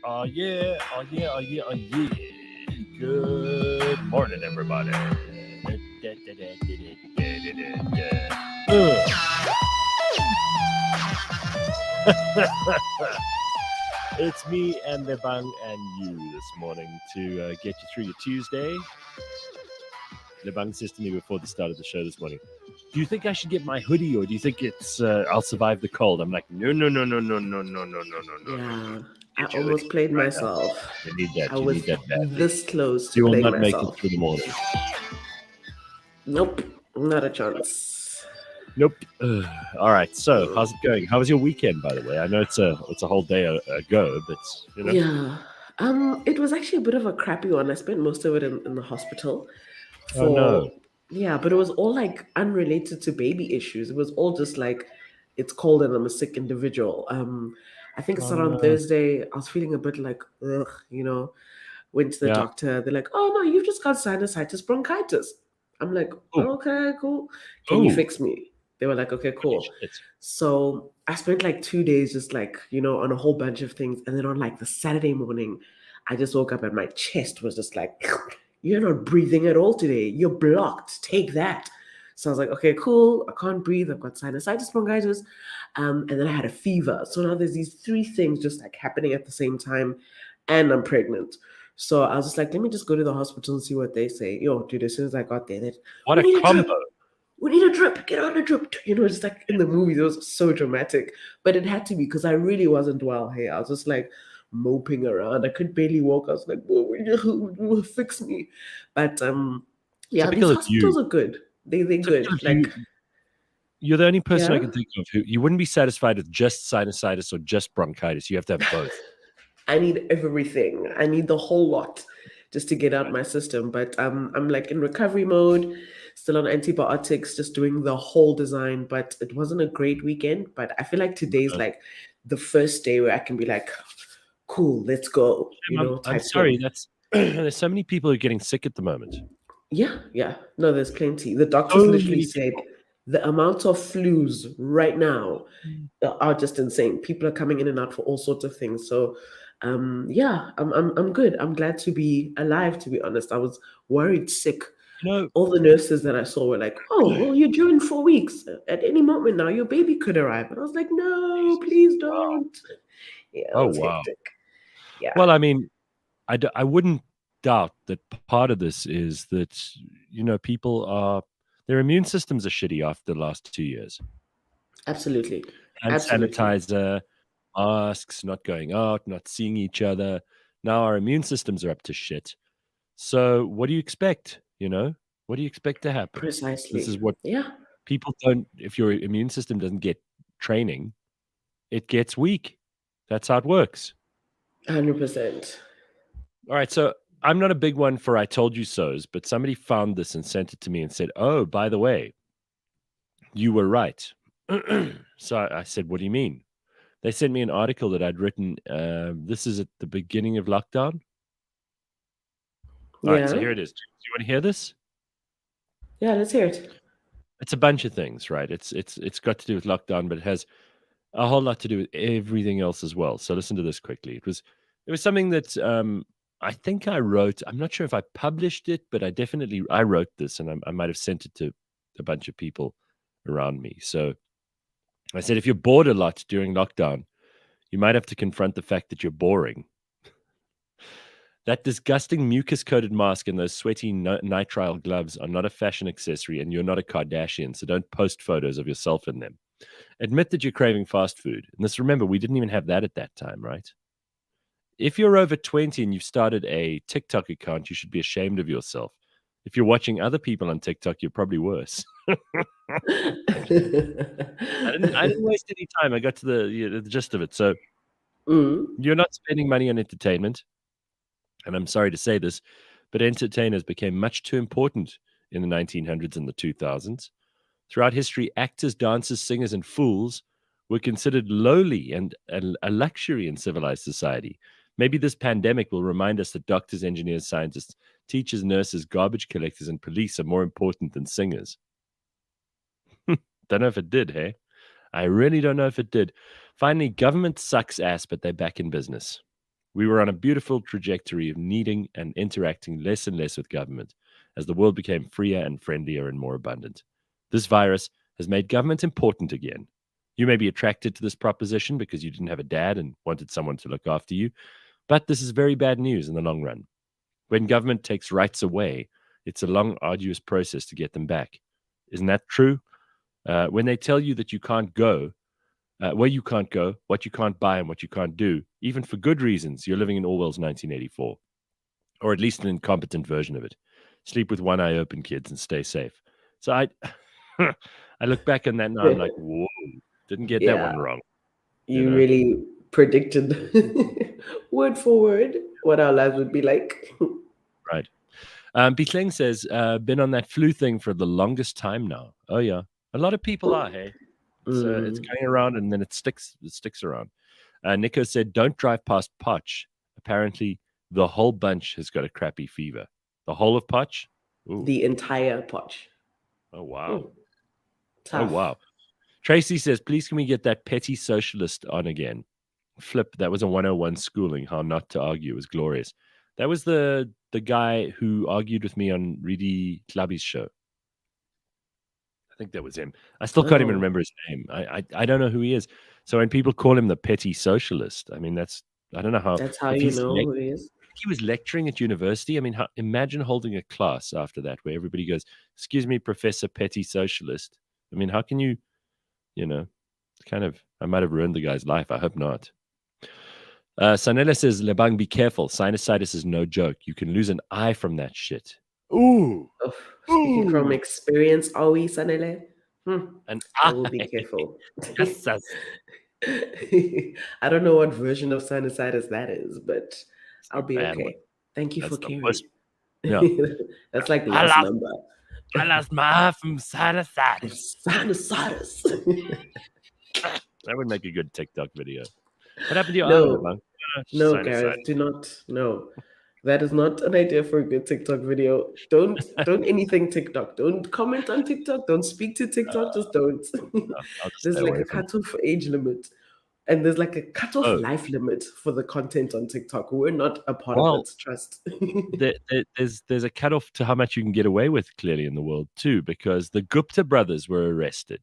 Oh yeah, oh yeah, oh yeah, oh yeah. Good morning, everybody. It's me and Lebang and you this morning to get you through your Tuesday. Lebang says to me before the start of the show this morning, "Do you think I should get my hoodie, or do you think it's I'll survive the cold?" I'm like, no, no, no, no, no, no, no, no, no, no, no, no, no. Yeah, I Get your hoodie almost played right now. myself. You need I that. You was need that badly. this close to You will playing not make it myself. through the morning. Nope, not a chance. Nope. All right. So, Mm. how's it going? How was your weekend, by the way? I know it's a whole day ago, but you know. Yeah, it was actually a bit of a crappy one. I spent most of it in the hospital Oh no. for, yeah, but it was all like unrelated to baby issues. It was all just like, it's cold and I'm a sick individual. I think it's Oh around no. Thursday. I was feeling a bit like, ugh, went to the Yeah. doctor. They're like, oh no, you've just got sinusitis bronchitis. I'm like, Oh. okay, cool. Can you Oh. fix me? They were like, okay, Holy cool. shit. So I spent like 2 days just like, on a whole bunch of things. And then on like the Saturday morning, I just woke up and my chest was just like, you're not breathing at all today. You're blocked. Take that. So I was like, okay, cool. I can't breathe. I've got sinusitis, bronchitis. And then I had a fever. So now there's these three things just like happening at the same time. And I'm pregnant. So I was just like, let me just go to the hospital and see what they say. Yo, dude, as soon as I got there, What we a need a combo. drip. We need a drip. Get on a drip. Just like in the movies, it was so dramatic. But it had to be because I really wasn't well. Hey, I was just like moping around. I could barely walk. I was like, "Whoa, fix me." But yeah, these Typical of you. hospitals are good. They're Typical good. of you. Like, You're the only person I yeah, can think of who you wouldn't be satisfied with just sinusitis or just bronchitis. You have to have both. I need everything. I need the whole lot just to get out Right. my system. But I'm like in recovery mode, still on antibiotics, just doing the whole design. But it wasn't a great weekend. But I feel like today's Uh, like the first day where I can be like, cool, let's go, I'm type sorry. thing. That's there's so many people who are getting sick at the moment. Yeah, yeah. No, there's plenty. The doctors So literally many said people. the amount of flus right now are just insane. People are coming in and out for all sorts of things. So, yeah, I'm good. I'm glad to be alive. To be honest, I was worried sick. You All the nurses that I saw were like, "Oh, know. well, you're due in 4 weeks. At any moment now, your baby could arrive." And I was like, "No, Jesus. please Wow. don't." Yeah, it Oh was wow. hectic. Yeah, Well, I mean, I wouldn't doubt that part of this is that people are their immune systems are shitty after the last 2 years. absolutely, Hand absolutely. sanitizer, masks, not going out, not seeing each other. Now our immune systems are up to shit. So what do you expect? What do you expect to happen? This is Precisely. what Yeah, people don't. If your immune system doesn't get training, it gets weak. That's how it works. 100%. All right, so I'm not a big one for I told you so's, but somebody found this and sent it to me and said, "Oh, by the way, you were right." So I said, "What do you mean?" They sent me an article that I'd written. This is at the beginning of lockdown. All right, so Yeah, here it is. Do you want to hear this? yeah. Let's hear it. It's a bunch of things, right? It's got to do with lockdown, but it has a whole lot to do with everything else as well. So listen to this quickly. It was something that I think I wrote. I'm not sure if I published it, but I wrote this, and I might have sent it to a bunch of people around me. So I said, if you're bored a lot during lockdown, you might have to confront the fact that you're boring. That disgusting mucus-coated mask and those sweaty nitrile gloves are not a fashion accessory, and you're not a Kardashian, so don't post photos of yourself in them. Admit that you're craving fast food. And this, remember, we didn't even have that at that time, right? If you're over 20 and you've started a TikTok account, you should be ashamed of yourself. If you're watching other people on TikTok, you're probably worse. I didn't waste any time. I got to the gist of it. So Mm. you're not spending money on entertainment. And I'm sorry to say this, but entertainers became much too important in the 1900s and the 2000s. Throughout history, actors, dancers, singers, and fools were considered lowly and a luxury in civilized society. Maybe this pandemic will remind us that doctors, engineers, scientists, teachers, nurses, garbage collectors, and police are more important than singers. Don't know if it did, hey? I really don't know if it did. Finally, government sucks ass, but they're back in business. We were on a beautiful trajectory of needing and interacting less and less with government as the world became freer and friendlier and more abundant. This virus has made government important again. You may be attracted to this proposition because you didn't have a dad and wanted someone to look after you, but this is very bad news in the long run. When government takes rights away, it's a long, arduous process to get them back. Isn't that true? When they tell you that you can't go, where you can't go, what you can't buy, and what you can't do, even for good reasons, you're living in Orwell's 1984, or at least an incompetent version of it. Sleep with one eye open, kids, and stay safe. So I look back on that now. I'm like, whoa, didn't get that Yeah, one wrong. you really predicted word for word what our lives would be like. Right. Bitling says, been on that flu thing for the longest time now. Oh yeah, a lot of people are. Hey, it's Mm, going around and then it sticks around. Nico said, don't drive past Potch. Apparently, the whole bunch has got a crappy fever. The whole of Potch. Ooh. the entire potch. Oh wow. Mm, Oh tough. wow. Tracy says, please can we get that petty socialist on again? Flip, that was a 101 schooling. How not to argue was glorious. That was the guy who argued with me on Reedy Clubby's show. I think that was him. I still can't even Oh, remember his name. I don't know who he is. So when people call him the petty socialist, I mean I don't know how that's how if you know who he is. he was lecturing at university. I mean, imagine holding a class after that where everybody goes, "Excuse me, Professor Petty Socialist." I mean, how can you, you know, kind of? I might have ruined the guy's life. I hope not. Sanela says, "Lebang, be careful. Sinusitis is no joke. You can lose an eye from that shit." Ooh, Oh, speaking from ooh, experience, are we, Sanele? an I will be eye. careful. Yes, yes. I don't know what version of sinusitis that is, but It's I'll the be bad one. okay. Thank you for That's the caring. worst. Yeah. That's like I last lost, number. I lost my eye from sinusitis. Sinusitis. That would make a good TikTok video. What happened to your eye, No, Lebang? no, Sinusitis. Gareth, do not. No, that is not an idea for a good TikTok video. Don't anything TikTok. Don't comment on TikTok. Don't speak to TikTok. Just don't. I'll just There's stay like away a from it. cutoff age limit, and there's like a cutoff Oh, life limit for the content on TikTok. We're not a part of well, it. Trust. there's a cutoff to how much you can get away with clearly in the world too, because the Gupta brothers were arrested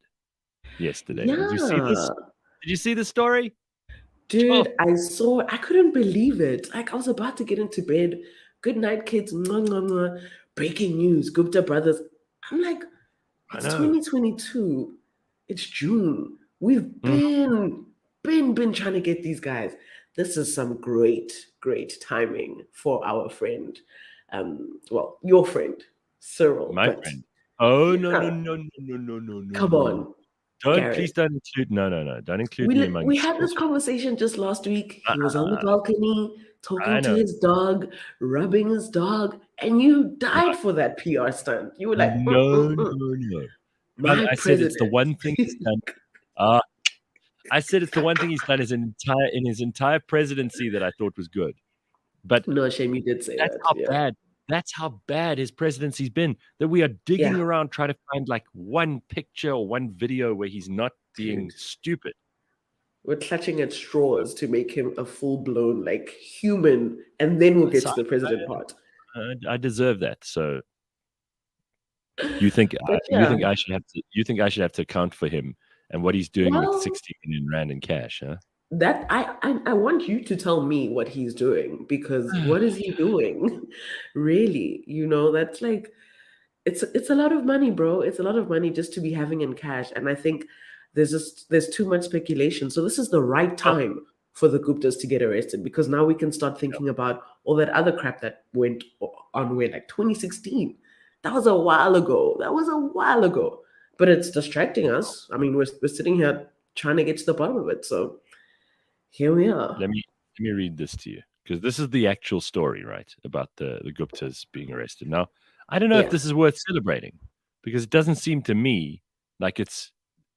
yesterday. Did you see this? Yeah. Did you see the story? Oh, Dude, I couldn't believe it. Like, I was about to get into bed. Good night, kids. Mwah, mwah, mwah. Breaking news Gupta brothers. I'm like, I it's know. 2022. It's June. We've Mhm. been trying to get these guys. This is some great timing for our friend. Well, your friend, Cyril. My But friend. Oh no yeah, no no no no no no no come no! on, Don't Gareth. please don't include. No! Don't include me among We these had this children. conversation just last week. He was on the Uh-uh. balcony I talking to know. his dog, rubbing his dog, and you died for that PR stunt. You were like, No, no, no. Brother, my I said it's the president. one thing he's done. Uh, I said it's the one thing he's done in his entire presidency that I thought was good. But No shame, you did say that's that. how Yeah, bad that's how bad his presidency's been. That we are digging yeah, around trying to find like one picture or one video where he's not being dude. stupid. We're clutching at straws to make him a full blown like human, and then we'll get So to the president part. I deserve that. So you think But yeah, you think I should have to account for him and what he's doing with well, 60 million rand in cash, huh? that I want you to tell me what he's doing because what is he doing? Really, that's like it's a lot of money, bro. It's a lot of money just to be having in cash, and I think there's too much speculation. So this is the right Oh, time for the Guptas to get arrested because now we can start thinking about all that other crap that went on way like 2016. That was a while ago. That was a while ago. But it's distracting us. I mean, we're sitting here trying to get to the bottom of it. So here we are. let me read this to you because this is the actual story, right? About the Guptas being arrested. Now, I don't know if Yeah. this is worth celebrating because it doesn't seem to me like it's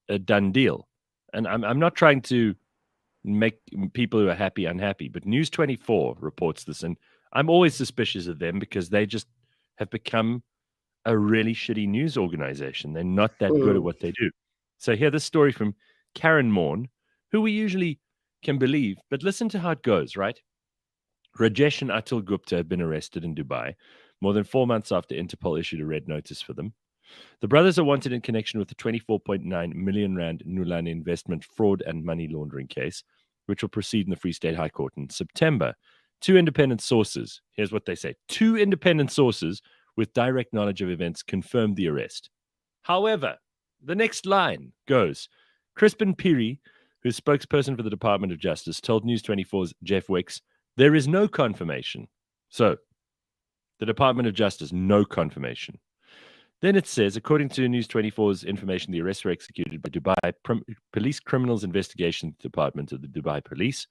a done deal. And I'm not trying to make people who are happy unhappy, but News 24 reports this, and I'm always suspicious of them because they just have become a really shitty news organization. They're not that good at Mm. what they do. So here, this story from Karen Morn, who we usually can believe, but listen to how it goes, right? Rajesh and Atul Gupta have been arrested in Dubai more than 4 months after Interpol issued a red notice for them. The brothers are wanted in connection with the 24.9 million rand Nulani investment fraud and money laundering case, which will proceed in the Free State High Court in September. Two independent sources, here's what they say, two independent sources with direct knowledge of events confirmed the arrest. However, the next line goes, Crispin Piri, who's spokesperson for the Department of Justice, told News 24's Jeff Wicks, there is no confirmation. So, the Department of Justice, no confirmation. Then it says, according to News 24's information, the arrests were executed by Dubai Police Criminals Investigation Department of the Dubai Police.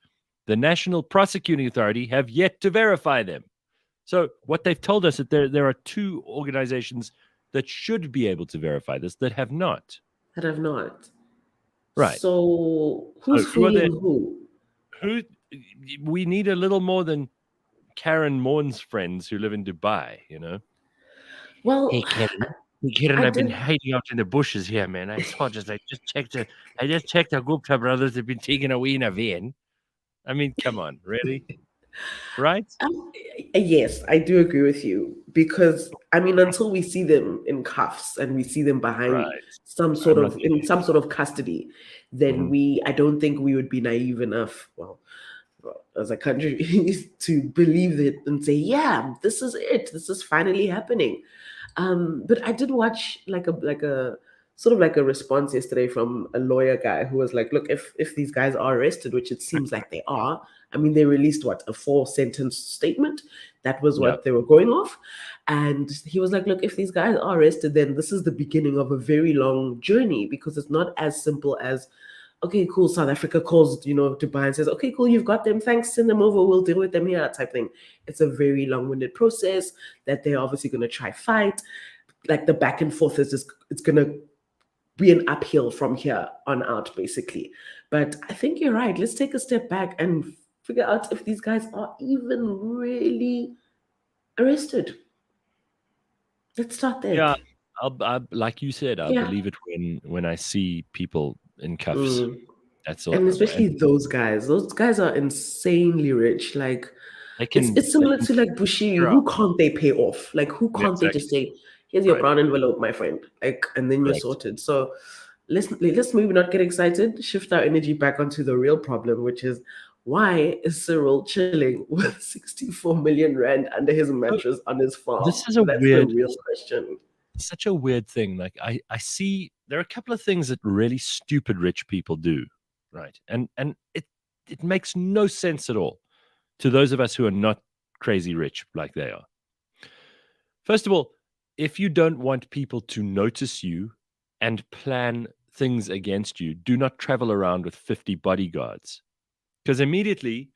The National Prosecuting Authority have yet to verify them. So what they've told us is that there are two organizations that should be able to verify this that have not. That have not. Right. So who's fooling who? Who? We need a little more than Karen Mourn's friends who live in Dubai, you know? Well, hey, Karen, I've been hiding out in the bushes here, man. I just checked the Gupta brothers have been taken away in a van. I mean, come on, really? Right? Yes, I do agree with you because I mean, until we see them in cuffs and we see them behind some sort of custody, then I don't think we would be naive enough. Well, as a country to believe it and say, yeah, this is it. This is finally happening. But I did watch like a sort of like a response yesterday from a lawyer guy who was like, look, if these guys are arrested, which it seems like they are, I mean, they released a 4-sentence statement. That was what they were going off. And he was like, look, if these guys are arrested, then this is the beginning of a very long journey because it's not as simple as, okay, cool, South Africa calls, Dubai and says, okay, cool, you've got them, thanks, send them over, we'll deal with them here, type thing. It's a very long-winded process that they're obviously going to try fight. Like the back and forth is just, it's going to be an uphill from here on out, basically. But I think you're right. Let's take a step back and figure out if these guys are even really arrested. Let's start there. Yeah, like you said, I'll believe it when I see people in cuffs. That's all. And especially those guys. Those guys are insanely rich. Like it's similar to like Bushiri. Who can't they pay off? Like who can't they just say, here's your brown envelope, my friend? Like, and then you're sorted. So let's maybe not get excited, shift our energy back onto the real problem, which is why is Cyril chilling with 64 million rand under his mattress on his farm? That's the real question. Such a weird thing. Like I see there are a couple of things that really stupid rich people do, right? And it makes no sense at all to those of us who are not crazy rich like they are. First of all, if you don't want people to notice you and plan things against you, do not travel around with 50 bodyguards. Because immediately,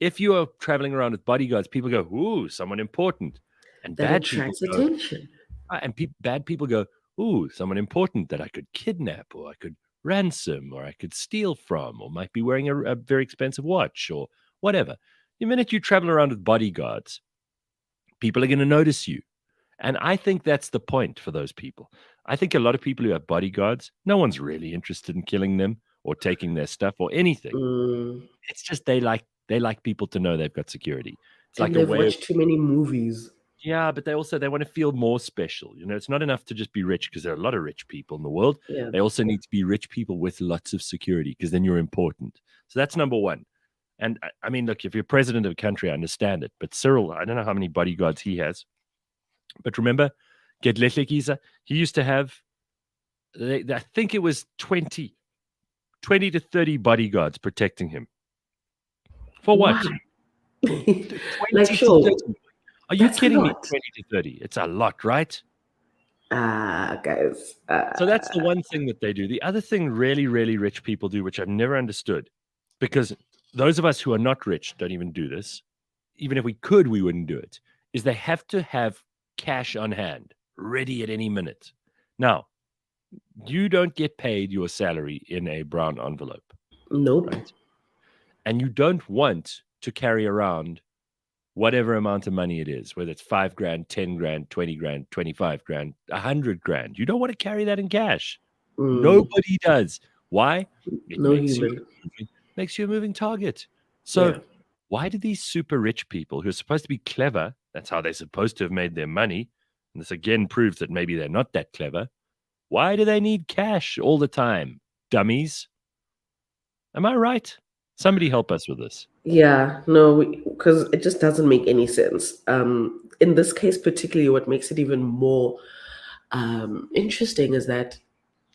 if you are traveling around with bodyguards, people go, ooh, someone important. And that attracts attention. And bad people go, ooh, someone important that I could kidnap or I could ransom or I could steal from or might be wearing a very expensive watch or whatever. The minute you travel around with bodyguards, people are going to notice you. And I think that's the point for those people. I think a lot of people who have bodyguards, no one's really interested in killing them or taking their stuff or anything. It's just they like people to know they've got security. It's like they've watched too many movies. Yeah, but they want to feel more special. It's not enough to just be rich because there are a lot of rich people in the world. Yeah. They also need to be rich people with lots of security because then you're important. So that's number one. And I mean, look, if you're president of a country, I understand it. But Cyril, I don't know how many bodyguards he has. But remember, Gedletlekisa, he used to have, I think it was 20 to 30 bodyguards protecting him. For what? Like, sure. Are you kidding me? 20 to 30. It's a lot, right? Guys. So that's the one thing that they do. The other thing really, really rich people do, which I've never understood, because those of us who are not rich don't even do this. Even if we could, we wouldn't do it, is they have to have cash on hand, ready at any minute. Now, you don't get paid your salary in a brown envelope. Nope. Right? And you don't want to carry around whatever amount of money it is, whether it's 5 grand, 10 grand, 20 grand, 25 grand, 100 grand. You don't want to carry that in cash. Nobody does. Why? It makes you a moving target. So why do these super rich people who are supposed to be clever, that's how they're supposed to have made their money, and this again proves that maybe they're not that clever, why do they need cash all the time? Dummies. Am I right? Somebody help us with this. Yeah, no, because it just doesn't make any sense. In this case, particularly, what makes it even more interesting is that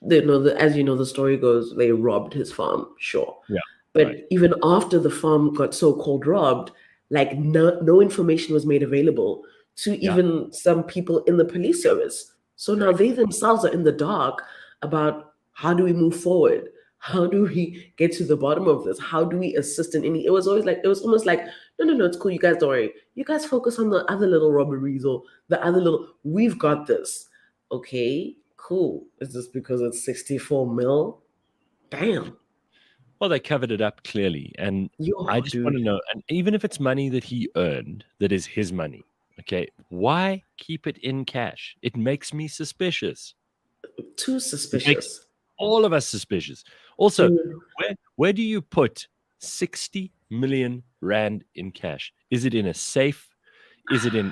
as you know, the story goes, they robbed his farm, sure, Yeah. Right. but even after the farm got so-called robbed, like no information was made available to Yeah. even some people in the police service. So now Correct. they themselves are in the dark about how do we move forward? How do we get to the bottom of this? How do we assist in any? It was always like it was almost like no, no, no, it's cool. You guys don't worry. You guys focus on the other little robberies or the other little. We've got this. Okay, cool. Is this because it's 64 mil? Damn. Well, they covered it up clearly. And I Yo, just want to dude. know, and even if it's money that he earned, that is his money, okay, why keep it in cash? It makes me suspicious. Too It makes suspicious. all of us suspicious. Also, Dude. where do you put 60 million rand in cash? Is it in a safe? Is it in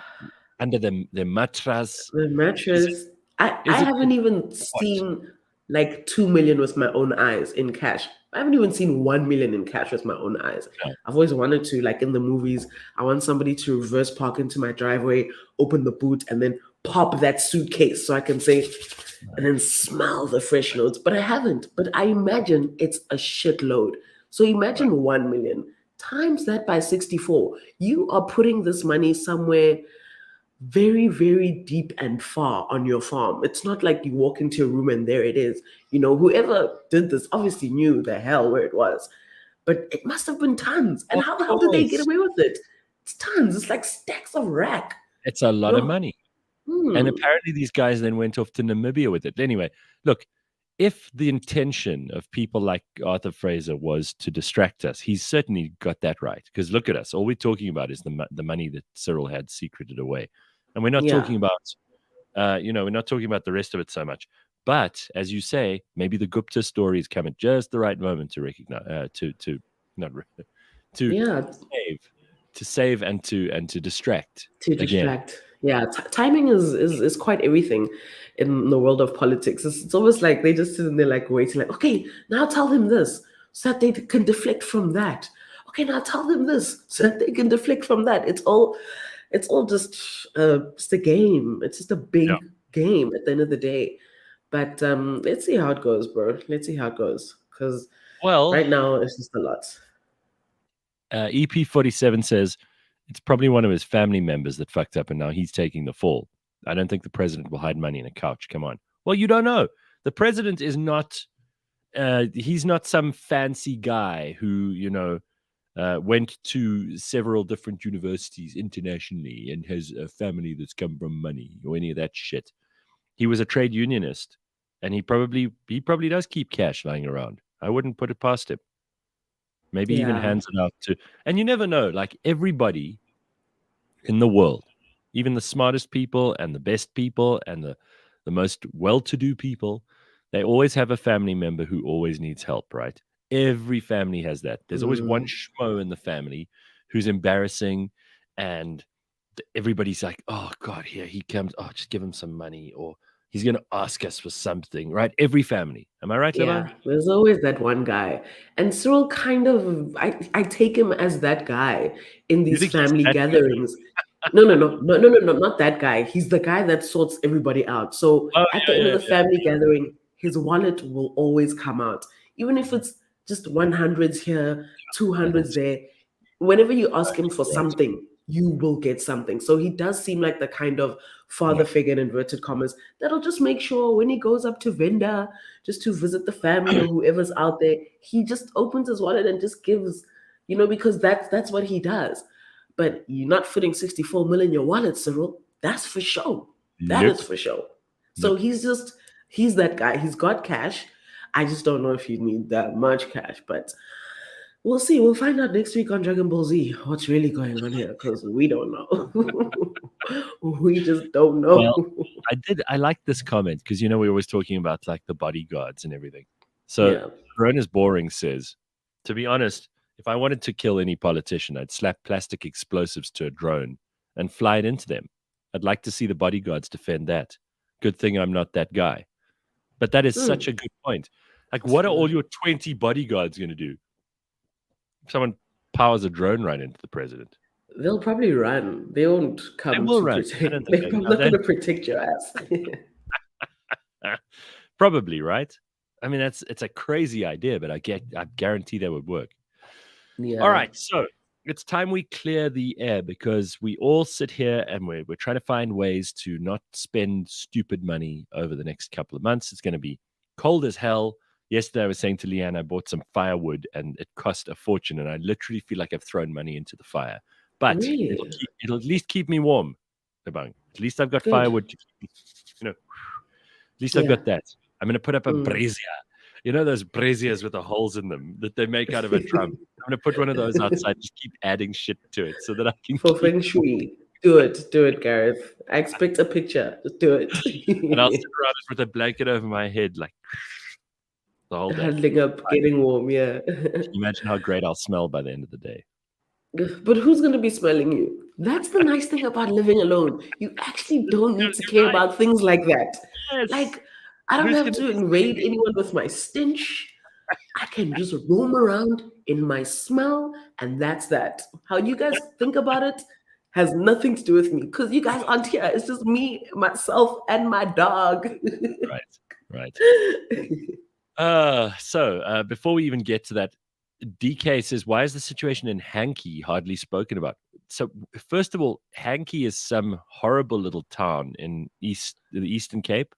under the mattress? The Is it mattress. I is it haven't in even what? seen like 2 million with my own eyes in cash. I haven't even seen 1 million in cash with my own eyes. No. I've always wanted to, like in the movies, I want somebody to reverse park into my driveway, open the boot, and then pop that suitcase so I can say, and then smell the fresh notes. But I haven't. But I imagine it's a shitload. So Right. imagine 1 million times that by 64. You are putting this money somewhere very, very deep and far on your farm. It's not like you walk into a room and there it is. You know, whoever did this obviously knew the hell where it was, but it must have been tons. And Of how the hell did they get course. away with it? It's tons. It's like stacks of rack. It's a lot of Yo, money. And hmm, apparently these guys then went off to Namibia with it. Anyway, look, if the intention of people like Arthur Fraser was to distract us, he's certainly got that right. Because look at us. All we're talking about is the money that Cyril had secreted away. And we're not yeah, talking about, we're not talking about the rest of it so much. But as you say, maybe the Gupta stories come at just the right moment to recognize, not to yeah. save, to save and to distract To again. distract. Yeah, timing is quite everything in the world of politics. It's almost like they just sit in there like waiting, like, okay, now tell him this so that they can deflect from that. Okay, now tell them this so that they can deflect from that. It's all just a game. It's just a Yeah. big game at the end of the day. But let's see how it goes, bro. Let's see how it goes. Because Well, right now it's just a lot. EP47 says it's probably one of his family members that fucked up and now he's taking the fall. I don't think the president will hide money in a couch. Come on. Well, you don't know. The president is not, he's not some fancy guy who, went to several different universities internationally and has a family that's come from money or any of that shit. He was a trade unionist and he probably does keep cash lying around. I wouldn't put it past him. Maybe even Yeah. hands it out to, and you never know, like everybody in the world, even the smartest people and the best people and the most well-to-do people, they always have a family member who always needs help, right? Every family has that. There's always one Mm, schmo in the family who's embarrassing, and everybody's like, "Oh God, here he comes. Oh, just give him some money, or he's going to ask us for something." Right? Every family. Am I right, Lebang? yeah, there's always that one guy. And Cyril kind of, I take him as that guy in You these think he's family that guy? gatherings. No, no, no, no, no, no, no, not that guy. He's the guy that sorts everybody out. So Oh at yeah, the end of yeah, the yeah. family gathering, his wallet will always come out. Even if it's just 100s here, That 200s is there. Whenever you ask him for totally right. something, you will get something. So he does seem like the kind of Yeah, father figure in inverted commas that'll just make sure when he goes up to Venda just to visit the family or whoever's out there, he just opens his wallet and just gives, because that's what he does. But you're not fitting 64 million in your wallet, Cyril. That's for sure. That is nope, for sure. So nope. he's that guy. He's got cash. I just don't know if you need that much cash, but we'll see. We'll find out next week on Dragon Ball Z what's really going on here because we don't know. We just don't Well, know. I like this comment because we're always talking about like the bodyguards and everything. So Yeah. Corona's boring says, to be honest, If I wanted to kill any politician, I'd slap plastic explosives to a drone and fly it into them. I'd like to see the bodyguards defend that. Good thing I'm not that guy. But that is such a Hmm. good point. Like, what are all your 20 bodyguards going to do? If someone powers a drone right into the president, They'll probably run. They won't they come will to run. I don't protect. think They're no, not going to protect your ass. probably right. I mean, it's a crazy idea, but I guarantee that would work. All Yeah. right, so it's time we clear the air because we all sit here and we're trying to find ways to not spend stupid money over the next couple of months. It's going to be cold as hell. Yesterday, I was saying to Leanne, I bought some firewood and it cost a fortune, and I literally feel like I've thrown money into the fire. But Really? it'll at least keep me warm, Lebang. At least I've got Good. firewood to keep me, at least I've Yeah. got that. I'm going to put up a Mm. brazier. You know those braziers with the holes in them that they make out of a drum? I'm going to put one of those outside, just keep adding shit to it so that I can For keep feng warm. shui. Do it. Do it, Gareth. I expect a picture. Just do And I'll sit it. around it with a blanket over my head like the whole day. Huddling up, getting warm. Yeah. Can you imagine how great I'll smell by the end of the day? But who's going to be smelling you? That's the nice thing about living alone. You actually don't need to care You're right. about things like that. Yes. Like, I don't Who's have going to to be smelling invade me? anyone with my stench. I can just roam around in my smell, and that's that. How you guys think about it has nothing to do with me because you guys aren't here. It's just me, myself, and my dog. Right. Right. Before we even get to that, DK says, why is the situation in Hankey hardly spoken about? So, first of all, Hankey is some horrible little town in the Eastern Cape.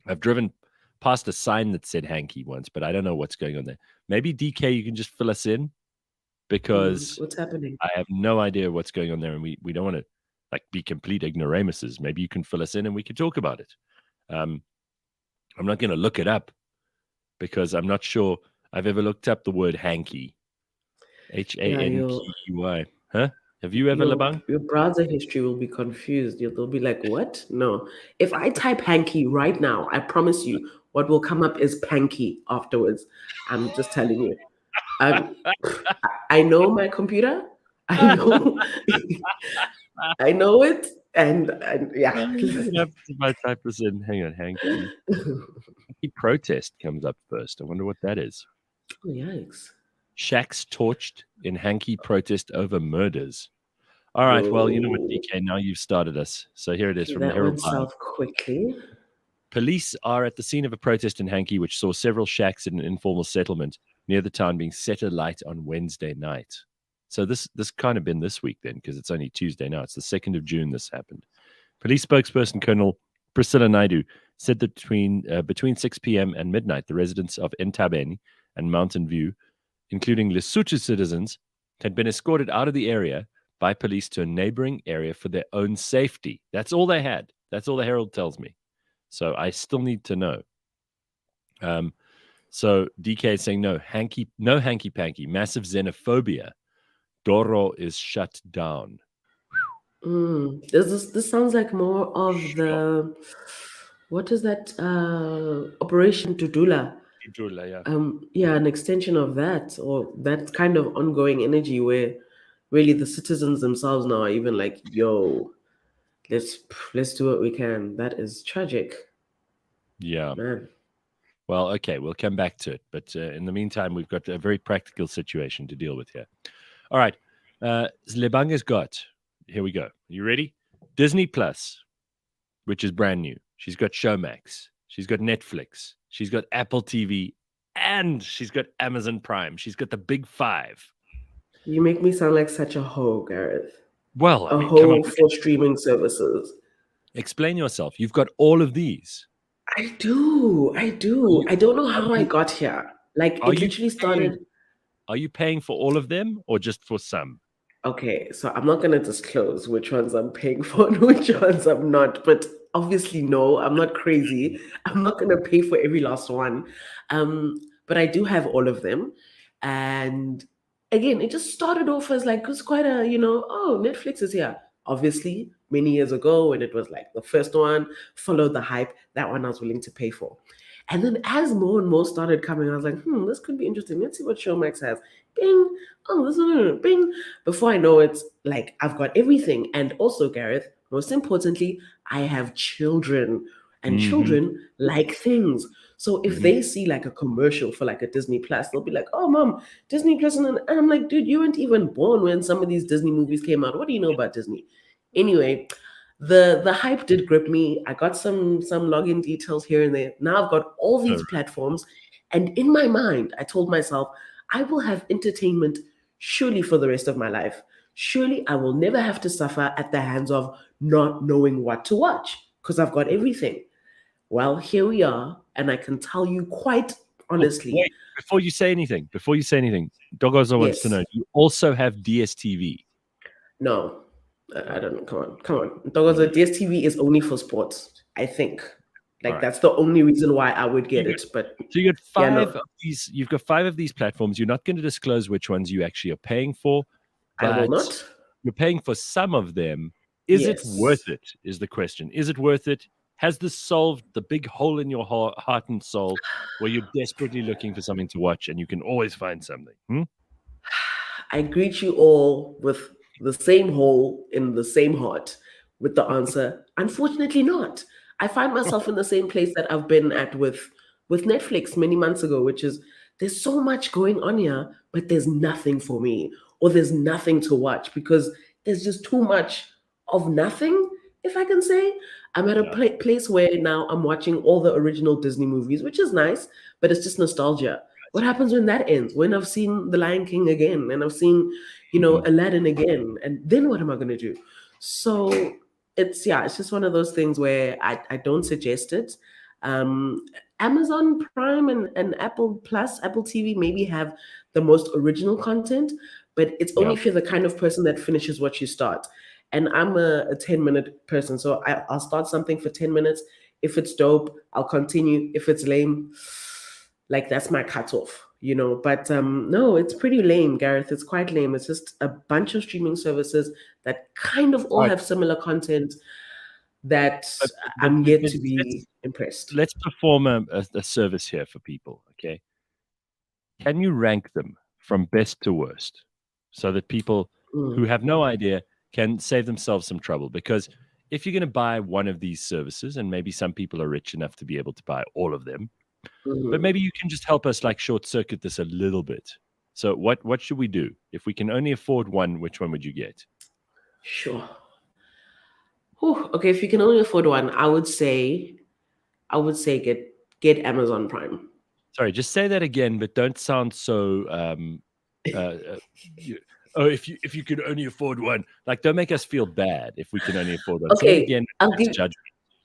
I've driven past a sign that said Hankey once, but I don't know what's going on there. Maybe DK, you can just fill us in because What's happening? I have no idea what's going on there, and we don't want to like be complete ignoramuses. Maybe you can fill us in and we can talk about it. Um, I'm not going to look it up because I'm not sure I've ever looked up the word hanky. Yeah, Hankey. Huh? Have you ever, Lebang? your browser history will be confused. They'll be like, "What? No." If I type hanky right now, I promise you, what will come up is panky afterwards. I'm just telling you. Um, I know my computer. I know, I know it, and yeah. What happens if I type this in? Hang on, hanky. Hanky protest comes up first. I wonder what that is. Oh, yikes! Shacks torched in hanky protest over murders. All right, well, you know what, Whoa. DK, now you've started us. So here it is Okay, from the that Herald went Live. south quickly. Police are at the scene of a protest in Hankey, which saw several shacks in an informal settlement near the town being set alight on Wednesday night. So this kind of been this week then, because it's only Tuesday now. It's the 2nd of June this happened. Police spokesperson Colonel Priscilla Naidu said that between 6 p.m. and midnight, the residents of Ntabeni and Mountain View, including Lesotho citizens, had been escorted out of the area by police to a neighboring area for their own safety. That's all they had. That's all the Herald tells me. So I still need to know. So DK is saying no hanky panky, massive xenophobia. Doro is shut down. This sounds like more of Sure. the what is that Operation Tudula? Yeah. Yeah, an extension of that, or that kind of ongoing energy where really the citizens themselves now are even like, yo, let's let's do what we can. That is tragic, Yeah. man. Well, okay, we'll come back to it. But in the meantime, we've got a very practical situation to deal with here. All right. Lebanga's got, here we go. You ready? Disney Plus, which is brand new. She's got Showmax. She's got Netflix. She's got Apple TV. And she's got Amazon Prime. She's got the big five. You make me sound like such a hoe, Gareth. Well, I A mean, come on. hoe for streaming services. Explain yourself. You've got all of these. I do. I Are do. you, I don't know are how I you, got here. Like are it you literally paying? started. Are you paying for all of them or just for some? Okay, so I'm not gonna disclose which ones I'm paying for and which ones I'm not, but obviously no, I'm not crazy. I'm not gonna pay for every last one. But I do have all of them. And again, it just started off as like it's quite a, oh, Netflix is here. Obviously, many years ago when it was like the first one, followed the hype, that one I was willing to pay for. And then as more and more started coming, I was like, this could be interesting. Let's see what Showmax has. Bing. Oh, this is bing. Before I know it, like I've got everything. And also, Gareth, most importantly, I have children. And Mm-hmm. children like things. So if Mm-hmm. they see like a commercial for like a Disney Plus, they'll be like, "Oh, mom, Disney Plus," and I'm like, "Dude, you weren't even born when some of these Disney movies came out. What do you know about Disney?" Anyway, the hype did grip me. I got some login details here and there. Now I've got all Oh, these platforms, and in my mind, I told myself, I will have entertainment surely for the rest of my life. Surely I will never have to suffer at the hands of not knowing what to watch because I've got everything. Well, here we are, and I can tell you quite oh, honestly, wait, before you say anything, Dogozo wants to yes, know, you also have DSTV. no, I Oh, don't know. Come on. what Because do the you have? DSTV is only for sports, I think. All Like right. that's the only reason why I would You get got, it. But so you got yeah, five no, of these. You've got five of these platforms. You're not going to disclose which ones you actually are paying for, I will but not. you're paying for some of them. Is it Yes. worth it? Is the question. Is it worth it? Has this solved the big hole in your heart and soul where you're desperately looking for something to watch and you can always find something? Hmm? I greet you all with the same hole in the same heart with the answer, unfortunately not. I find myself in the same place that I've been at with Netflix many months ago, which is there's so much going on here, but there's nothing for me, or there's nothing to watch because there's just too much of nothing, if I can say. I'm at a Yeah. place where now I'm watching all the original Disney movies, which is nice, but it's just nostalgia. What happens when that ends? When I've seen The Lion King again and I've seen, Mhm. Aladdin again, and then what am I going to do? So it's just one of those things where I don't suggest it. Um, Amazon Prime and Apple Plus, Apple TV maybe have the most original content, but it's only Yeah. if you're the kind of person that finishes what you start. And I'm a 10-minute person, so I'll start something for 10 minutes. If it's dope, I'll continue. If it's lame, like that's my cutoff, But no, it's pretty lame, Gareth. It's quite lame. It's just a bunch of streaming services that kind of all All right. have similar content that But I'm yet to let's be impressed. let's perform a service here for people. Okay. Can you rank them from best to worst so that people who Mm, have no idea can save themselves some trouble? Because if you're going to buy one of these services, and maybe some people are rich enough to be able to buy all of them, but mhm. maybe you can just help us like short circuit this a little bit. So what should we do? If we can only afford one, which one would you get? Sure. Whew, okay, if you can only afford one, I would say get Amazon Prime. Sorry, just say that again, but don't sound so uh, uh, you, oh, if you could only afford one, like don't make us feel bad if we can only afford one. Say it Okay, again. I'll Let's give judge.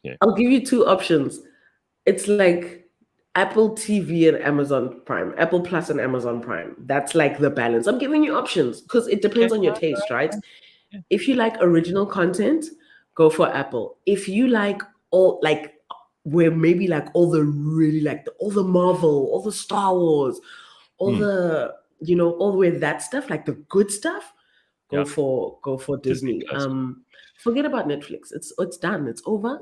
Yeah. I'll give you two options. It's like Apple TV and Amazon Prime, Apple Plus and Amazon Prime. That's like the balance. I'm giving you options because it Okay. depends on your All right. taste, right? Yeah. If you like original content, go for Apple. If you like all like where maybe like all the really like all the Marvel, all the Star Wars, all Hmm. the all the way that stuff, like the good stuff, Yeah. go for Disney Disney. Plus. Forget about Netflix. It's done. It's over.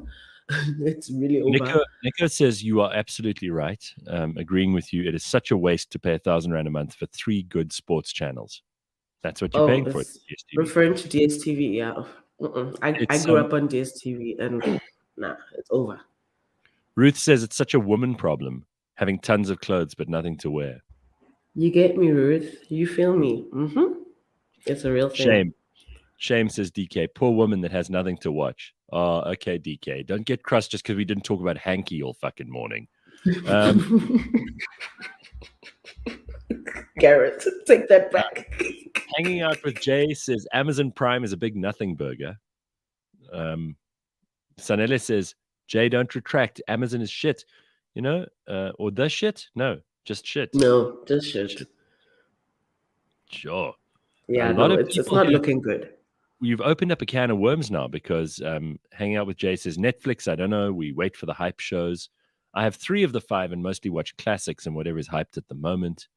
It's really over. Nico says you are absolutely right. Agreeing with you. It is such a waste to pay R1,000 a month for three good sports channels. That's what you're Oh, paying for at it's DSTV. referring to DSTV. Yeah. I It's grew up on DSTV and nah, it's over. Ruth says it's such a woman problem, having tons of clothes but nothing to wear. You get me, Ruth. You feel me? It's a real thing. Shame. Shame, says DK. Poor woman that has nothing to watch. Oh, okay, DK. Don't get crushed just because we didn't talk about hanky all fucking morning. Um, Garrett, take that back. Hanging out with Jay says Amazon Prime is a big nothing burger. Sanele says, Jay, don't retract. Amazon is shit. Or the shit? No, just shit. No, just Just shit. shit. Sure. A Yeah, lot no, of it's people not here, looking good. you've opened up a can of worms now because hanging out with Jay says Netflix, I don't know. We wait for the hype shows. I have three of the five and mostly watch classics and whatever is hyped at the moment.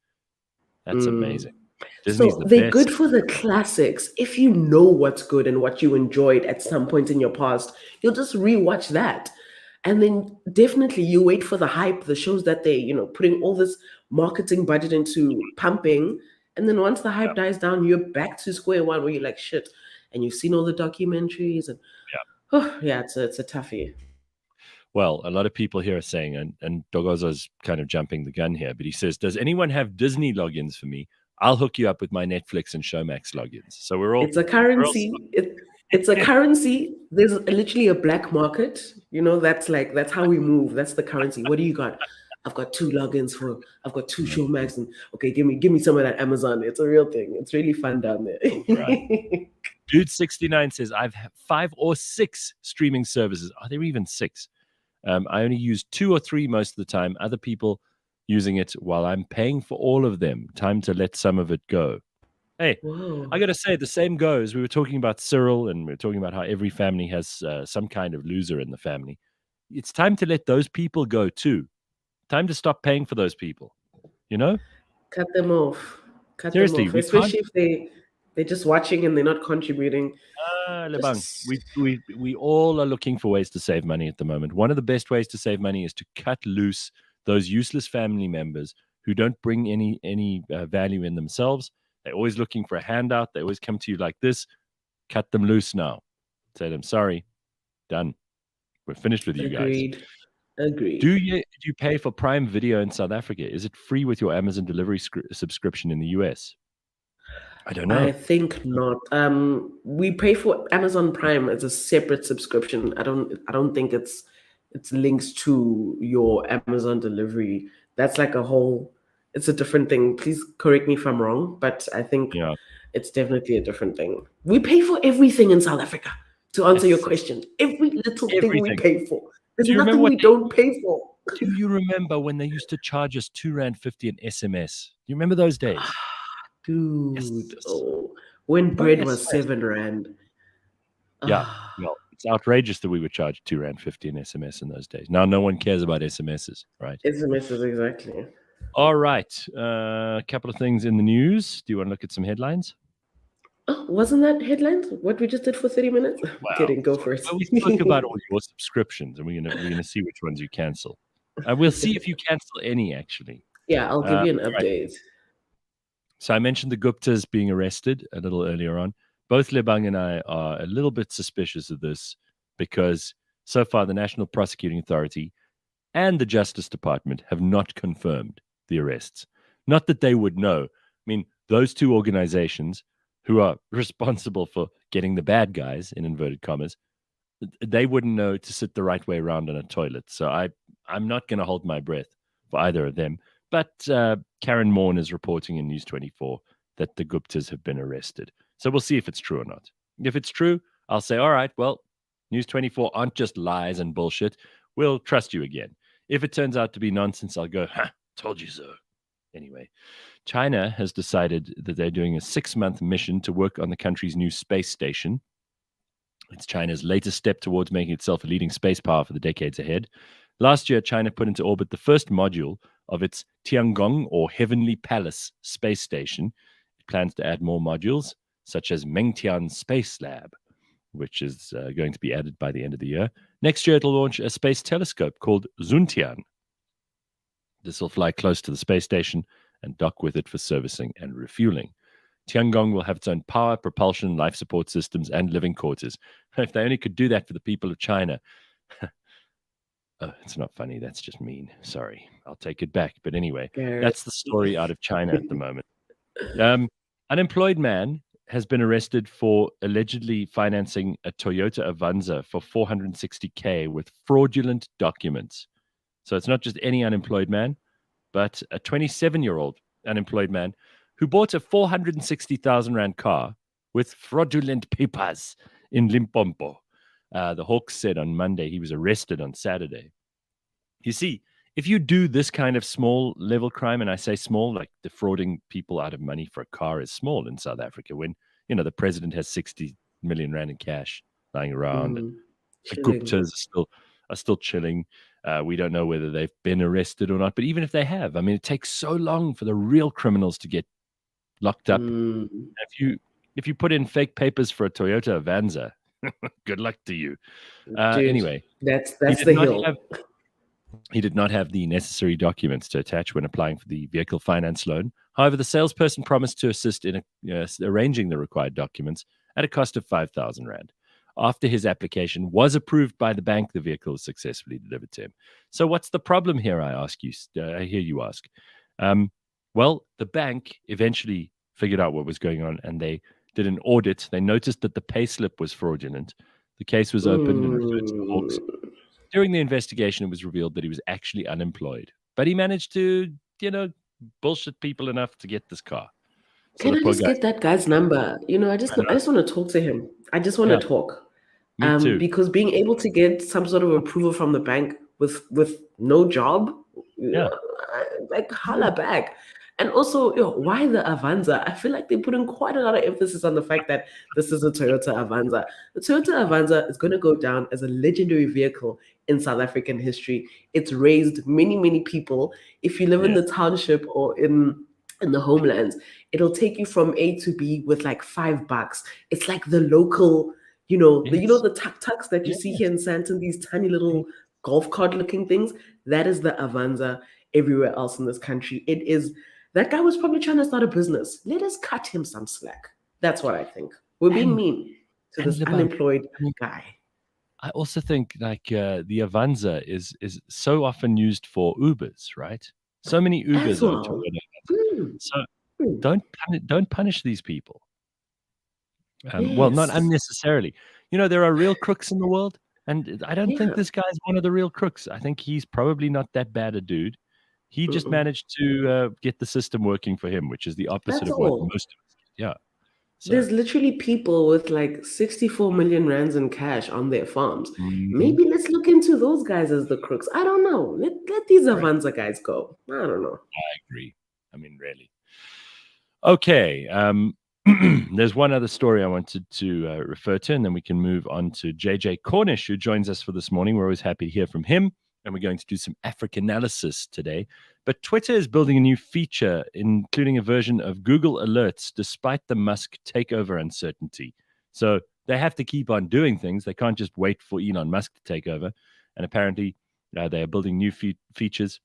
That's Mm. amazing. Disney's So the they're good best. for the classics. If you know what's good and what you enjoyed at some point in your past, you'll just rewatch that. And then definitely you wait for the hype, the shows that they, putting all this marketing budget into pumping. And then once the hype dies down, you're back to square one where you're like, shit. And you've seen all the documentaries and, Yeah. oh, yeah, it's a toughie. Well, a lot of people here are saying, and Dogozo's kind of jumping the gun here, but he says, "Does anyone have Disney logins for me? I'll hook you up with my Netflix and Showmax logins." So It's a we're all currency. It's a currency. There's literally a black market. That's how we move. That's the currency. What do you got? I've got two logins for. I've got two Showmax, and okay, give me some of that Amazon. It's a real thing. It's really fun down there. right. Dude 69 says, "I've 5 or 6 streaming services. Are there even 6? I only use 2 or 3 most of the time. Other people using it while I'm paying for all of them. Time to let some of it go." Hey, I Whoa. got to say, the same goes. We were talking about Cyril, and we were talking about how every family has some kind of loser in the family. It's time to let those people go too. Time to stop paying for those people. You know, Cut them off. Cut them seriously, off. we can't. Especially if they're just watching and they're not contributing. Lebang, Just we all are looking for ways to save money at the moment. One of the best ways to save money is to cut loose those useless family members who don't bring any value in themselves. They're always looking for a handout. They always come to you like this. Cut them loose now. Say them sorry. Done. We're finished with you guys. agreed. Agreed. Do you pay for Prime Video in South Africa? Is it free with your Amazon delivery subscription in the US? I don't I know. think not. We pay for Amazon Prime as a separate subscription. I don't think it's linked to your Amazon delivery. That's like a whole. It's a different thing. Please correct me if I'm wrong, but I think Yeah, it's definitely a different thing. We pay for everything in South Africa. To answer your it's question, every little thing we everything. pay for. There's Do you remember nothing what we they don't pay for. Do you remember when they used to charge us 2.50 an SMS? Do you remember those days? Dude, Yes. oh, when One bread was SMS. 7 rand. Yeah. Ah. Well, it's outrageous that we would charge 2.50 an SMS in those days. Now no one cares about SMSs, right? SMSs, exactly. All right. A couple of things in the news. Do you want to look at some headlines? Oh, wasn't that headlines? What we just did for 30 minutes? Wow. Kidding, go Sorry. first. Well, we spoke about all your subscriptions, and we're gonna see which ones you cancel. We'll see if you cancel any actually. Yeah, I'll give you an All right. update. So I mentioned the Guptas being arrested a little earlier on. Both Lebang and I are a little bit suspicious of this because so far the National Prosecuting Authority and the Justice Department have not confirmed the arrests. Not that they would know. I mean, those two organizations who are responsible for getting the bad guys, in inverted commas, they wouldn't know to sit the right way around on a toilet. So I'm not going to hold my breath for either of them. But Karen Morn is reporting in News 24 that the Guptas have been arrested. So we'll see if it's true or not. If it's true, I'll say, all right, well, News 24 aren't just lies and bullshit. We'll trust you again. If it turns out to be nonsense, I'll go, ha, told you so. Anyway, China has decided that they're doing a 6-month mission to work on the country's new space station. It's China's latest step towards making itself a leading space power for the decades ahead. Last year, China put into orbit the first module of its Tiangong, or Heavenly Palace, space station. It plans to add more modules, such as Mengtian Space Lab, which is going to be added by the end of the year. Next year, it'll launch a space telescope called Zuntian. This will fly close to the space station and dock with it for servicing and refueling. Tiangong will have its own power, propulsion, life support systems, and living quarters. If they only could do that for the people of China. Oh, it's not funny. That's just mean. Sorry. I'll take it back. But anyway, Gareth. that's the story out of China at the moment. Unemployed man has been arrested for allegedly financing a Toyota Avanza for 460K with fraudulent documents. So it's not just any unemployed man, but a 27-year-old unemployed man who bought a 460,000 Rand car with fraudulent papers in Limpopo. The Hawks said on Monday he was arrested on Saturday. You see, if you do this kind of small level crime, and I say small, like defrauding people out of money for a car is small in South Africa, when, the president has 60 million Rand in cash lying around, and the Chilling. Guptas are still chilling. We don't know whether they've been arrested or not, but even if they have, I mean, it takes so long for the real criminals to get locked up. Mm. If you put in fake papers for a Toyota Avanza, Good luck to you. Dude, Anyway, he that's did the not hill. have he did not have the necessary documents to attach when applying for the vehicle finance loan. However, the salesperson promised to assist in arranging the required documents at a cost of 5,000 Rand. After his application was approved by the bank, the vehicle was successfully delivered to him. So, what's the problem here? I ask you. I hear you ask. Um, well, the bank eventually figured out what was going on, and they did an audit. They noticed that the payslip was fraudulent. The case was opened and referred to the Hawks. Mm. During the investigation, it was revealed that he was actually unemployed, but he managed to, bullshit people enough to get this car. So Can the I poor just guy, get that guy's number? I know, I just want to talk to him. I just want to yeah, talk. me too. Because being able to get some sort of approval from the bank with no job, Yeah, like holla back. And also, why the Avanza? I feel like they put in quite a lot of emphasis on the fact that this is a Toyota Avanza. The Toyota Avanza is going to go down as a legendary vehicle in South African history. It's raised many, many people. If you live in yeah, the township or in the homelands, it'll take you from A to B with like $5. It's like the local, yes, the tuk-tuks that you see yes. here in Santon, these tiny little golf cart looking things. That is the Avanza everywhere else in this country. It is that guy was probably trying to start a business. Let us cut him some slack. That's what I think. We're being And mean to and this Lebang, unemployed I mean, guy. I also think like the Avanza is so often used for Ubers, right? So many As Ubers are well. Toyota. Mm, So mm. don't punish these people. Well, not Yes. unnecessarily. There are real crooks in the world, and I don't think Yeah. this guy's one of the real crooks. I think he's probably not that bad a dude. He just Mm-mm. managed to get the system working for him, which is the opposite That's of what all. most of us get. Yeah. So, There's literally people with like 64 million rands in cash on their farms. mhm, Maybe let's look into those guys as the crooks. I don't know. Let these right, Avanza guys go. I don't know. I agree. I mean, really. Okay. There's one other story I wanted to refer to, and then we can move on to JJ Cornish, who joins us for this morning. We're always happy to hear from him, and we're going to do some African analysis today. But Twitter is building a new feature, including a version of Google Alerts, despite the Musk takeover uncertainty. So they have to keep on doing things. They can't just wait for Elon Musk to take over. And apparently, they are building new features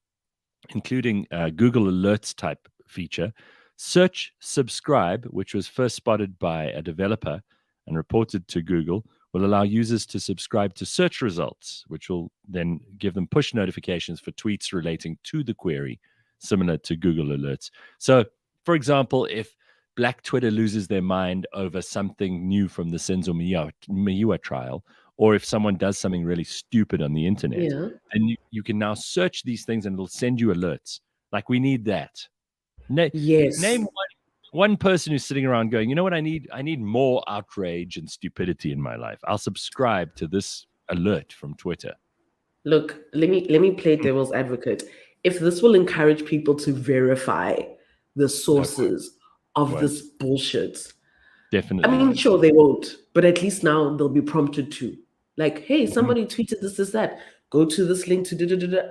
including Google Alerts type feature. Search Subscribe, which was first spotted by a developer and reported to Google, will allow users to subscribe to search results, which will then give them push notifications for tweets relating to the query, similar to Google Alerts. So, for example, if Black Twitter loses their mind over something new from the Senzo Miua trial, or if someone does something really stupid on the internet, Yeah. and you can now search these things and it'll send you alerts. Like we need that. Name Yes. one person who's sitting around going, you know what I need? I need more outrage and stupidity in my life. I'll subscribe to this alert from Twitter. Look, let me play devil's advocate. If this will encourage people to verify the No, sources it of this won't. bullshit, I Definitely mean, won't. sure, they won't, but at least now they'll be prompted to. Like, hey, Mhm. somebody tweeted this, that. Go to this link to da da da da.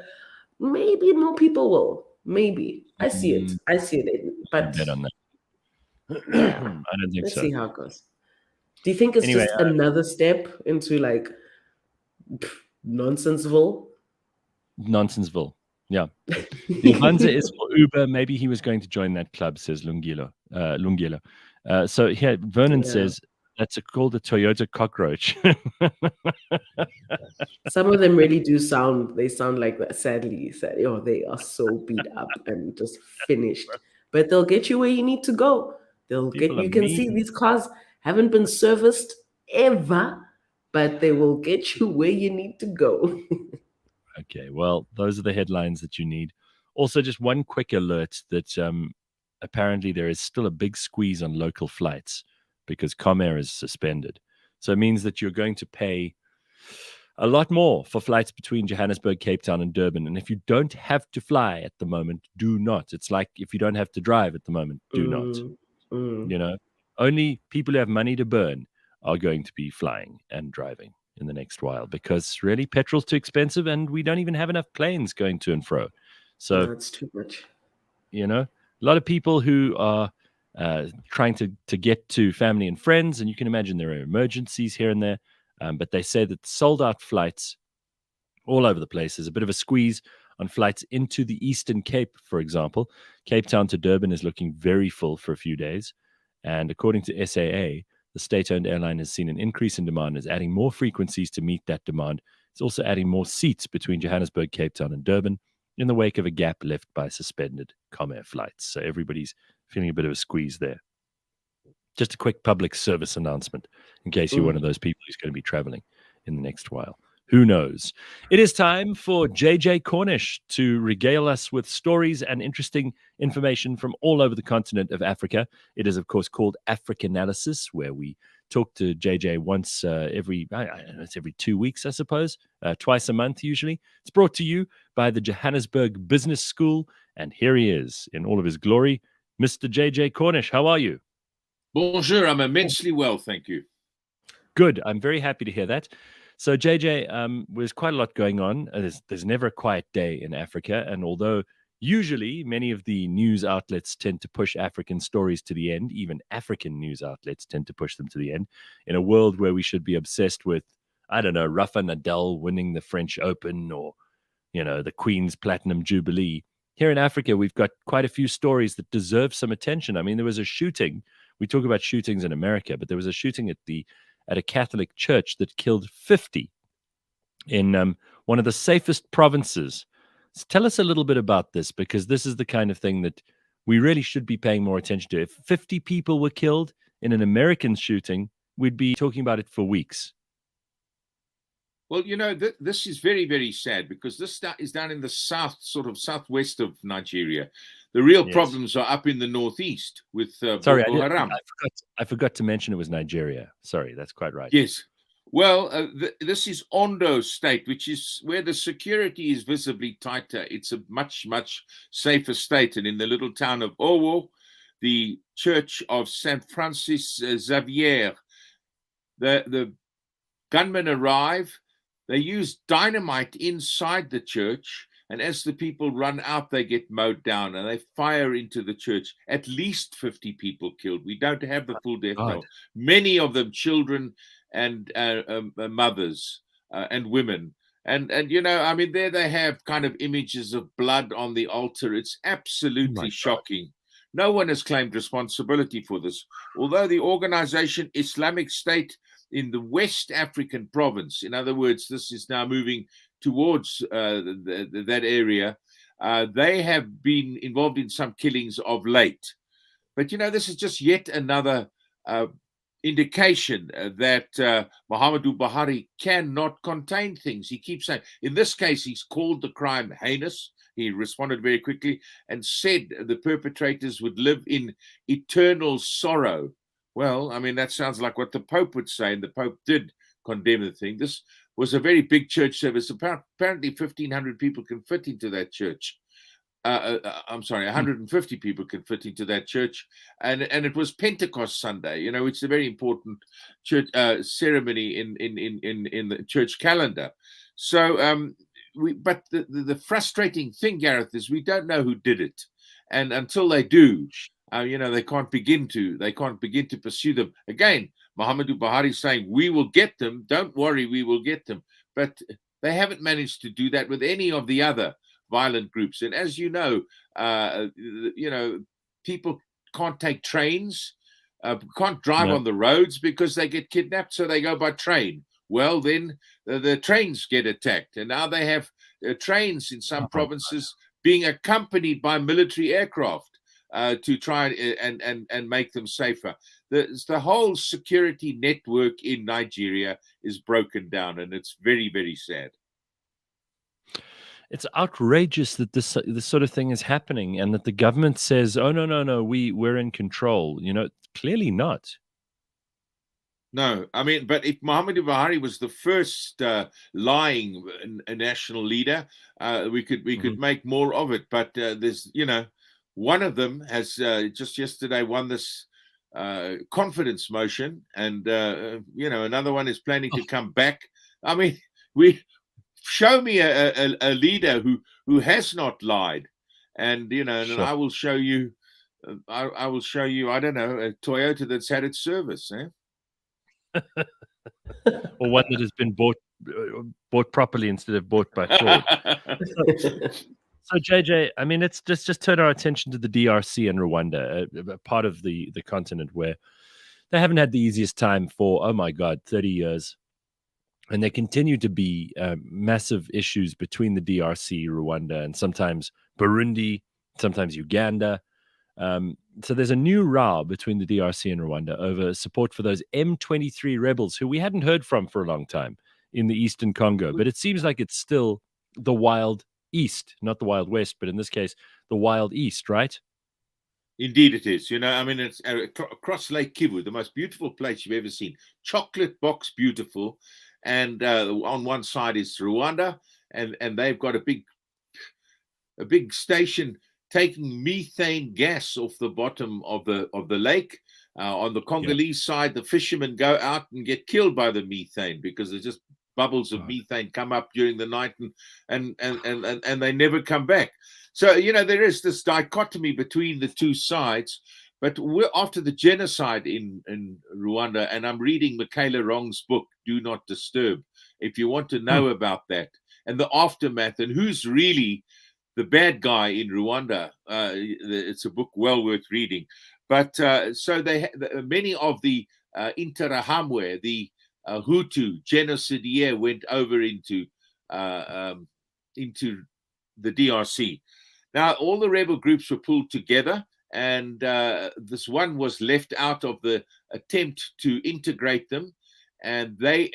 Maybe more people will. Maybe. I see it. Mm, I see it. Aiden. I But bet on that. yeah, I don't think let's so. see how it goes. Do you think it's Anyway, just another step into like nonsenseville? Nonsenseville. Yeah. The Avanza is for Uber. Maybe he was going to join that club, says Lungilo. Lungilo. So here, Vernon Yeah. says called a Toyota cockroach. Some of them really do sound, they sound like that, sadly, sad. Oh, they are so beat up and just finished. But they'll get you where you need to go. They'll get, People are you can see mean. these cars haven't been serviced ever, but they will get you where you need to go. Okay, well, those are the headlines that you need. Also, just one quick alert that apparently there is still a big squeeze on local flights because Comair is suspended. So it means that you're going to pay a lot more for flights between Johannesburg, Cape Town, and Durban. And if you don't have to fly at the moment, do not. It's like if you don't have to drive at the moment, do not. Mm, mm. You know, only people who have money to burn are going to be flying and driving in the next while because really petrol's too expensive and we don't even have enough planes going to and fro. So, That's too much. a lot of people who are trying to get to family and friends, and you can imagine there are emergencies here and there. But they say that sold out flights all over the place. There's a bit of a squeeze on flights into the Eastern Cape, for example. Cape Town to Durban is looking very full for a few days. And according to SAA, the state owned airline has seen an increase in demand and is adding more frequencies to meet that demand. It's also adding more seats between Johannesburg, Cape Town, and Durban in the wake of a gap left by suspended Comair flights. So everybody's feeling a bit of a squeeze there. Just a quick public service announcement in case you're one of those people who's going to be traveling in the next while. Who knows? It is time for JJ Cornish to regale us with stories and interesting information from all over the continent of Africa. It is, of course, called Africanalysis, where we talk to JJ once every, I don't know, it's every 2 weeks, I suppose, twice a month usually. It's brought to you by the Johannesburg Business School. And here he is in all of his glory, Mr. JJ Cornish. How are you? Bonjour, I'm immensely well, thank you. Good. I'm very happy to hear that. So, JJ, there's quite a lot going on. There's never a quiet day in Africa. And although usually many of the news outlets tend to push African stories to the end, even African news outlets tend to push them to the end, in a world where we should be obsessed with, I don't know, Rafa Nadal winning the French Open or, the Queen's Platinum Jubilee. Here in Africa, we've got quite a few stories that deserve some attention. I mean, there was a shooting. We talk about shootings in America, but there was a shooting at a Catholic church that killed 50 in one of the safest provinces. So tell us a little bit about this, because this is the kind of thing that we really should be paying more attention to. If 50 people were killed in an American shooting, we'd be talking about it for weeks. Well, this is very, very sad, because this is down in the southwest of Nigeria. The real problems are up in the northeast with Boko Haram. I forgot to mention it was Nigeria. Sorry, that's quite right. Yes. Well, this is Ondo State, which is where the security is visibly tighter. It's a much, much safer state. And in the little town of Owo, the Church of St. Francis Xavier, the gunmen arrive. They use dynamite inside the church, and as the people run out, they get mowed down, and they fire into the church. At least 50 people killed. We don't have the full death toll. Many of them children and mothers and women. And I mean, there they have kind of images of blood on the altar. It's absolutely shocking. No one has claimed responsibility for this, although the organization Islamic State in the West African province, in other words, this is now moving towards that area, they have been involved in some killings of late. But, this is just yet another indication that Muhammadu Buhari cannot contain things. He keeps saying, in this case, he's called the crime heinous. He responded very quickly and said the perpetrators would live in eternal sorrow. Well, I mean, that sounds like what the Pope would say, and the Pope did condemn the thing. This was a very big church service. Apparently 1,500 people can fit into that church. I'm sorry, 150 people can fit into that church. And it was Pentecost Sunday. It's a very important church ceremony in the church calendar. So, but the frustrating thing, Gareth, is we don't know who did it. And until they do, they can't begin to pursue them. Again, Muhammadu Buhari is saying, we will get them. Don't worry, we will get them. But they haven't managed to do that with any of the other violent groups. And as you know, people can't take trains, can't drive on the roads because they get kidnapped, so they go by train. Well, then the trains get attacked. And now they have trains in some provinces being accompanied by military aircraft to try and make them safer. The whole security network in Nigeria is broken down, and it's very, very sad. It's outrageous that this sort of thing is happening, and that the government says, "Oh no, we're in control." Clearly not. No, I mean, but if Muhammadu Buhari was the first lying national leader, we could make more of it. But there's, one of them has just yesterday won this confidence motion, and another one is planning to come back. I mean, show me a leader who has not lied, and and I will show you. I don't know, a Toyota that's had its service. or one that has been bought properly instead of bought by fraud. So JJ, I mean, let's just turn our attention to the DRC and Rwanda, a part of the continent where they haven't had the easiest time for, oh my God, 30 years. And there continue to be massive issues between the DRC, Rwanda, and sometimes Burundi, sometimes Uganda. So there's a new row between the DRC and Rwanda over support for those M23 rebels who we hadn't heard from for a long time in the Eastern Congo. But it seems like it's still the Wild East, not the Wild West, but in this case, the Wild East, right? Indeed it is. I mean, it's across Lake Kivu, the most beautiful place you've ever seen. Chocolate box beautiful. And on one side is Rwanda, and they've got a big station taking methane gas off the bottom of the lake. On the Congolese side, the fishermen go out and get killed by the methane because there's just bubbles of methane come up during the night, and they never come back. So there is this dichotomy between the two sides. But we're after the genocide in Rwanda, and I'm reading Michaela Wrong's book, Do Not Disturb, if you want to know about that and the aftermath and who's really the bad guy in Rwanda. It's a book well worth reading. But so many of the Interahamwe, the Hutu genocidaire, went over into the DRC. Now, all the rebel groups were pulled together. And this one was left out of the attempt to integrate them, and the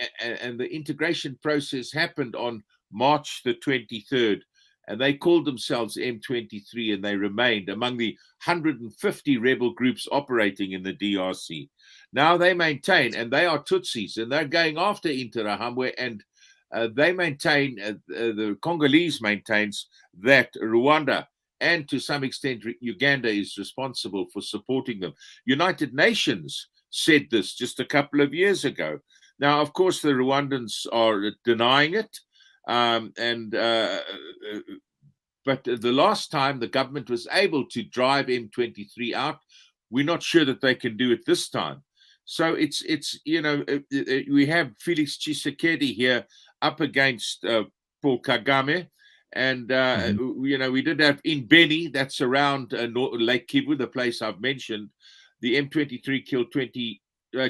integration process happened on March the 23rd, and they called themselves M23, and they remained among the 150 rebel groups operating in the DRC. Now they maintain, and they are Tutsis, and they're going after Interahamwe, and they maintain, the Congolese maintains that Rwanda and to some extent, Uganda is responsible for supporting them. United Nations said this just a couple of years ago. Now, of course, the Rwandans are denying it. But the last time the government was able to drive M23 out, we're not sure that they can do it this time. So it's we have Felix Tshisekedi here up against Paul Kagame. And, we did have in Beni, that's around Lake Kivu, the place I've mentioned, the M23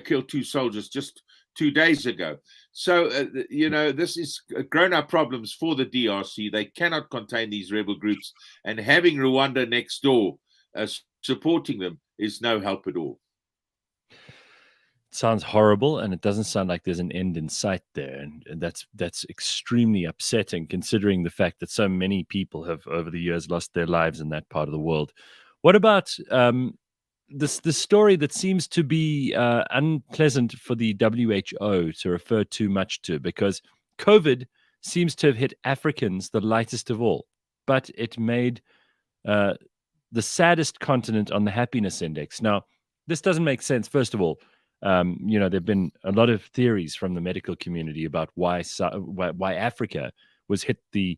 killed 2 soldiers just 2 days ago. So, this is grown-up problems for the DRC. They cannot contain these rebel groups. And having Rwanda next door supporting them is no help at all. Sounds horrible, and it doesn't sound like there's an end in sight there, and that's extremely upsetting considering the fact that so many people have over the years lost their lives in that part of the world. What about this story that seems to be unpleasant for the WHO to refer too much to, because COVID seems to have hit Africans the lightest of all, but it made the saddest continent on the happiness index. Now, this doesn't make sense. First of all, there have been a lot of theories from the medical community about why Africa was hit the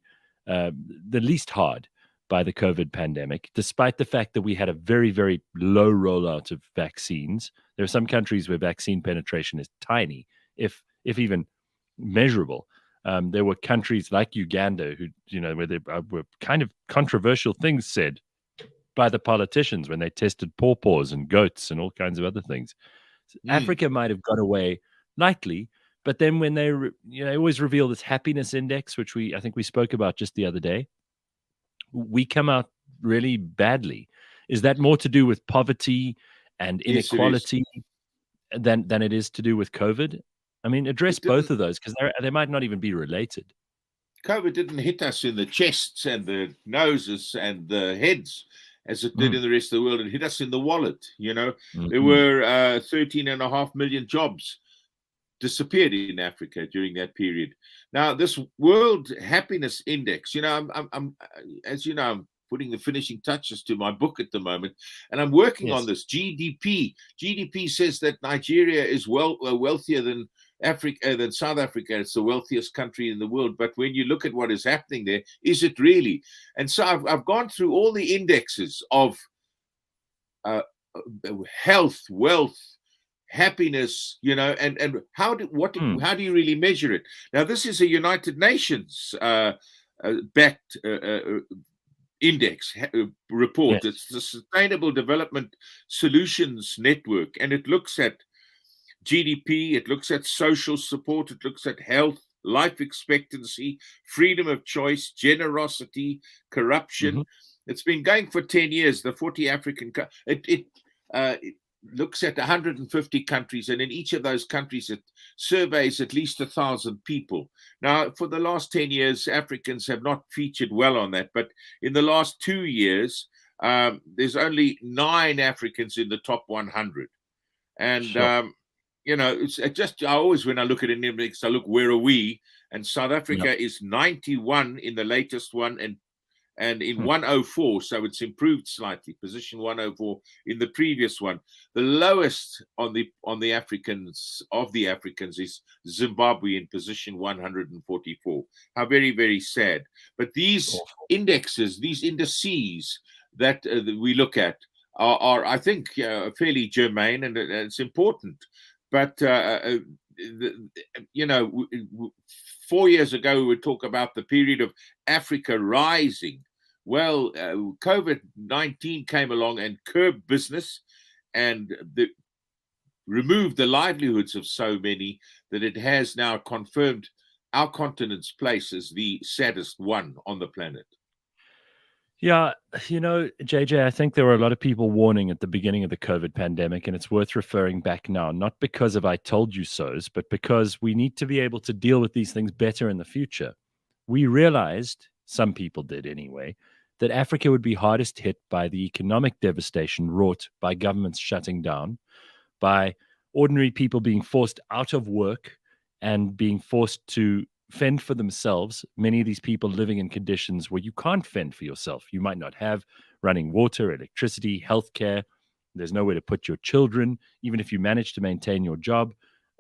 least hard by the COVID pandemic, despite the fact that we had a very, very low rollout of vaccines. There are some countries where vaccine penetration is tiny, if even measurable. There were countries like Uganda who, where there were kind of controversial things said by the politicians when they tested pawpaws and goats and all kinds of other things. Africa might have got away lightly, but then when they always reveal this happiness index, which I think we spoke about just the other day, we come out really badly. Is that more to do with poverty and inequality than it is to do with COVID? I mean, address both of those, because they might not even be related. COVID didn't hit us in the chests and the noses and the heads as it did in the rest of the world. It hit us in the wallet. There were 13.5 million jobs disappeared in Africa during that period. Now, this World Happiness Index, I'm as you know, I'm putting the finishing touches to my book at the moment, and I'm working on this GDP. GDP says that Nigeria is wealthier than South Africa. It's the wealthiest country in the world. But when you look at what is happening there, is it really? And so I've gone through all the indexes of health, wealth, happiness, and how do you really measure it? Now, this is a United Nations backed index report. Yes. It's the Sustainable Development Solutions Network, and it looks at GDP, it looks at social support, it looks at health, life expectancy, freedom of choice, generosity, corruption. It's been going for 10 years. The 40 African, it looks at 150 countries, and in each of those countries, it surveys at least 1,000 people. Now, for the last 10 years, Africans have not featured well on that, but in the last 2 years, there's only 9 Africans in the top 100. And, Sure. it's just, I always, when I look at an index, I look, where are we? And South Africa is 91 in the latest one, and in 104, so it's improved slightly, position 104 in the previous one. The lowest on the Africans is Zimbabwe in position 144. How very, very sad. But these indices, these indices that we look at are I think, fairly germane, and it's important. But 4 years ago, we would talk about the period of Africa rising. Well, COVID-19 came along and curbed business and removed the livelihoods of so many that it has now confirmed our continent's place as the saddest one on the planet. Yeah, JJ, I think there were a lot of people warning at the beginning of the COVID pandemic, and it's worth referring back now, not because of I told you so's, but because we need to be able to deal with these things better in the future. We realized, some people did anyway, that Africa would be hardest hit by the economic devastation wrought by governments shutting down, by ordinary people being forced out of work and being forced to fend for themselves. Many of these people living in conditions where you can't fend for yourself. You might not have running water, electricity, healthcare. There's nowhere to put your children. Even if you manage to maintain your job,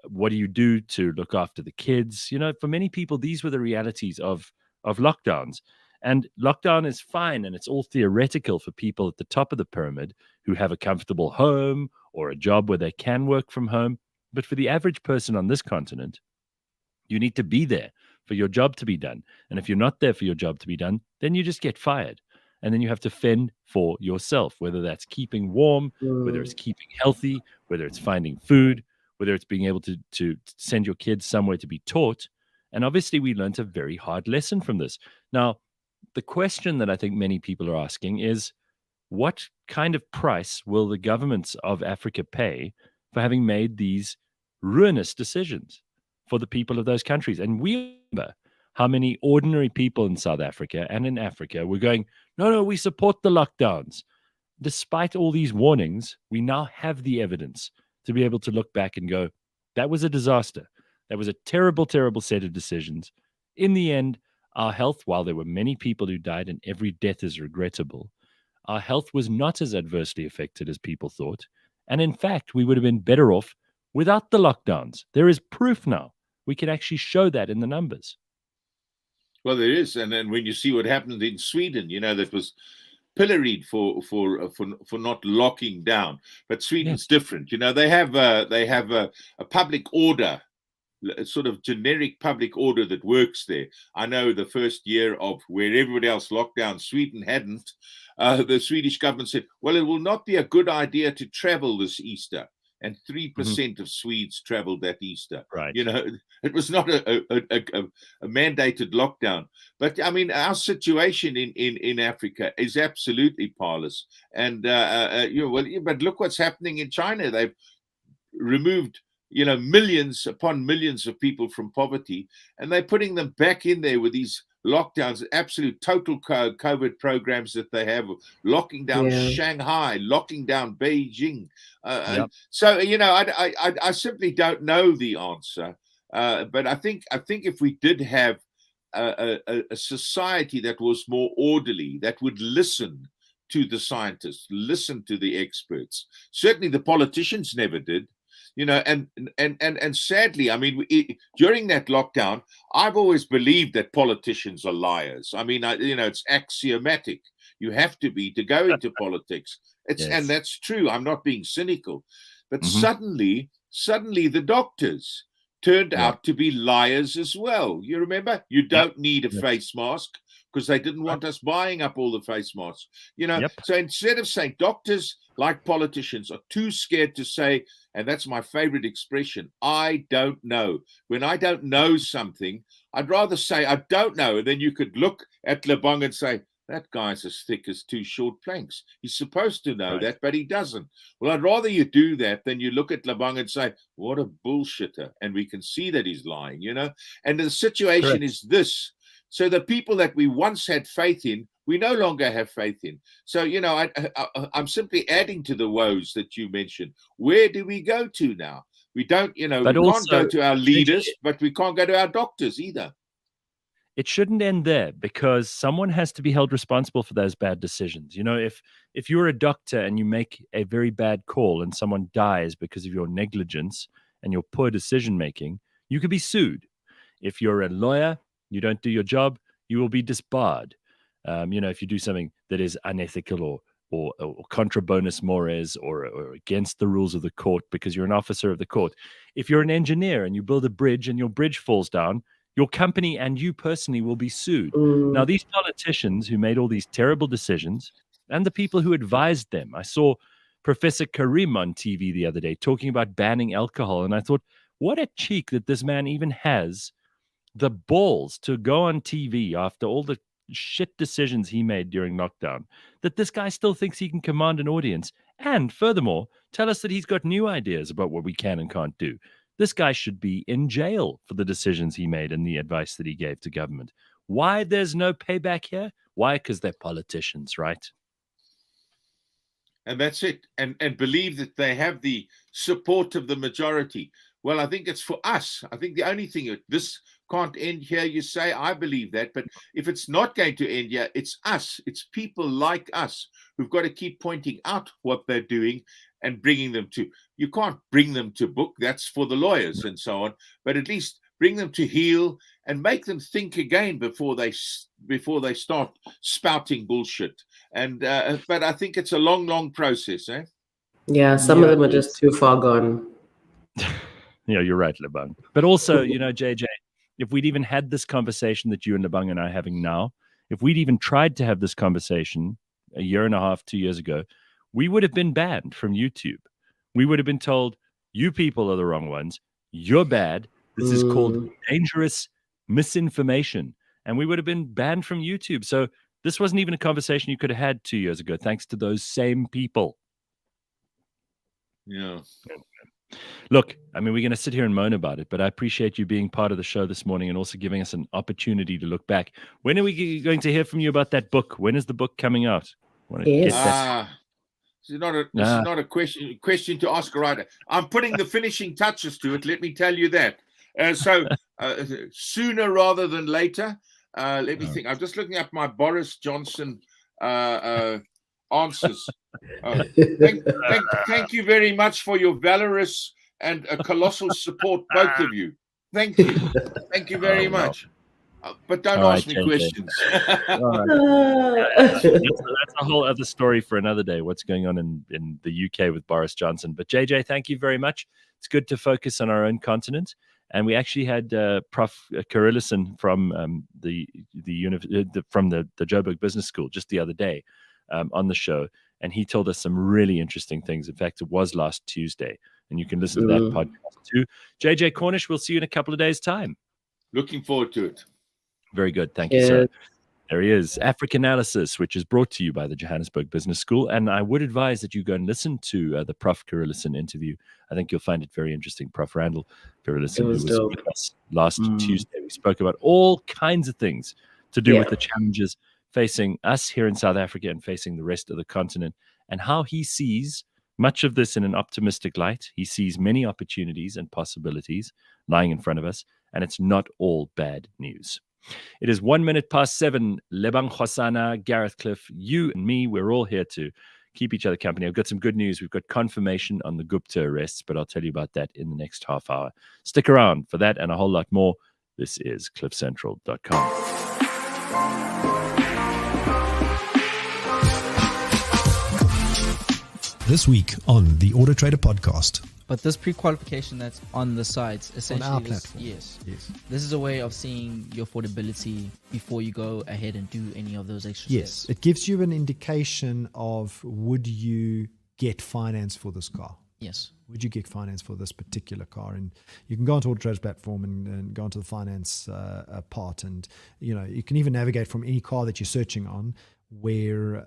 what do you do to look after the kids? For many people, these were the realities of lockdowns. And lockdown is fine, and it's all theoretical for people at the top of the pyramid who have a comfortable home or a job where they can work from home. But for the average person on this continent, you need to be there for your job to be done. And if you're not there for your job to be done, then you just get fired. And then you have to fend for yourself, whether that's keeping warm, whether it's keeping healthy, whether it's finding food, whether it's being able to send your kids somewhere to be taught. And obviously, we learned a very hard lesson from this. Now, the question that I think many people are asking is, what kind of price will the governments of Africa pay for having made these ruinous decisions for the people of those countries? And we remember how many ordinary people in South Africa and in Africa were going, no, we support the lockdowns. Despite all these warnings, we now have the evidence to be able to look back and go, that was a disaster. That was a terrible, terrible set of decisions. In the end, our health, while there were many people who died and every death is regrettable, our health was not as adversely affected as people thought. And in fact, we would have been better off without the lockdowns. There is proof now. We can actually show that in the numbers. Well, there is. And then when you see what happened in Sweden, that was pilloried for not locking down. But Sweden's different. They have a public order, a sort of generic public order that works there. I know the first year of where everybody else locked down, Sweden hadn't. The Swedish government said, well, it will not be a good idea to travel this Easter. And 3% of Swedes traveled that Easter. Right. It was not a mandated lockdown. But I mean, our situation in Africa is absolutely parlous. And but look what's happening in China. They've removed millions upon millions of people from poverty, and they're putting them back in there with these lockdowns, absolute total COVID programs that they have, locking down Shanghai, locking down Beijing. So I simply don't know the answer. But I think if we did have a society that was more orderly, that would listen to the scientists, listen to the experts. Certainly the politicians never did. And sadly, I mean, during that lockdown, I've always believed that politicians are liars. I mean, it's axiomatic. You have to be to go into politics. And that's true. I'm not being cynical, but suddenly suddenly the doctors turned out to be liars as well. You remember? You don't need a face mask, because they didn't want us buying up all the face masks. So instead of saying, doctors, like politicians, are too scared to say, and that's my favorite expression, I don't know. When I don't know something, I'd rather say I don't know. And then you could look at Lebang and say, that guy's as thick as two short planks. He's supposed to know that, but he doesn't. Well, I'd rather you do that than you look at Lebang and say, what a bullshitter. And we can see that he's lying, And the situation is this. So the people that we once had faith in, we no longer have faith in. So, I'm simply adding to the woes that you mentioned. Where do we go to now? We don't, we can't go to our leaders, but we can't go to our doctors either. It shouldn't end there, because someone has to be held responsible for those bad decisions. If you're a doctor and you make a very bad call and someone dies because of your negligence and your poor decision making, you could be sued. If you're a lawyer, you don't do your job, you will be disbarred. If you do something that is unethical or contra bonus mores or against the rules of the court because you're an officer of the court. If you're an engineer and you build a bridge and your bridge falls down, your company and you personally will be sued. Now, these politicians who made all these terrible decisions and the people who advised them, I saw Professor Karim on TV the other day talking about banning alcohol, and I thought, what a cheek that this man even has the balls to go on TV after all the shit decisions he made during lockdown, that this guy still thinks he can command an audience, and furthermore, tell us that he's got new ideas about what we can and can't do. This guy should be in jail for the decisions he made and the advice that he gave to government. Why there's no payback here? Why? Because they're politicians, right? And that's it. And believe that they have the support of the majority. Well, I think it's for us. I think the only thing, this can't end here, you say, I believe that. But if it's not going to end here, it's us. It's people like us who've got to keep pointing out what they're doing and bringing them to. You can't bring them to book. That's for the lawyers and so on. But at least bring them to heel and make them think again before they start spouting bullshit. And but I think it's a long process, eh? Yeah, some of them are just too far gone. You're right, Lebang. But also, JJ, if we'd even had this conversation that you and Lebang and I are having now, if we'd even tried to have this conversation a year and a half, 2 years ago, we would have been banned from YouTube. We would have been told, you people are the wrong ones. You're bad. This is called dangerous misinformation. And we would have been banned from YouTube. So this wasn't even a conversation you could have had 2 years ago, thanks to those same people. Yeah. Look, I mean, we're going to sit here and moan about it, but I appreciate you being part of the show this morning and also giving us an opportunity to look back. When are we going to hear from you about that book? When is the book coming out? This is not a question to ask a writer. I'm putting the finishing touches to it. Let me tell you that. So sooner rather than later. Let me think. I'm just looking at my Boris Johnson answers. Thank you very much for your valorous and colossal support, both of you. Thank you. Thank you very much. But don't ask me questions. That's a whole other story for another day, what's going on in the UK with Boris Johnson. But JJ, thank you very much. It's good to focus on our own continent. And we actually had Prof. Carillison from the Joburg Business School just the other day on the show. And he told us some really interesting things. In fact, it was last Tuesday. And you can listen to that podcast too. JJ Cornish, we'll see you in a couple of days' time. Looking forward to it. Very good. Thank you, sir. There he is. Africanalysis, which is brought to you by the Johannesburg Business School. And I would advise that you go and listen to the Prof. Carillison interview. I think you'll find it very interesting. Prof. Randall Carillison, who was with us last Tuesday. We spoke about all kinds of things to do with the challenges facing us here in South Africa and facing the rest of the continent, and how he sees much of this in an optimistic light. He sees many opportunities and possibilities lying in front of us, and it's not all bad news. It is 7:01. Lebang, Khosana, Gareth, Cliff, you and me, we're all here to keep each other company. I've got some good news. We've got confirmation on the Gupta arrests, but I'll tell you about that in the next half hour. Stick around for that and a whole lot more. This is cliffcentral.com. This week on the Auto Trader podcast. But this pre-qualification that's on the sites, essentially, our this, platform. yes, Yes. this is a way of seeing your affordability before you go ahead and do any of those extra Yes. steps. It gives you an indication of, would you get finance for this car? Yes. Would you get finance for this particular car? And you can go onto Auto Trader's platform and go onto the finance part, and you can even navigate from any car that you're searching on, where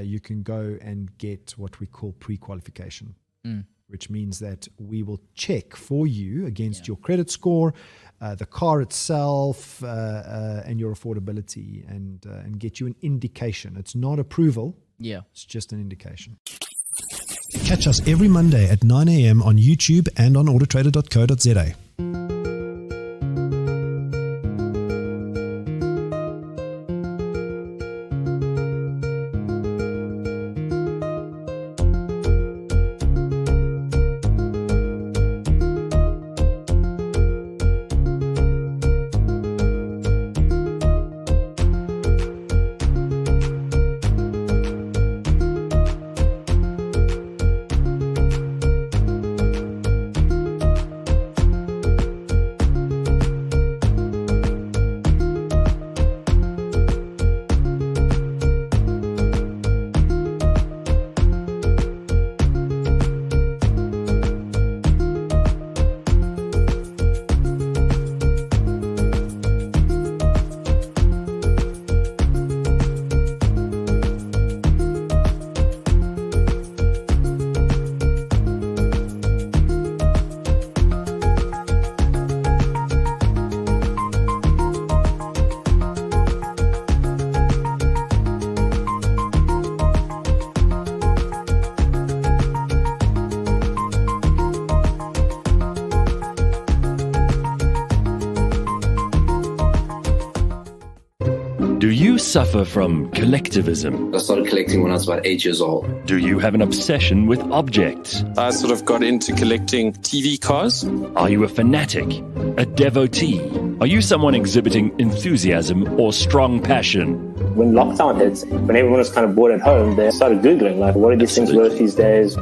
you can go and get what we call pre-qualification, which means that we will check for you against your credit score, the car itself, and your affordability, and get you an indication. It's not approval. Yeah. It's just an indication. Catch us every Monday at 9 a.m. on YouTube and on autotrader.co.za. Do you suffer from collectivism? I started collecting when I was about 8 years old. Do you have an obsession with objects? I sort of got into collecting TV cars. Are you a fanatic? A devotee? Are you someone exhibiting enthusiasm or strong passion? When lockdown hits, when everyone was kind of bored at home, they started Googling, like, what are these things worth these days?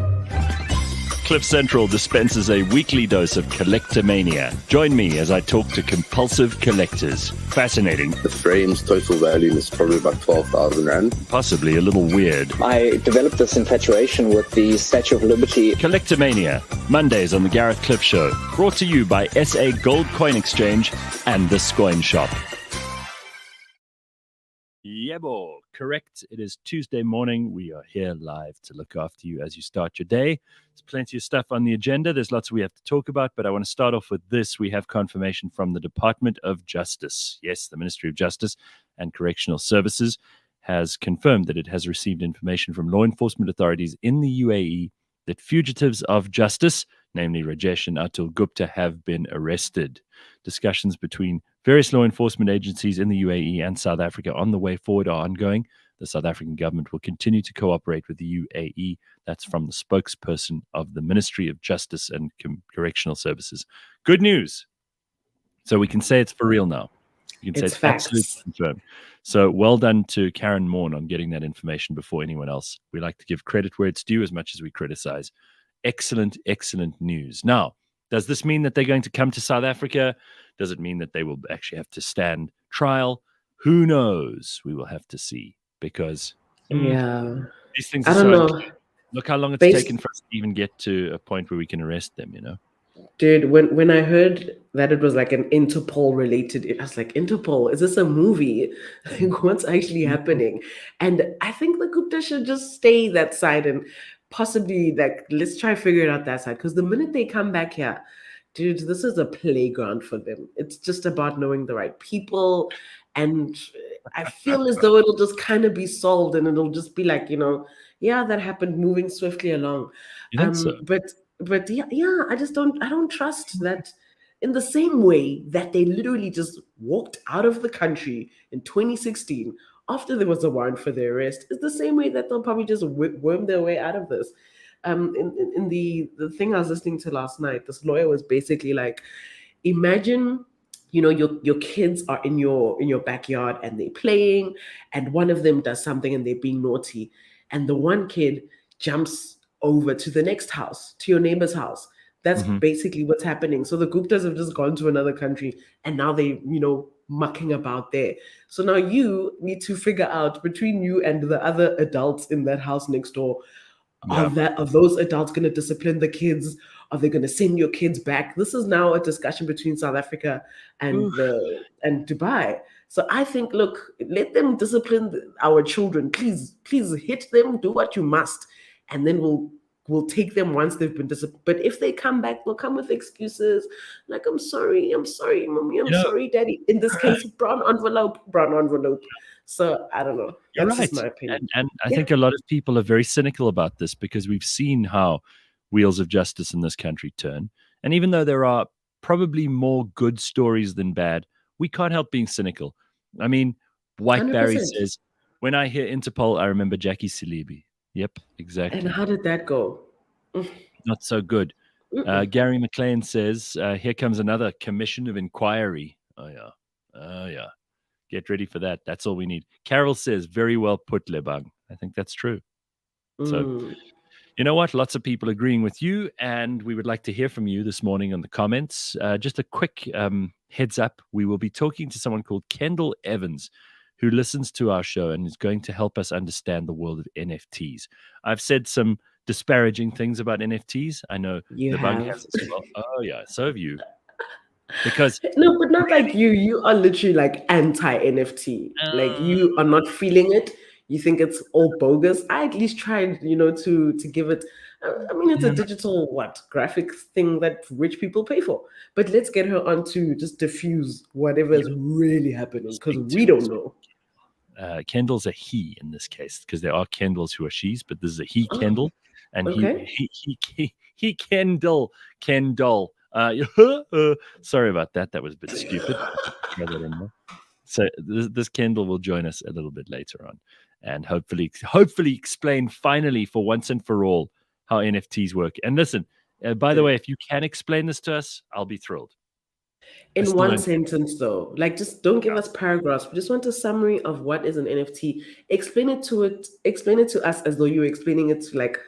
Cliff Central dispenses a weekly dose of collectomania. Join me as I talk to compulsive collectors. Fascinating, The frame's total value is probably about 12,000 Rand. possibly a little weird. I developed this infatuation with the Statue of Liberty. Collectomania, Mondays on the Gareth Cliff Show. Brought to you by SA Gold Coin Exchange and the Scoin Shop. Yebo, correct. It is Tuesday morning. We are here live to look after you as you start your day. There's plenty of stuff on the agenda. There's lots we have to talk about, but I want to start off with this. We have confirmation from the Department of Justice. Yes, the Ministry of Justice and Correctional Services has confirmed that it has received information from law enforcement authorities in the UAE that fugitives of justice, namely Rajesh and Atul Gupta, have been arrested. Discussions between various law enforcement agencies in the UAE and South Africa on the way forward are ongoing. The South African government will continue to cooperate with the UAE. That's from the spokesperson of the Ministry of Justice and Correctional Services. Good news. So we can say it's for real now. You can say It's it's facts. absolutely confirmed. So well done to Karen Morn on getting that information before anyone else. We like to give credit where it's due as much as we criticize. Excellent, excellent news. Now, does this mean that they're going to come to South Africa? Does it mean that they will actually have to stand trial? Who knows? We will have to see, because Yeah. these things I are don't so know. unclear. Look how long it's Based- taken for us to even get to a point where we can arrest them, you know? Dude, when I heard that it was like an Interpol related, I was like, Interpol, is this a movie? Like, what's actually happening? And I think the Gupta should just stay that side and possibly, like, let's try figure it out that side. Because the minute they come back here, dude, this is a playground for them. It's just about knowing the right people. And I feel as though it'll just kind of be solved, and it'll just be like, yeah, that happened, moving swiftly along. You think so? But yeah, I don't trust that. In the same way that they literally just walked out of the country in 2016 after there was a warrant for their arrest, is the same way that they'll probably just worm their way out of this. In the thing I was listening to last night, this lawyer was basically like, imagine, your kids are in your backyard and they're playing, and one of them does something and they're being naughty, and the one kid jumps over to the next house, to your neighbor's house. That's Mhm. basically what's happening. So the Guptas have just gone to another country and now they, mucking about there. So now you need to figure out between you and the other adults in that house next door, Yeah. are those adults going to discipline the kids? Are they going to send your kids back? This is now a discussion between South Africa and and Dubai. So I think, look, let them discipline our children. Please hit them, do what you must, and then we'll take them once they've been disciplined. But if they come back, they'll come with excuses like, I'm sorry, mommy, I'm sorry, daddy. In this case, brown envelope. So I don't know. You're That's right. just my opinion. And I think a lot of people are very cynical about this because we've seen how wheels of justice in this country turn. And even though there are probably more good stories than bad, we can't help being cynical. I mean, White Barry 100%. says, when I hear Interpol, I remember Jackie Salibi. Yep, exactly. And how did that go? Not so good. Gary McLean says, here comes another commission of inquiry. Oh, yeah. Get ready for that. That's all we need. Carol says, very well put, Lebang. I think that's true. So, you know what? Lots of people agreeing with you, and we would like to hear from you this morning in the comments. Just a quick heads up. We will be talking to someone called Kendal Evans, who listens to our show and is going to help us understand the world of NFTs. I've said some disparaging things about NFTs. I know Lebang has as well. Oh, yeah. So have you. Because no, but not like you. You are literally like anti NFT. Like you are not feeling it. You think it's all bogus. I at least tried, to give it. I mean, it's a digital graphic thing that rich people pay for. But let's get her on to just diffuse whatever is really happening because we don't know. Kendall's a he in this case because there are Kendalls who are she's, but this is a he Kendal, and he Kendal. Sorry about that. That was a bit stupid. So this Kendal will join us a little bit later on, and hopefully explain finally for once and for all how NFTs work. And listen, by the way, if you can explain this to us, I'll be thrilled. In one sentence, though, like just don't give us paragraphs. We just want a summary of what is an NFT. Explain it to us as though you're explaining it to like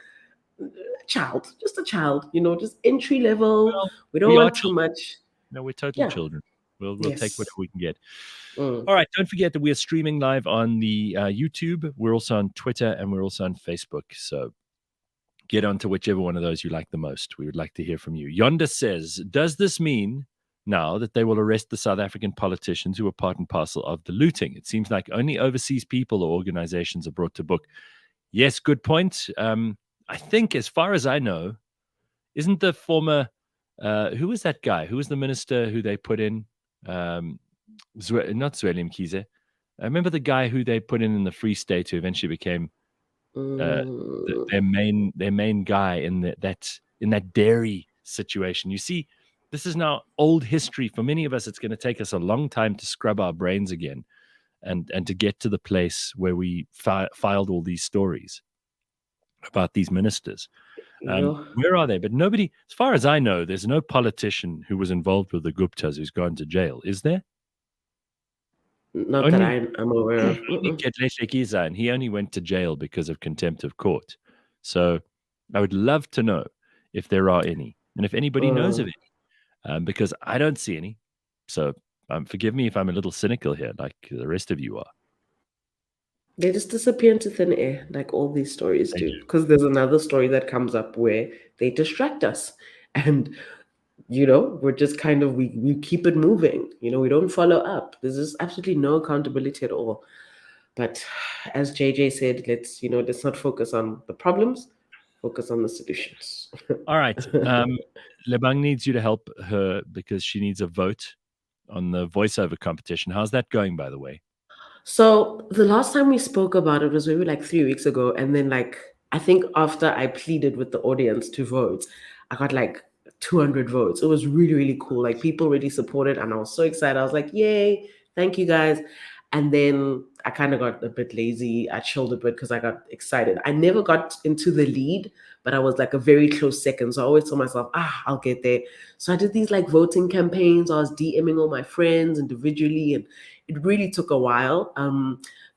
just a child, just entry level. Well, we don't want too much. No, we're total children. We'll take whatever we can get. All right. Don't forget that we are streaming live on the YouTube. We're also on Twitter and we're also on Facebook. So get onto whichever one of those you like the most. We would like to hear from you. Yonder says, does this mean now that they will arrest the South African politicians who were part and parcel of the looting? It seems like only overseas people or organizations are brought to book. Yes, good point. I think, as far as I know, isn't the former, who was that guy? Who was the minister who they put in? Not Zweli Mkhize. I remember the guy who they put in the Free State who eventually became their main guy in that dairy situation. You see, this is now old history. For many of us, it's going to take us a long time to scrub our brains again and to get to the place where we filed all these stories about these ministers. Where are they? But nobody, as far as I know, there's no politician who was involved with the Guptas who's gone to jail. Is there? Not that I'm aware of. And he only went to jail because of contempt of court. So I would love to know if there are any, and if anybody knows of any, because I don't see any. So forgive me if I'm a little cynical here, like the rest of you are. They just disappear into thin air, like all these stories do. Because there's another story that comes up where they distract us. And, we're just kind of, we keep it moving. We don't follow up. There's just absolutely no accountability at all. But as JJ said, let's not focus on the problems, focus on the solutions. All right. Lebang needs you to help her because she needs a vote on the voiceover competition. How's that going, by the way? So the last time we spoke about it was maybe like 3 weeks ago. And then I think after I pleaded with the audience to vote, I got like 200 votes. It was really, really cool. Like people really supported and I was so excited. I was like, yay, thank you guys. And then I kind of got a bit lazy. I chilled a bit because I got excited. I never got into the lead, but I was like a very close second. So I always told myself, I'll get there. So I did these like voting campaigns. I was DMing all my friends individually and it really took a while.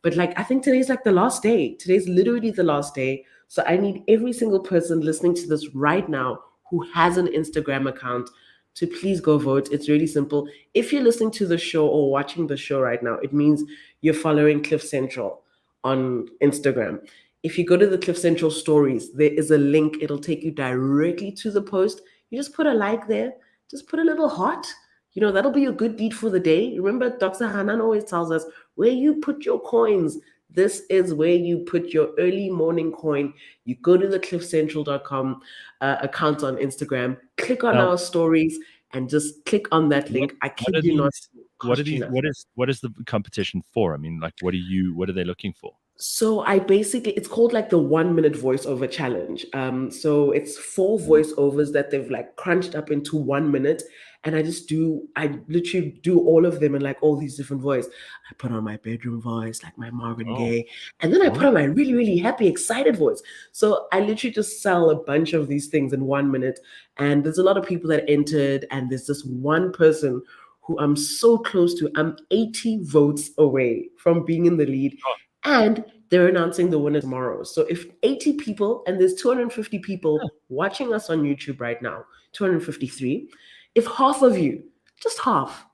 But I think today's like the last day. Today's literally the last day. So I need every single person listening to this right now who has an Instagram account to please go vote. It's really simple. If you're listening to the show or watching the show right now, it means you're following Cliff Central on Instagram. If you go to the Cliff Central stories, there is a link. It'll take you directly to the post. You just put a like there, just put a little heart. That'll be a good deed for the day. Remember, Dr. Hanan always tells us where you put your coins, this is where you put your early morning coin. You go to the cliffcentral.com account on Instagram, click on our stories, and just click on that link. I kid you not. What are these? What is the competition for? I mean, like, what are they looking for? So it's called like the 1 minute voiceover challenge. So it's 4 voiceovers that they've like crunched up into 1 minute. And I literally do all of them in like all these different voices. I put on my bedroom voice, like my Marvin Gaye. And then I put on my really, really happy, excited voice. So I literally just sell a bunch of these things in 1 minute. And there's a lot of people that entered. And there's this one person who I'm so close to. I'm 80 votes away from being in the lead. And they're announcing the winner tomorrow. So if 80 people, and there's 250 people watching us on YouTube right now, 253, if half of you, just half,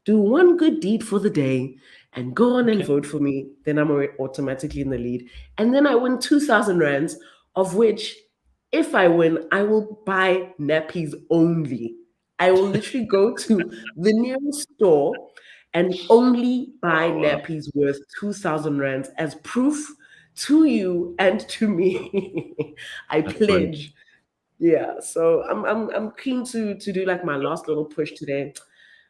do one good deed for the day and go on and vote for me, then I'm automatically in the lead. And then I win 2,000 rands, of which, if I win, I will buy nappies only. I will literally go to the nearest store and only buy nappies worth 2,000 rands as proof to you and to me. I pledge. Yeah, so I'm keen to do like my last little push today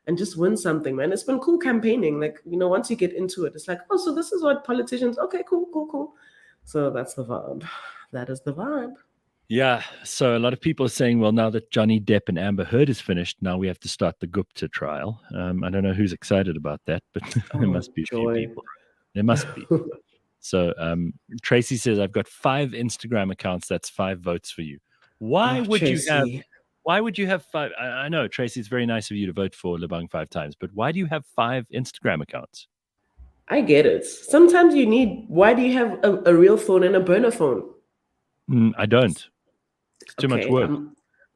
and just win something, man. It's been cool campaigning. Like, once you get into it, it's like, oh, so this is what politicians, okay, cool. So that's the vibe. That is the vibe. Yeah, so a lot of people are saying, well, now that Johnny Depp and Amber Heard is finished, now we have to start the Gupta trial. I don't know who's excited about that, but there must be a few people. There must be. So Tracy says, I've got 5 Instagram accounts. That's 5 votes for you. Why would you have 5? I know, Tracy, it's very nice of you to vote for Lebang 5 times, but why do you have 5 Instagram accounts? I get it. Sometimes why do you have a real phone and a burner phone? I don't. It's too much work.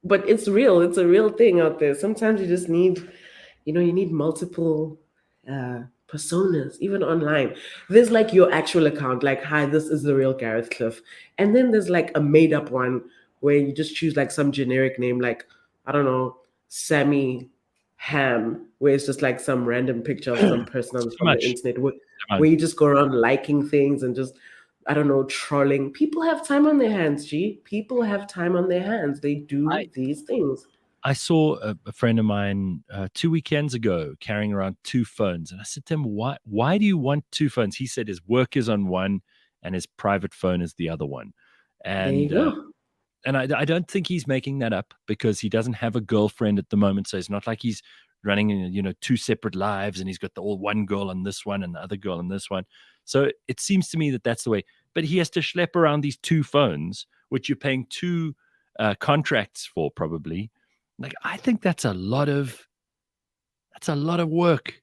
But it's real. It's a real thing out there. Sometimes you just need, you need multiple personas, even online. There's like your actual account, like, hi, this is the real Gareth Cliff. And then there's like a made up one where you just choose like some generic name, like, I don't know, Sammy Ham, where it's just like some random picture of some person on the internet where you just go around liking things and just, I don't know, trolling. People have time on their hands, G. People have time on their hands. They do these things. I saw a friend of mine 2 weekends ago carrying around 2 phones. And I said to him, why do you want 2 phones? He said his work is on one and his private phone is the other one. And there you go. And I don't think he's making that up because he doesn't have a girlfriend at the moment. So it's not like he's running, 2 separate lives and he's got one girl on this one and the other girl on this one. So it seems to me that that's the way. But he has to schlep around these 2 phones, which you're paying 2 contracts for probably. Like, I think that's a lot of work.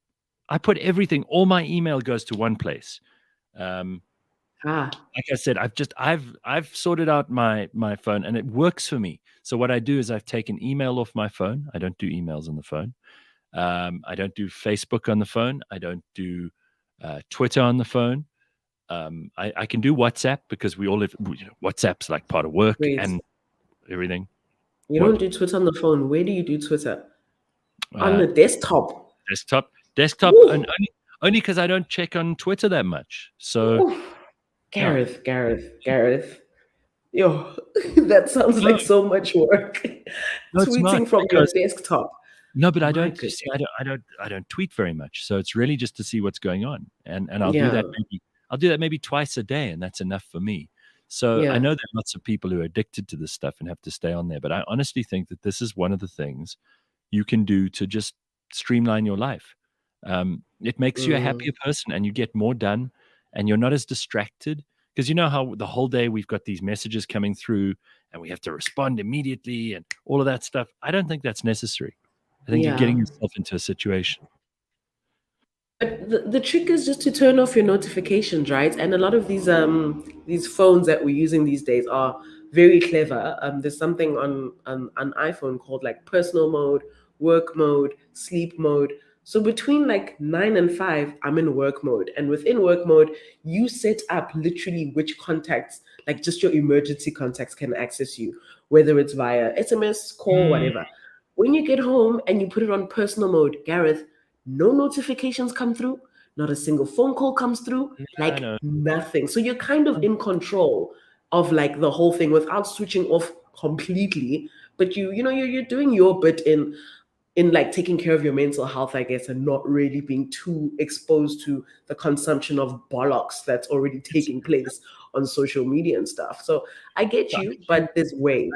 I put everything, all my email goes to one place. Like I said, I've sorted out my phone and it works for me. So what I do is I've taken email off my phone. I don't do emails on the phone. I don't do Facebook on the phone. I don't do Twitter on the phone. I can do WhatsApp because we all live. WhatsApp's like part of work and everything. You don't do Twitter on the phone. Where do you do Twitter? On the desktop. Desktop, and only because I don't check on Twitter that much. So. Oof. Gareth. Yo, that sounds like so much work. Tweeting from your desktop. No, but I don't tweet very much. So it's really just to see what's going on. And I'll do that maybe twice a day, and that's enough for me. So I know there are lots of people who are addicted to this stuff and have to stay on there. But I honestly think that this is one of the things you can do to just streamline your life. It makes you a happier person and you get more done. And you're not as distracted because you know how the whole day we've got these messages coming through and we have to respond immediately and all of that stuff. I don't think that's necessary. I think you're getting yourself into a situation. But the trick is just to turn off your notifications, right? And a lot of these phones that we're using these days are very clever. There's something on an iPhone called like personal mode, work mode, sleep mode. So between like 9 and 5, I'm in work mode. And within work mode, you set up literally which contacts, like just your emergency contacts, can access you, whether it's via SMS, call, whatever. When you get home and you put it on personal mode, Gareth, no notifications come through, not a single phone call comes through, I like know. nothing. So you're kind of in control of like the whole thing without switching off completely. But you're doing your bit in like taking care of your mental health, I guess, and not really being too exposed to the consumption of bollocks that's already taking place on social media and stuff. So I get So I you, don't but there's I ways.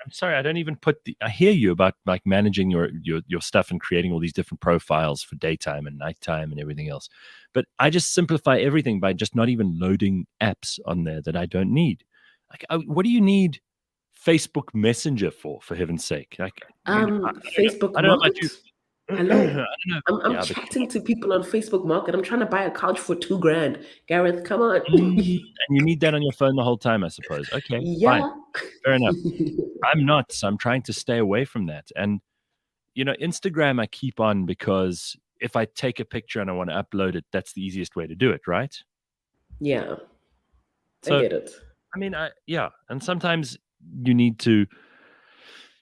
I'm sorry, I don't even put I hear you about like managing your stuff and creating all these different profiles for daytime and nighttime and everything else. But I just simplify everything by just not even loading apps on there that I don't need. Like, what do you need Facebook Messenger for heaven's sake? Like, Facebook I don't know about you. Market. I Hello. don't know. I'm Yeah, but chatting to people on Facebook Market. I'm trying to buy a couch for 2 grand. Gareth, come on. and you need that on your phone the whole time, I suppose. Okay, fine, Yeah. fair enough. I'm not, so I'm trying to stay away from that. And Instagram I keep on because if I take a picture and I want to upload it, that's the easiest way to do it, right? Yeah, I So, get it. I mean, yeah, and sometimes you need to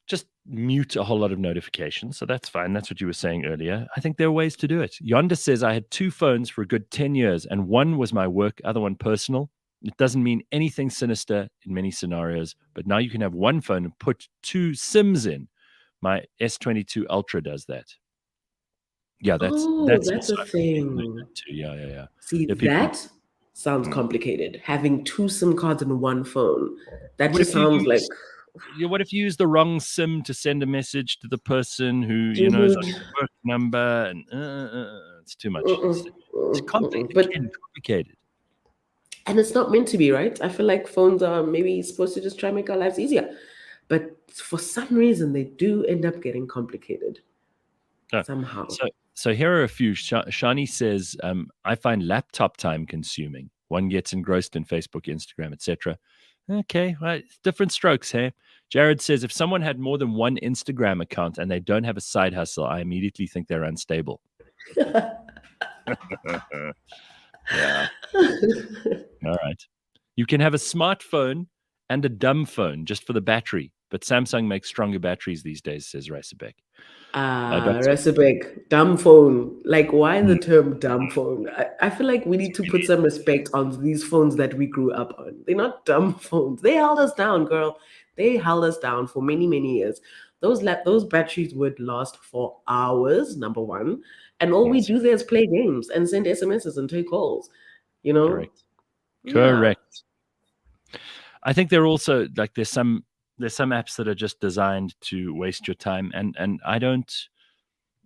just mute a whole lot of notifications. So that's fine. That's what you were saying earlier. I think there are ways to do it. Yonder says I had 2 phones for a good 10 years, and one was my work, other one personal. It doesn't mean anything sinister in many scenarios, but now you can have one phone and put 2 SIMs in. My S22 Ultra does that. Yeah, that's Oh, that's also a I've been doing thing. that too. Yeah. See, Yeah, people. that sounds Mm. complicated. Having 2 SIM cards in one phone. That What just if you sounds like, use what if you use the wrong SIM to send a message to the person who is on dude. your work number, and it's too much. It's But complicated. and it's not meant to be, right? I feel like phones are maybe supposed to just try and make our lives easier. But for some reason, they do end up getting complicated somehow. So here are a few. Shani says, I find laptop time consuming. One gets engrossed in Facebook, Instagram, etc. Okay, right. Different strokes, hey? Jared says, if someone had more than one Instagram account and they don't have a side hustle, I immediately think they're unstable. Yeah. All right. You can have a smartphone and a dumb phone just for the battery, but Samsung makes stronger batteries these days, says Reisebek. Resibek, dumb phone. Like, why the term dumb phone? I feel like we need to put some respect on these phones that we grew up on. They're not dumb phones. They held us down, girl. They held us down for many, many years. Those batteries would last for hours, number one. And all we do there is play games and send SMSs and take calls. Correct. Yeah. Correct. I think they're also like there's some apps that are just designed to waste your time, and I don't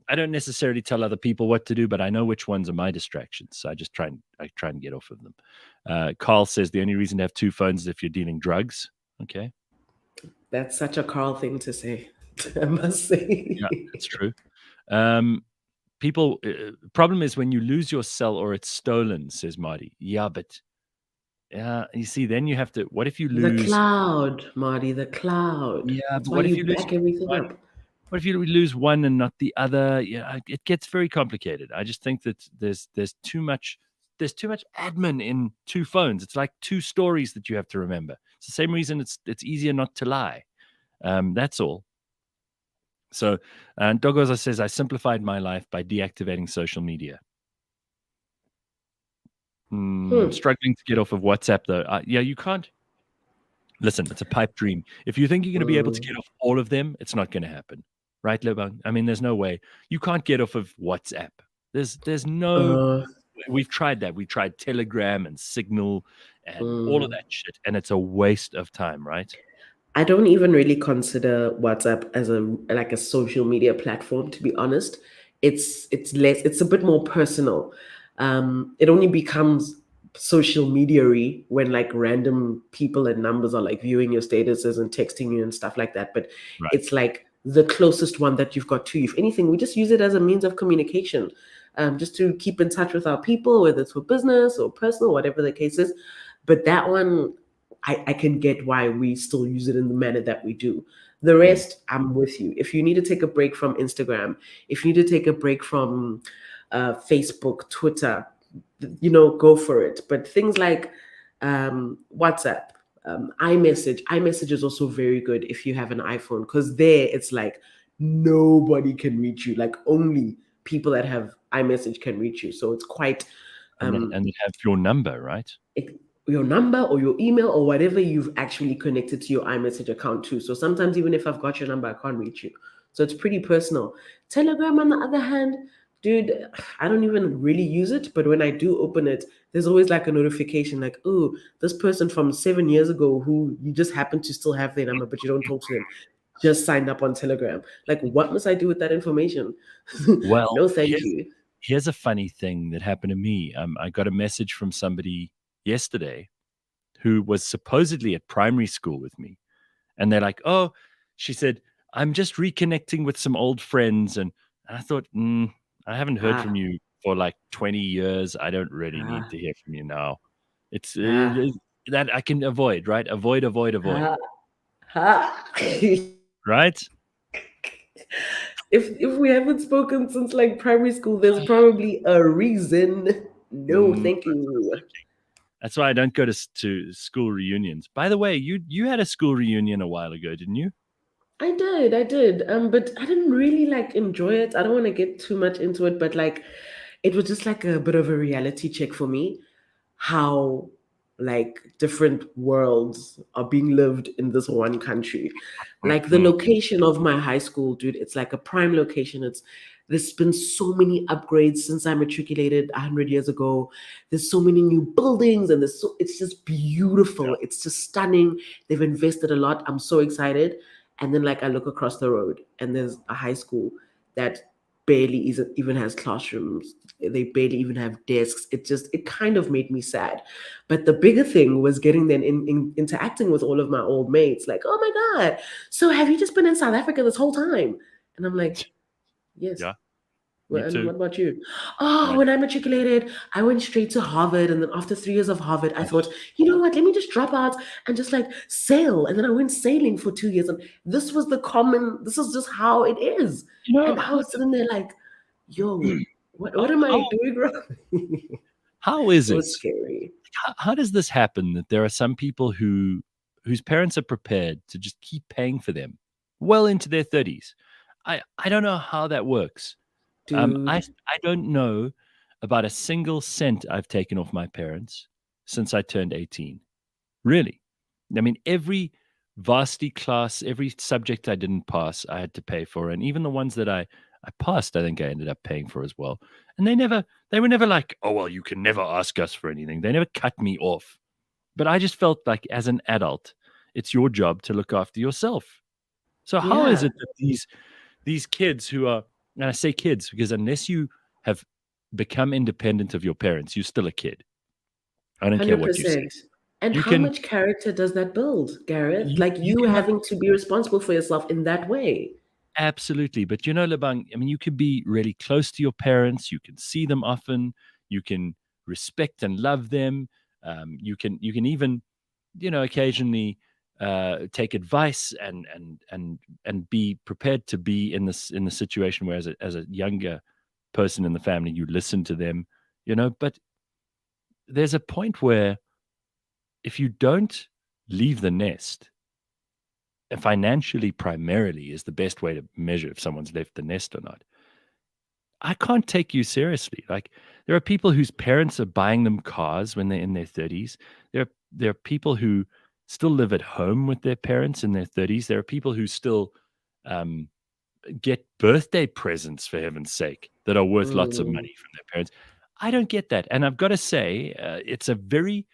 necessarily tell other people what to do, but I know which ones are my distractions. So I try and get off of them. Carl says the only reason to have 2 phones is if you're dealing drugs. Okay. That's such a Carl thing to say, I must say. Yeah, that's true. People, problem is when you lose your cell or it's stolen, says Marty. Yeah, but you see, then you have to. What if you lose The cloud, Marty, the cloud. Yeah, That's but why what if you you lose back everything one? up. What if you lose one and not the other? Yeah, it gets very complicated. I just think that there's too much admin in 2 phones. It's like 2 stories that you have to remember. It's the same reason it's easier not to lie. That's all. So, and Dogoza says, I simplified my life by deactivating social media. Struggling to get off of WhatsApp, though. Yeah, you can't. Listen, it's a pipe dream. If you think you're going to be able to get off all of them, it's not going to happen. Right, Lebang? I mean, there's no way. You can't get off of WhatsApp. There's no... We've tried that. We tried Telegram and Signal and all of that shit, and it's a waste of time, right? I don't even really consider WhatsApp as a social media platform, to be honest. It's a bit more personal. It only becomes social media-y when like random people and numbers are like viewing your statuses and texting you and stuff like that. But It's like the closest one that you've got to. If anything, we just use it as a means of communication. just to keep in touch with our people, whether it's for business or personal, whatever the case is. But that one, I can get why we still use it in the manner that we do. The rest, I'm with you. If you need to take a break from Instagram, if you need to take a break from Facebook, Twitter, go for it. But things like WhatsApp, iMessage is also very good if you have an iPhone, because there it's like nobody can reach you. Like only people that have iMessage can reach you. So it's quite and they have your number, right? Your number or your email or whatever you've actually connected to your iMessage account too. So sometimes even if I've got your number, I can't reach you. So it's pretty personal. Telegram, on the other hand, dude, I don't even really use it, but when I do open it, there's always like a notification like, oh, this person from 7 years ago who you just happen to still have their number, but you don't talk to them, just signed up on Telegram. Like, what must I do with that information? Well, no, thank you. Here's a funny thing that happened to me. I got a message from somebody yesterday who was supposedly at primary school with me. And they're like, oh, she said, I'm just reconnecting with some old friends. And I thought, I haven't heard from you for like 20 years. I don't really need to hear from you now. It's that I can avoid, right? Avoid. Right? If we haven't spoken since like primary school, there's probably a reason. No, thank you. That's why I don't go to school reunions. By the way, you had a school reunion a while ago, didn't you? I did. But I didn't really like enjoy it. I don't want to get too much into it, but like it was just like a bit of a reality check for me, how like different worlds are being lived in this one country. Like the location of my high school, dude, it's like a prime location. There's been so many upgrades since I matriculated 100 years ago. There's so many new buildings, and it's just beautiful. It's just stunning. They've invested a lot. I'm so excited. And then like I look across the road and there's a high school that barely even has classrooms. They barely even have desks. It kind of made me sad. But the bigger thing was getting then interacting with all of my old mates. Like, oh my God, so have you just been in South Africa this whole time? And I'm like, yes. Yeah. And what about you? Oh, when I matriculated, I went straight to Harvard. And then after 3 years of Harvard, I thought, you know what, let me just drop out and just like sail. And then I went sailing for 2 years. And this is just how it is. And I was sitting there like, yo, what am I doing wrong? How is it? It was scary. How does this happen that there are some people whose parents are prepared to just keep paying for them well into their 30s? I don't know how that works. I don't know about a single cent I've taken off my parents since I turned 18. Really. I mean, every varsity class, every subject I didn't pass, I had to pay for. And even the ones that I passed, I think I ended up paying for as well. And they were never like, oh, well, you can never ask us for anything. They never cut me off. But I just felt like as an adult, it's your job to look after yourself. So how is it that these kids who are, and I say kids because unless you have become independent of your parents, you're still a kid. I don't care what you say. And how much character does that build, Gareth? Like you having to be responsible for yourself in that way. Absolutely. But Lebang, I mean, you can be really close to your parents. You can see them often. You can respect and love them. You can even, occasionally take advice and be prepared to be in the situation where as a younger person in the family, you listen to them, but there's a point where if you don't leave the nest, financially primarily is the best way to measure if someone's left the nest or not. I can't take you seriously. Like there are people whose parents are buying them cars when they're in their 30s. There are people who still live at home with their parents in their 30s. There are people who still get birthday presents, for heaven's sake, that are worth lots of money from their parents. I don't get that. And I've got to say, it's a very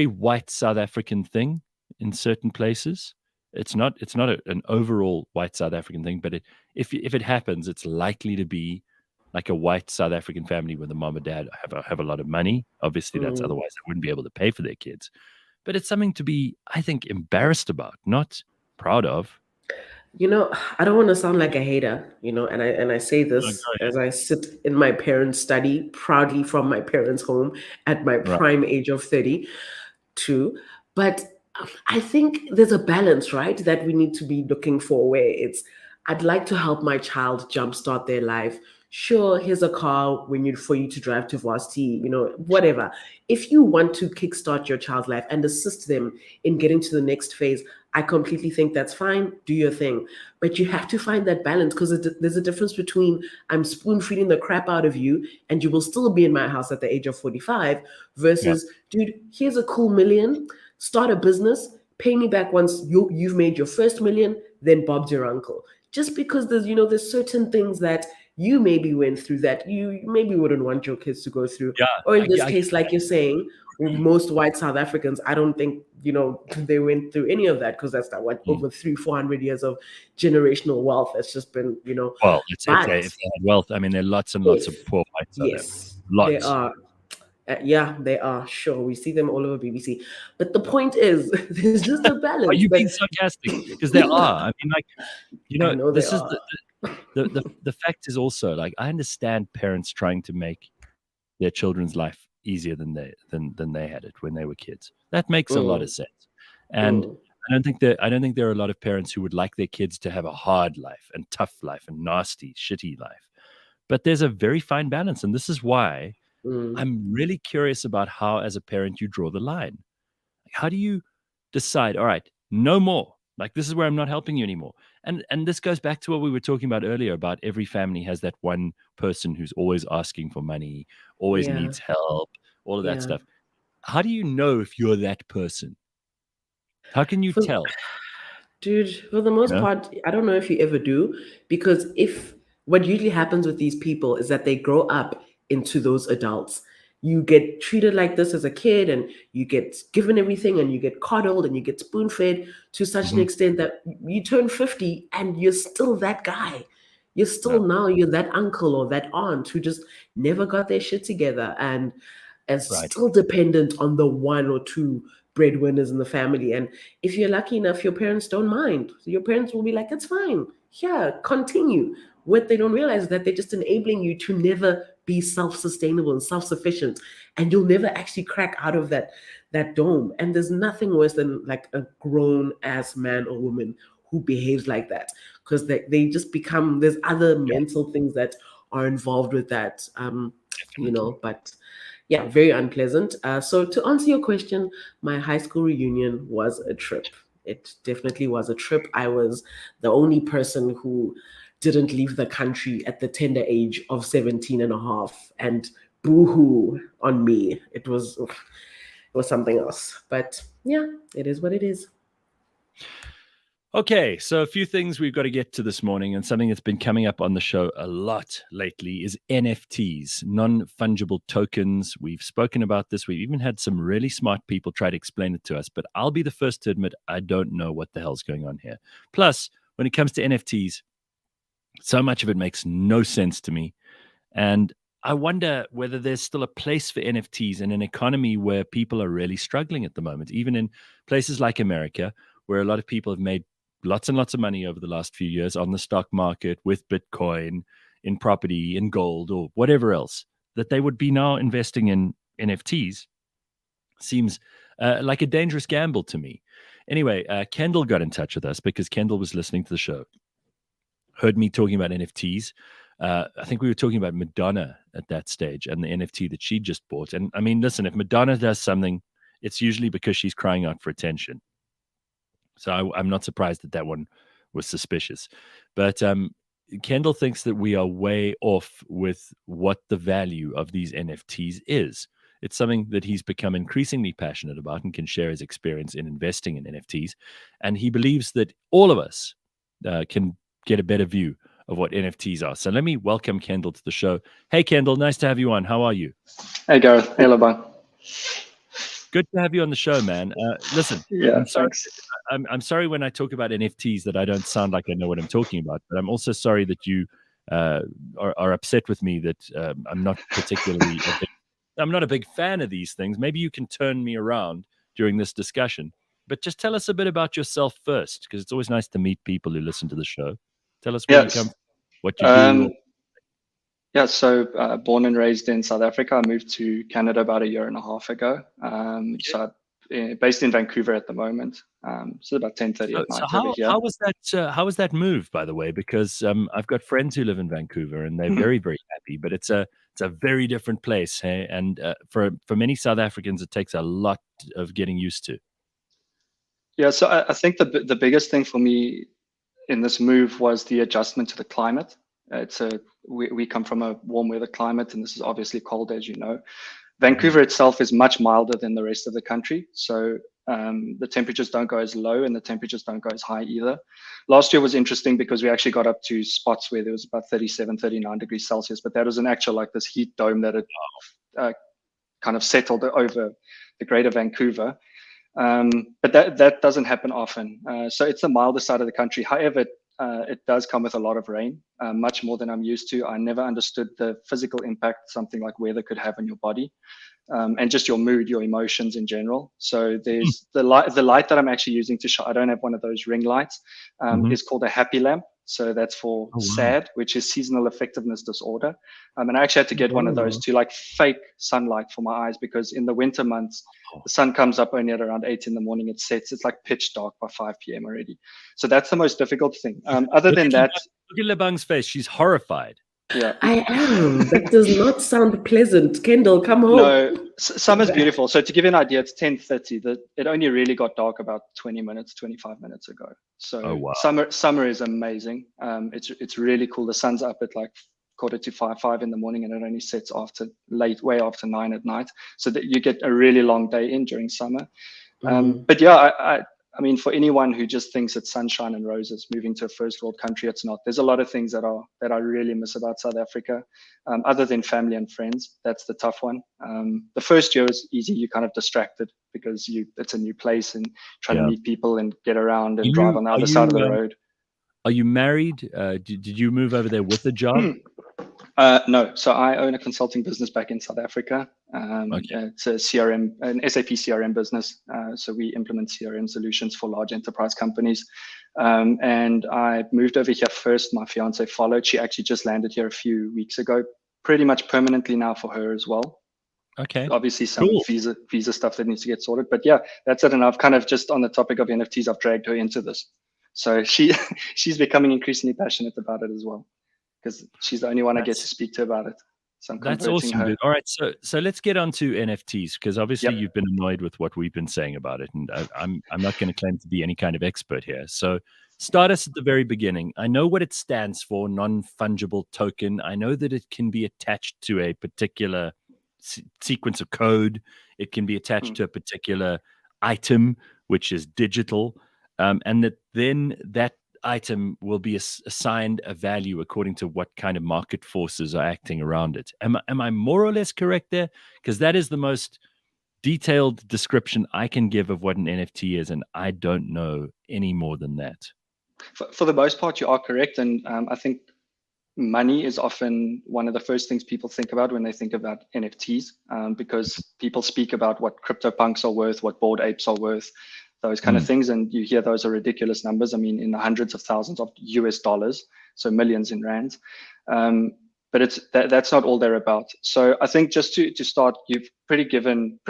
white South African thing in certain places. It's not an overall white South African thing, but if it happens, it's likely to be like a white South African family where the mom and dad have a lot of money. Obviously, that's otherwise they wouldn't be able to pay for their kids. But it's something to be, I think, embarrassed about, not proud of. You know, I don't want to sound like a hater, and I say Oh, this go ahead. as I sit in my parents' study, proudly from my parents' home at my Right. prime age of 32. But I think there's a balance, right, that we need to be looking for where it's, I'd like to help my child jumpstart their life. Sure, here's a car for you to drive to varsity, whatever. If you want to kickstart your child's life and assist them in getting to the next phase, I completely think that's fine. Do your thing. But you have to find that balance, because there's a difference between I'm spoon feeding the crap out of you and you will still be in my house at the age of 45 Yeah. versus, dude, here's a cool million, start a business, pay me back once you've made your first million, then Bob's your uncle. Just because there's certain things that you maybe went through that you maybe wouldn't want your kids to go through. Yeah. Or in this I case, like you're saying, most white South Africans, I don't think, they went through any of that, because that's not what over 300-400 years of generational wealth that's just been, Well, if but they had wealth, I mean, there are lots and lots of if poor white South yes, Africans. they Lots. are. Yeah, they are. Sure, we see them all over BBC. But the point is, there's just a Are balance. you But being sarcastic? Because there are. I mean, like, I know they this is are. the fact is also, like, I understand parents trying to make their children's life easier than they had it when they were kids. That makes a lot of Mm, sense. And mm, I don't think there are a lot of parents who would like their kids to have a hard life and tough life and nasty, shitty life. But there's a very fine balance, and this is why mm. I'm really curious about how, as a parent, you draw the line. How do you decide, all right, no more? Like, this is where I'm not helping you anymore. And this goes back to what we were talking about earlier about every family has that one person who's always asking for money, always Yeah, needs help, all of that yeah. stuff. How do you know if you're that person? How can you For tell? Dude, for the You most know? part, I don't know if you ever do, because if what usually happens with these people is that they grow up into those adults. You get treated like this as a kid, and you get given everything, and you get coddled, and you get spoon fed to such an Mhm. extent that you turn 50 and you're still that guy. Yeah. You're that uncle or that aunt who just never got their shit together and is Right. still dependent on the one or two breadwinners in the family. And if you're lucky enough, your parents don't mind. So your parents will be like, it's fine. Yeah, continue. What they don't realize is that they're just enabling you to never be self-sustainable and self-sufficient. And you'll never actually crack out of that dome. And there's nothing worse than like a grown ass man or woman who behaves like that. Because they just become, there's other Yeah, mental things that are involved with that. definitely. But yeah, very unpleasant. So to answer your question, my high school reunion was a trip. It definitely was a trip. I was the only person who didn't leave the country at the tender age of 17 and a half, and boo-hoo on me. It was something else. But yeah, it is what it is. Okay, so a few things we've got to get to this morning, and something that's been coming up on the show a lot lately is NFTs, non-fungible tokens. We've spoken about this. We've even had some really smart people try to explain it to us, but I'll be the first to admit I don't know what the hell's going on here. Plus, when it comes to NFTs, so much of it makes no sense to me. And I wonder whether there's still a place for NFTs in an economy where people are really struggling at the moment, even in places like America, where a lot of people have made lots and lots of money over the last few years on the stock market, with Bitcoin, in property, in gold, or whatever else, that they would be now investing in NFTs seems like a dangerous gamble to me. Anyway, Kendall got in touch with us because Kendall was listening to the show, heard me talking about NFTs. I think we were talking about Madonna at that stage and the NFT that she just bought. And I mean, listen, if Madonna does something, it's usually because she's crying out for attention. So I'm not surprised that that one was suspicious. But Kendall thinks that we are way off with what the value of these NFTs is. It's something that he's become increasingly passionate about and can share his experience in investing in NFTs. And he believes that all of us can get a better view of what NFTs are. So let me welcome Kendall to the show. Hey, Kendall, nice to have you on. How are you? Hey, Gareth. Hey, Lebang. Good to have you on the show, man. Listen, Yeah, I'm sorry. thanks. I'm sorry when I talk about NFTs that I don't sound like I know what I'm talking about, but I'm also sorry that you are upset with me that I'm not particularly I'm not a big fan of these things. Maybe you can turn me around during this discussion. But just tell us a bit about yourself first, because it's always nice to meet people who listen to the show. Tell us where you come from, what you do. Yeah, so born and raised in South Africa. I moved to Canada about a year and a half ago. So based in Vancouver at the moment. So about 10:30 at night over here. How was that move, by the way? Because I've got friends who live in Vancouver and they're very, very happy, but it's a very different place, hey? And for many South Africans, it takes a lot of getting used to. Yeah, so I think the biggest thing for me in this move was the adjustment to the climate. We come from a warm weather climate, and this is obviously cold, as you know. Vancouver itself is much milder than the rest of the country, so the temperatures don't go as low and the temperatures don't go as high either. Last year was interesting because we actually got up to spots where there was about 37, 39 degrees Celsius, but that was an actual like this heat dome that had kind of settled over the greater Vancouver. But that doesn't happen often. So it's the milder side of the country. However, it does come with a lot of rain, much more than I'm used to. I never understood the physical impact something like weather could have on your body, and just your mood, your emotions in general. So there's the light that I'm actually using to shine. I don't have one of those ring lights. Is called a happy lamp. So that's for SAD, which is seasonal effectiveness disorder. And I actually had to get one of those to like fake sunlight for my eyes, because in the winter months, the sun comes up only at around 8 in the morning. It sets. It's like pitch dark by 5 p.m. already. So that's the most difficult thing. Other than that, look at Lebang's face. She's horrified. Yeah, I am. That does not sound pleasant. Kendal, come home. No, summer's beautiful. So to give you an idea, it's 10:30. It only really got dark about 25 minutes ago. So summer is amazing. It's really cool. The sun's up at like 4:45 in the morning, and it only sets way after 9 at night. So that you get a really long day in during summer. But yeah, I mean, for anyone who just thinks it's sunshine and roses, moving to a first world country, it's not. There's a lot of things that I really miss about South Africa, other than family and friends. That's the tough one. The first year is easy. You're kind of distracted because it's a new place and trying to meet people and get around and drive on the other side of the road. Are you married? Did you move over there with a job? No. So I own a consulting business back in South Africa. It's a CRM, an SAP CRM business. So we implement CRM solutions for large enterprise companies. And I moved over here first. My fiance followed. She actually just landed here a few weeks ago, pretty much permanently now for her as well. Okay. Obviously some visa stuff that needs to get sorted. But yeah, that's it. And I've kind of just on the topic of NFTs, I've dragged her into this. So she's becoming increasingly passionate about it as well, because she's the only one I get to speak to about it. So that's awesome, dude. All right, so let's get on to NFTs, because obviously you've been annoyed with what we've been saying about it, and I'm not going to claim to be any kind of expert here. So start us at the very beginning. I know what it stands for, non-fungible token. I know that it can be attached to a particular sequence of code. It can be attached to a particular item, which is digital, and that item will be assigned a value according to what kind of market forces are acting around it. Am I more or less correct there? Because that is the most detailed description I can give of what an NFT is, and I don't know any more than that. For the most part, you are correct. And I think money is often one of the first things people think about when they think about NFTs, because people speak about what CryptoPunks are worth, what Bored Apes are worth, those kind of things. And you hear those are ridiculous numbers. I mean, in the hundreds of thousands of US dollars, so millions in rands. But that's not all they're about. So I think just to start, you've pretty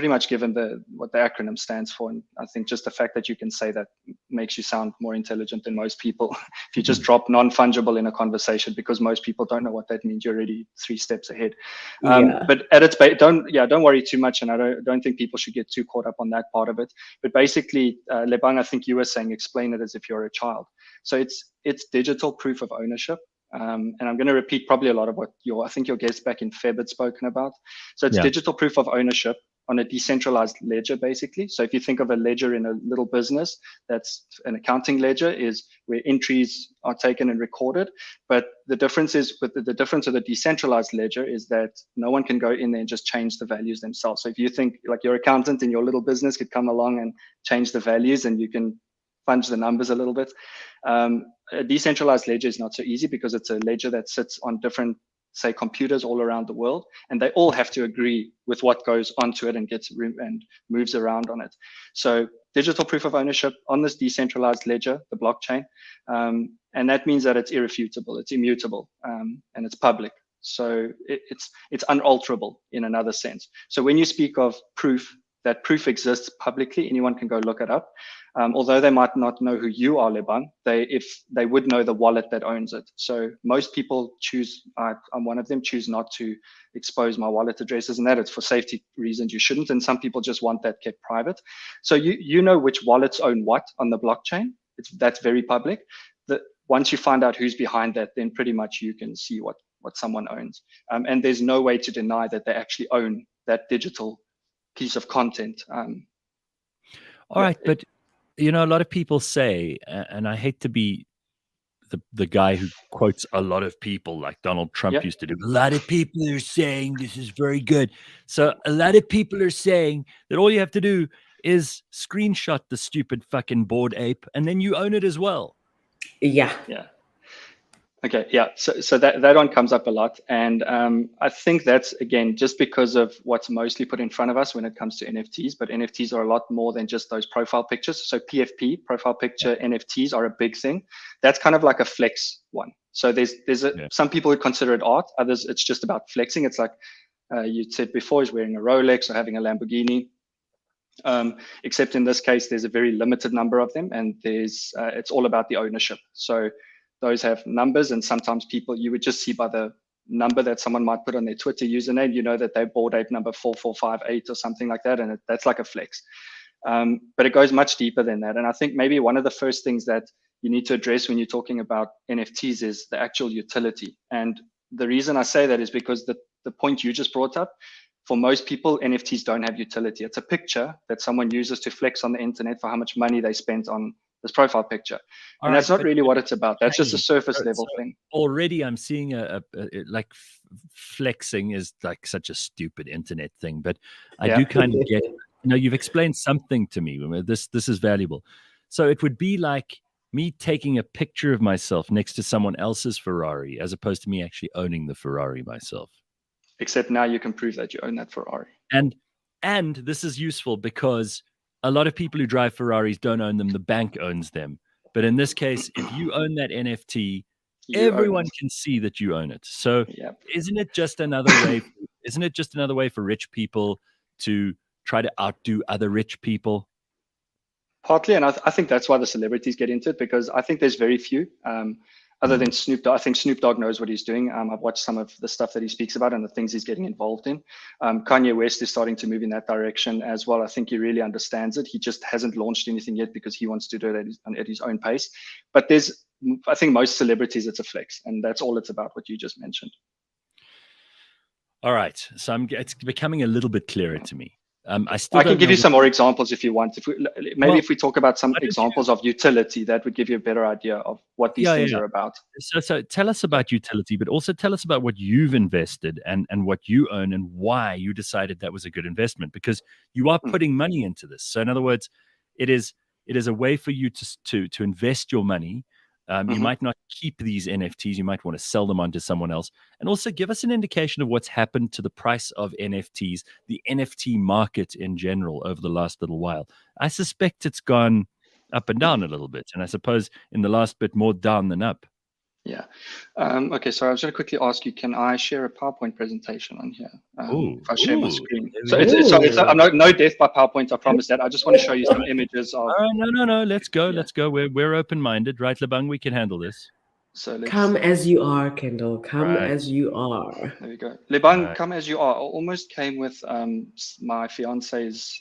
much given what the acronym stands for. And I think just the fact that you can say that makes you sound more intelligent than most people. If you just drop non-fungible in a conversation, because most people don't know what that means, you're already 3 steps ahead. But at its base, don't worry too much. And I don't think people should get too caught up on that part of it. But basically, Lebang, I think you were saying, explain it as if you're a child. So it's digital proof of ownership. And I'm going to repeat probably a lot of what I think your guest back in Feb had spoken about. So it's digital proof of ownership on a decentralized ledger, basically. So if you think of a ledger in a little business, that's an accounting ledger, is where entries are taken and recorded. But the difference is with the difference of the decentralized ledger is that no one can go in there and just change the values themselves. So if you think like your accountant in your little business could come along and change the values, and you can fudge the numbers a little bit. A decentralized ledger is not so easy, because it's a ledger that sits on different say, computers all around the world, and they all have to agree with what goes onto it and gets and moves around on it. So digital proof of ownership on this decentralized ledger, the blockchain, and that means that it's irrefutable, it's immutable, and it's public. So it's unalterable in another sense. So when you speak of proof, that proof exists publicly, anyone can go look it up. Although they might not know who you are, Lebang, if they would know the wallet that owns it. So most people choose, I'm one of them, choose not to expose my wallet addresses, and that it's for safety reasons. You shouldn't, and some people just want that kept private. So you know which wallets own what on the blockchain. That's very public. Once you find out who's behind that, then pretty much you can see what someone owns. And there's no way to deny that they actually own that digital piece of content. All right, but a lot of people say, and I hate to be the guy who quotes a lot of people like Donald Trump used to do. A lot of people are saying this is very good. So a lot of people are saying that all you have to do is screenshot the stupid fucking Bored Ape, and then you own it as well. Yeah. Okay, yeah. So that one comes up a lot, and I think that's again just because of what's mostly put in front of us when it comes to NFTs. But NFTs are a lot more than just those profile pictures. So PFP, profile picture NFTs, are a big thing. That's kind of like a flex one. So there's some people who consider it art. Others, it's just about flexing. It's like you said before, is wearing a Rolex or having a Lamborghini. Except in this case, there's a very limited number of them, and it's all about the ownership. So those have numbers, and sometimes you would just see by the number that someone might put on their Twitter username, you know that they're Bored Ape number 4458 or something like that, and that's like a flex. But it goes much deeper than that. And I think maybe one of the first things that you need to address when you're talking about NFTs is the actual utility. And the reason I say that is because the point you just brought up, for most people, NFTs don't have utility. It's a picture that someone uses to flex on the internet for how much money they spent on this profile picture. And that's not really what it's about. That's just a surface level thing. Already I'm seeing like flexing is like such a stupid internet thing, but I do kind of get, you've explained something to me. This is valuable. So it would be like me taking a picture of myself next to someone else's Ferrari, as opposed to me actually owning the Ferrari myself. Except now you can prove that you own that Ferrari. And this is useful because a lot of people who drive Ferraris don't own them. The bank owns them. But in this case, if you own that NFT, everyone can see that you own it. So isn't it just another way? Isn't it just another way for rich people to try to outdo other rich people? Partly, and I think that's why the celebrities get into it, because I think there's very few. Other than Snoop Dogg, I think Snoop Dogg knows what he's doing. I've watched some of the stuff that he speaks about and the things he's getting involved in. Kanye West is starting to move in that direction as well. I think he really understands it. He just hasn't launched anything yet because he wants to do it at his own pace. But I think most celebrities, it's a flex, and that's all it's about, what you just mentioned. All right. So it's becoming a little bit clearer to me. I can give you some more examples if you want. If we talk about some examples of utility, that would give you a better idea of what these things are about. So tell us about utility, but also tell us about what you've invested and what you own and why you decided that was a good investment, because you are putting money into this. So in other words, it is a way for you to invest your money. You might not keep these NFTs. You might want to sell them on to someone else. And also give us an indication of what's happened to the price of NFTs, the NFT market in general over the last little while. I suspect it's gone up and down a little bit. And I suppose in the last bit more down than up. Yeah. Okay, so I was going to quickly ask you, can I share a PowerPoint presentation on here? If I share my screen. So I'm no death by PowerPoint, I promise that. I just want to show you some images of... No. Let's go. Let's go. We're open-minded. Right, Lebang? We can handle this. So come as you are, Kendal. Come as you are. There we go. Lebang, come as you are. I almost came with my fiance's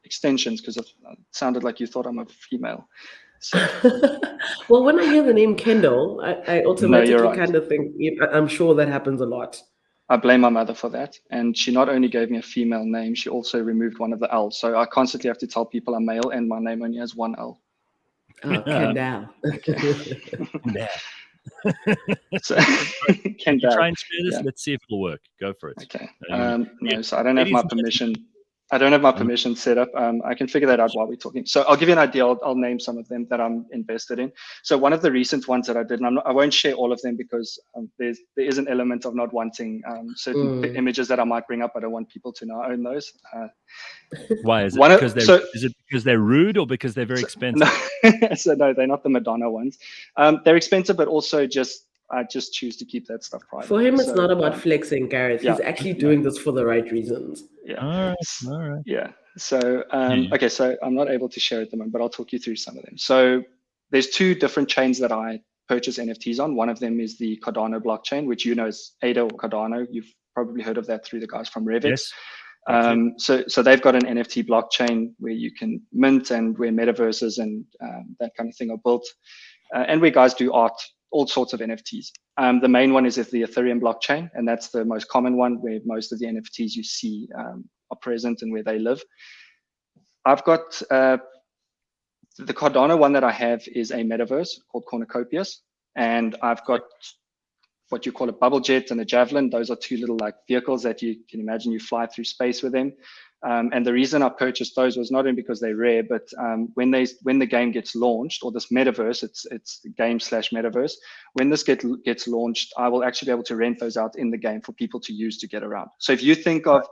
extensions because it sounded like you thought I'm a female. So. Well, when I hear the name Kendal, I automatically kind of think, I'm sure that happens a lot. I blame my mother for that. And she not only gave me a female name, she also removed one of the L's. So I constantly have to tell people I'm male and my name only has one L. Kendal. Okay. So, Kendal. Try and share this. Let's see if it'll work. Go for it. Okay. No, so I don't have my permission I don't have my permission set up. I can figure that out while we're talking. So I'll give you an idea. I'll name some of them that I'm invested in. So one of the recent ones that I did, and I won't share all of them because there is an element of not wanting certain images that I might bring up. I don't want people to know I own those. Why is it? Is it because they're rude or because they're very expensive? No, so no, they're not the Madonna ones. They're expensive, but also I just choose to keep that stuff private. For him, it's not about flexing, Gareth. He's actually doing this for the right reasons. Yeah. All right. Yeah. So, okay, so I'm not able to share at the moment, but I'll talk you through some of them. So there's two different chains that I purchase NFTs on. One of them is the Cardano blockchain, which you know is ADA or Cardano. You've probably heard of that through the guys from Revit. Yes. So they've got an NFT blockchain where you can mint and where metaverses and that kind of thing are built, and where guys do art, all sorts of NFTs. The main one is the Ethereum blockchain, and that's the most common one where most of the NFTs you see are present and where they live. I've got the Cardano one that I have is a metaverse called Cornicopius, and I've got what you call a bubble jet and a javelin. Those are two little like vehicles that you can imagine you fly through space with them. And the reason I purchased those was not only because they're rare, but when the game gets launched, or this metaverse, it's game/metaverse. When this gets launched, I will actually be able to rent those out in the game for people to use to get around. So if you think of,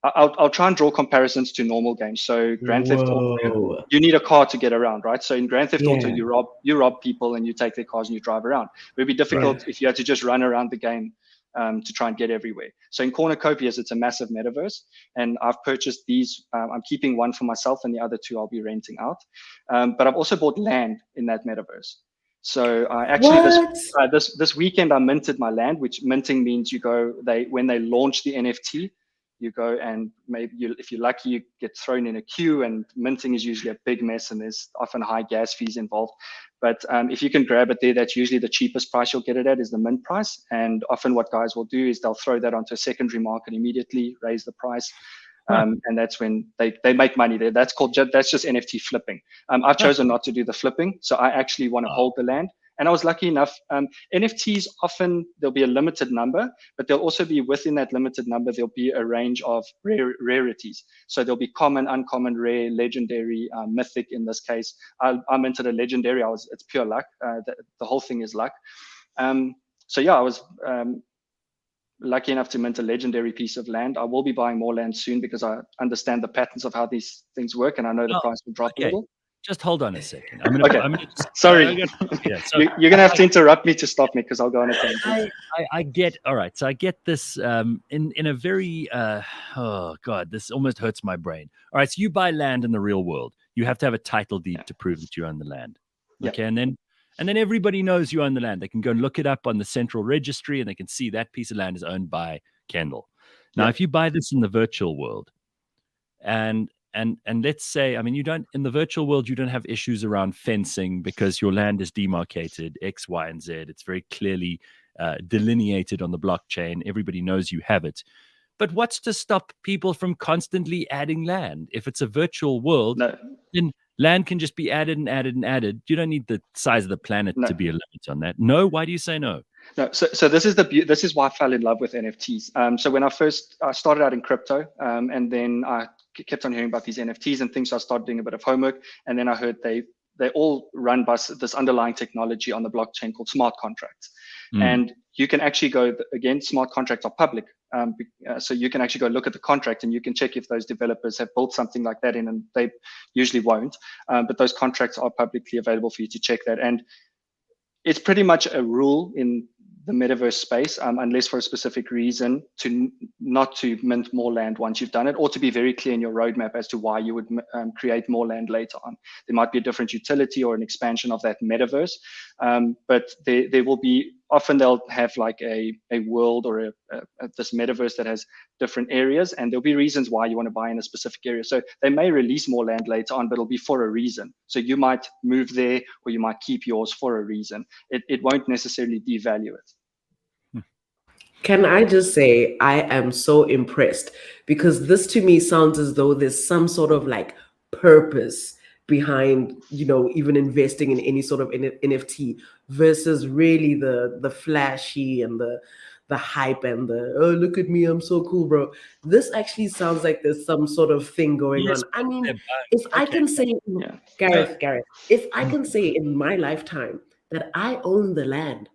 I'll try and draw comparisons to normal games. So Grand Theft Auto, you need a car to get around, right? So in Grand Theft Auto, you rob people and you take their cars and you drive around. It would be difficult if you had to just run around the game to try and get everywhere. So in Cornicopias, it's a massive metaverse, and I've purchased these. I'm keeping one for myself, and the other two I'll be renting out. But I've also bought land in that metaverse. So I actually this weekend I minted my land, which minting means when they launch the NFT. You go and maybe if you're lucky, you get thrown in a queue, and minting is usually a big mess and there's often high gas fees involved. But if you can grab it there, that's usually the cheapest price you'll get it at is the mint price. And often what guys will do is they'll throw that onto a secondary market immediately, raise the price. And that's when they make money there. That's just NFT flipping. I've chosen not to do the flipping. So I actually want to hold the land. And I was lucky enough, NFTs often, there'll be a limited number, but there'll also be within that limited number, there'll be a range of rarities. So there'll be common, uncommon, rare, legendary, mythic in this case. I minted a legendary, it's pure luck. The whole thing is luck. So yeah, I was lucky enough to mint a legendary piece of land. I will be buying more land soon because I understand the patterns of how these things work, and I know the price will drop a little. Just hold on a second. Sorry. You're gonna have to interrupt me to stop me because I'll go on a tangent. I get all right. So I get this in a very oh god, this almost hurts my brain. All right, so you buy land in the real world. You have to have a title deed to prove that you own the land. Okay, and then everybody knows you own the land. They can go and look it up on the central registry, and they can see that piece of land is owned by Kendal. Now, if you buy this in the virtual world, and let's say, I mean, in the virtual world, you don't have issues around fencing because your land is demarcated X, Y, and Z. It's very clearly delineated on the blockchain. Everybody knows you have it. But what's to stop people from constantly adding land? If it's a virtual world, then land can just be added and added and added. You don't need the size of the planet to be a limit on that. No? Why do you say no? No, so this is why I fell in love with NFTs. So when I started out in crypto, and then I kept on hearing about these NFTs and things, so I started doing a bit of homework, and then I heard they all run by this underlying technology on the blockchain called smart contracts. And you can actually go, again, smart contracts are public. So you can actually go look at the contract and you can check if those developers have built something like that in, and they usually won't. But those contracts are publicly available for you to check that. And it's pretty much a rule in the metaverse space, unless for a specific reason, not to mint more land once you've done it, or to be very clear in your roadmap as to why you would create more land later on. There might be a different utility or an expansion of that metaverse, but there will be, often they'll have like a world or this metaverse that has different areas, and there'll be reasons why you want to buy in a specific area. So they may release more land later on, but it'll be for a reason. So you might move there, or you might keep yours for a reason. It won't necessarily devalue it. Can I just say, I am so impressed, because this to me sounds as though there's some sort of like purpose behind, even investing in any sort of NFT versus really the flashy and the hype and the, oh, look at me, I'm so cool, bro. This actually sounds like there's some sort of thing going Yes, on. I mean, they're if I okay. can say, Gareth, if I can say in my lifetime that I own the land,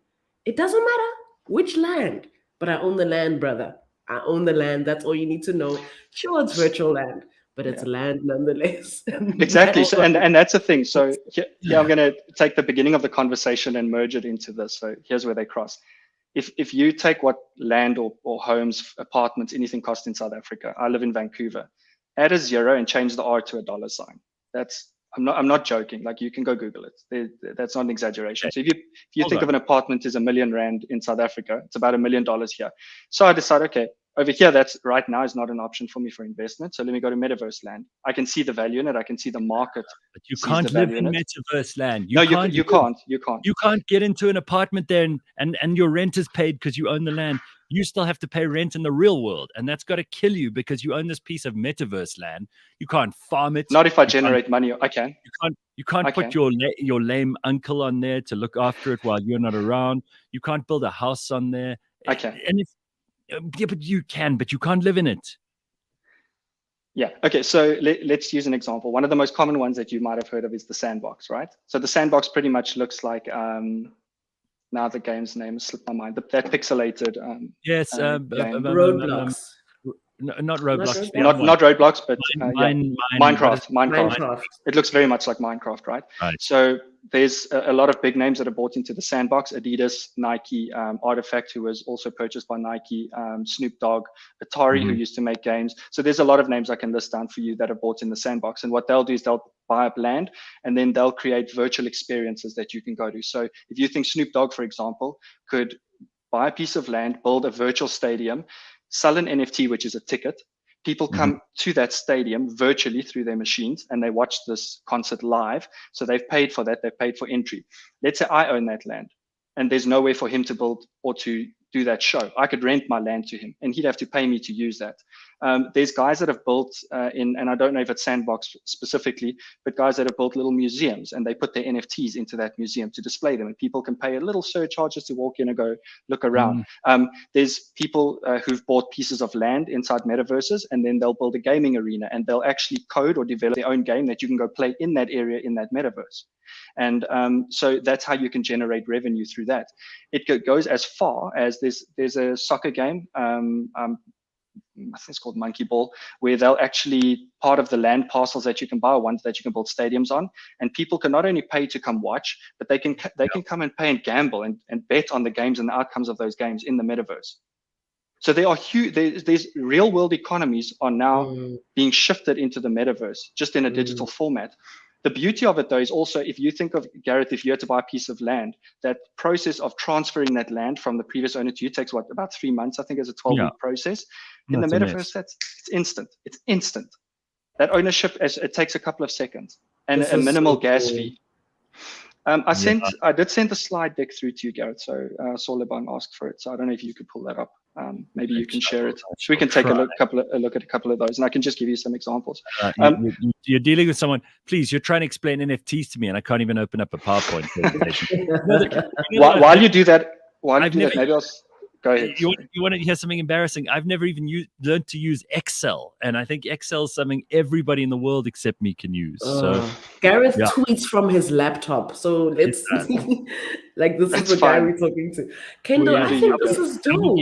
it doesn't matter which land, but I own the land, brother. I own the land. That's all you need to know. Sure, it's virtual land, but it's land nonetheless. Exactly. So, and that's the thing. So here I'm going to take the beginning of the conversation and merge it into this. So here's where they cross. If you take what land or homes, apartments, anything cost in South Africa, I live in Vancouver, add a 0 and change the R to a $sign. I'm not joking. Like, you can go Google it. That's not an exaggeration. So if you think of an apartment as R1 million in South Africa, it's about $1 million here. So I decided, okay, over here, that's right now is not an option for me for investment. So let me go to metaverse land. I can see the value in it. I can see the market. But you can't live in metaverse land. You can't get into an apartment there and your rent is paid because you own the land. You still have to pay rent in the real world, and that's got to kill you because you own this piece of metaverse land. You can't farm it. Not if I generate money. I can. You can't put your lame uncle on there to look after it while you're not around. You can't build a house on there. Okay. And but you can, but you can't live in it. Yeah. Okay. So let's use an example. One of the most common ones that you might have heard of is the sandbox, right? So the sandbox pretty much looks like now the game's name slipped my mind. That pixelated Roblox. Not Roblox. Not Roblox, but Minecraft. Minecraft. It looks very much like Minecraft, right? So there's a lot of big names that are bought into the sandbox: Adidas, Nike, Artifact, who was also purchased by Nike, Snoop Dogg, Atari, who used to make games. So there's a lot of names I can list down for you that are bought in the sandbox. And what they'll do is they'll buy up land, and then they'll create virtual experiences that you can go to. So if you think Snoop Dogg, for example, could buy a piece of land, build a virtual stadium, sell an NFT, which is a ticket. People come to that stadium virtually through their machines, and they watch this concert live. So they've paid for that. They've paid for entry. Let's say I own that land, and there's no way for him to build or to do that show. I could rent my land to him, and he'd have to pay me to use that. There's guys that have built and I don't know if it's sandbox specifically, but guys that have built little museums, and they put their NFTs into that museum to display them, and people can pay a little surcharge just to walk in and go look around. There's people who've bought pieces of land inside metaverses, and then they'll build a gaming arena, and they'll actually code or develop their own game that you can go play in that area in that metaverse. And so that's how you can generate revenue through that. It goes as far as there's a soccer game, I think it's called Monkey Ball, where they'll actually, part of the land parcels that you can buy, ones that you can build stadiums on, and people can not only pay to come watch, but they can come and pay and gamble and bet on the games and the outcomes of those games in the metaverse. So there are huge, there's real world economies are now being shifted into the metaverse, just in a digital format. The beauty of it, though, is also, if you think of, Gareth, if you had to buy a piece of land, that process of transferring that land from the previous owner to you takes what, about 3 months? I think it's a 12-week process. In the metaverse, it's instant. It's instant. That ownership, it takes a couple of seconds and a minimal gas fee. I did send the slide deck through to you, Gareth. So I saw Lebang ask for it. So I don't know if you could pull that up. Maybe you can share it. So we can take a look at a couple of those, and I can just give you some examples. You're dealing with someone. Please, you're trying to explain NFTs to me, and I can't even open up a PowerPoint presentation. While you do that, maybe I'll go ahead. You want to hear something embarrassing? I've never even learned to use Excel, and I think Excel is something everybody in the world except me can use. So Gareth tweets from his laptop. So let's like this is the guy we're talking to. Kendal, I think this is dope.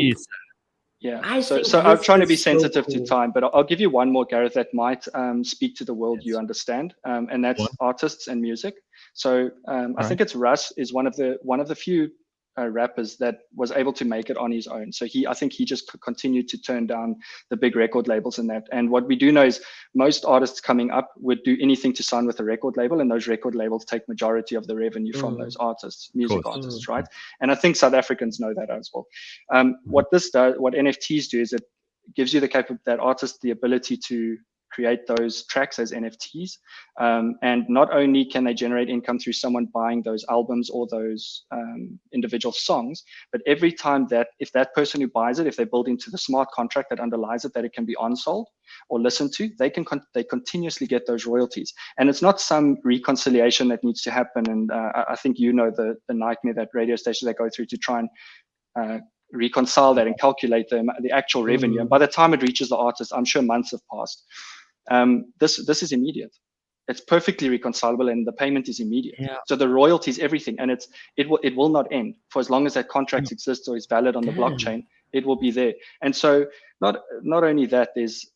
Yeah. So I'm trying to be sensitive to time, but I'll give you one more, Gareth, that might speak to the world you understand, and that's artists and music. So I think it's Russ is one of the few rappers that was able to make it on his own. So I think he just continued to turn down the big record labels and that. And what we do know is most artists coming up would do anything to sign with a record label, and those record labels take majority of the revenue from those artists, music artists, right? And I think South Africans know that as well. What NFTs do is it gives you that artist the ability to create those tracks as NFTs. And not only can they generate income through someone buying those albums or those individual songs, but every time if that person who buys it, if they build into the smart contract that underlies it, that it can be on-sold or listened to, they continuously get those royalties. And it's not some reconciliation that needs to happen. And I think the nightmare that radio stations they go through to try and reconcile that and calculate the actual revenue. And by the time it reaches the artist, I'm sure months have passed. This is immediate. It's perfectly reconcilable, and the payment is immediate. Yeah. So the royalty is everything, and it will not end for as long as that contract exists or is valid on the blockchain. It will be there. And so not only that, there's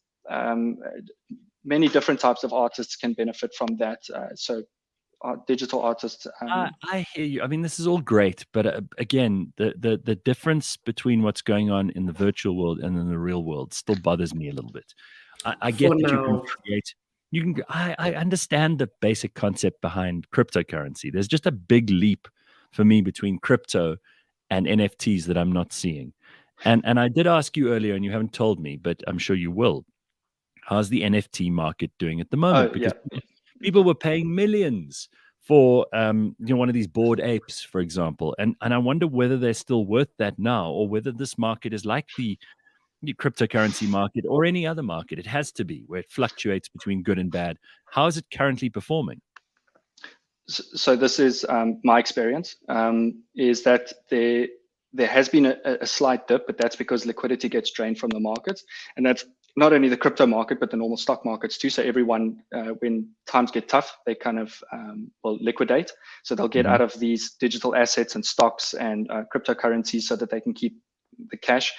many different types of artists can benefit from that. So digital artists. I hear you. I mean, this is all great, but again, the difference between what's going on in the virtual world and in the real world still bothers me a little bit. I get that you can create. I understand the basic concept behind cryptocurrency. There's just a big leap for me between crypto and NFTs that I'm not seeing. And I did ask you earlier, and you haven't told me, but I'm sure you will. How's the NFT market doing at the moment? Because people were paying millions for one of these Bored Apes, for example. And I wonder whether they're still worth that now, or whether this market is like the cryptocurrency market or any other market. It has to be, where it fluctuates between good and bad. How is it currently performing? So this is my experience, is that there has been a slight dip, but that's because liquidity gets drained from the markets. And that's not only the crypto market, but the normal stock markets too. So everyone, when times get tough, they kind of will liquidate. So they'll get out of these digital assets and stocks and cryptocurrencies so that they can keep the cash.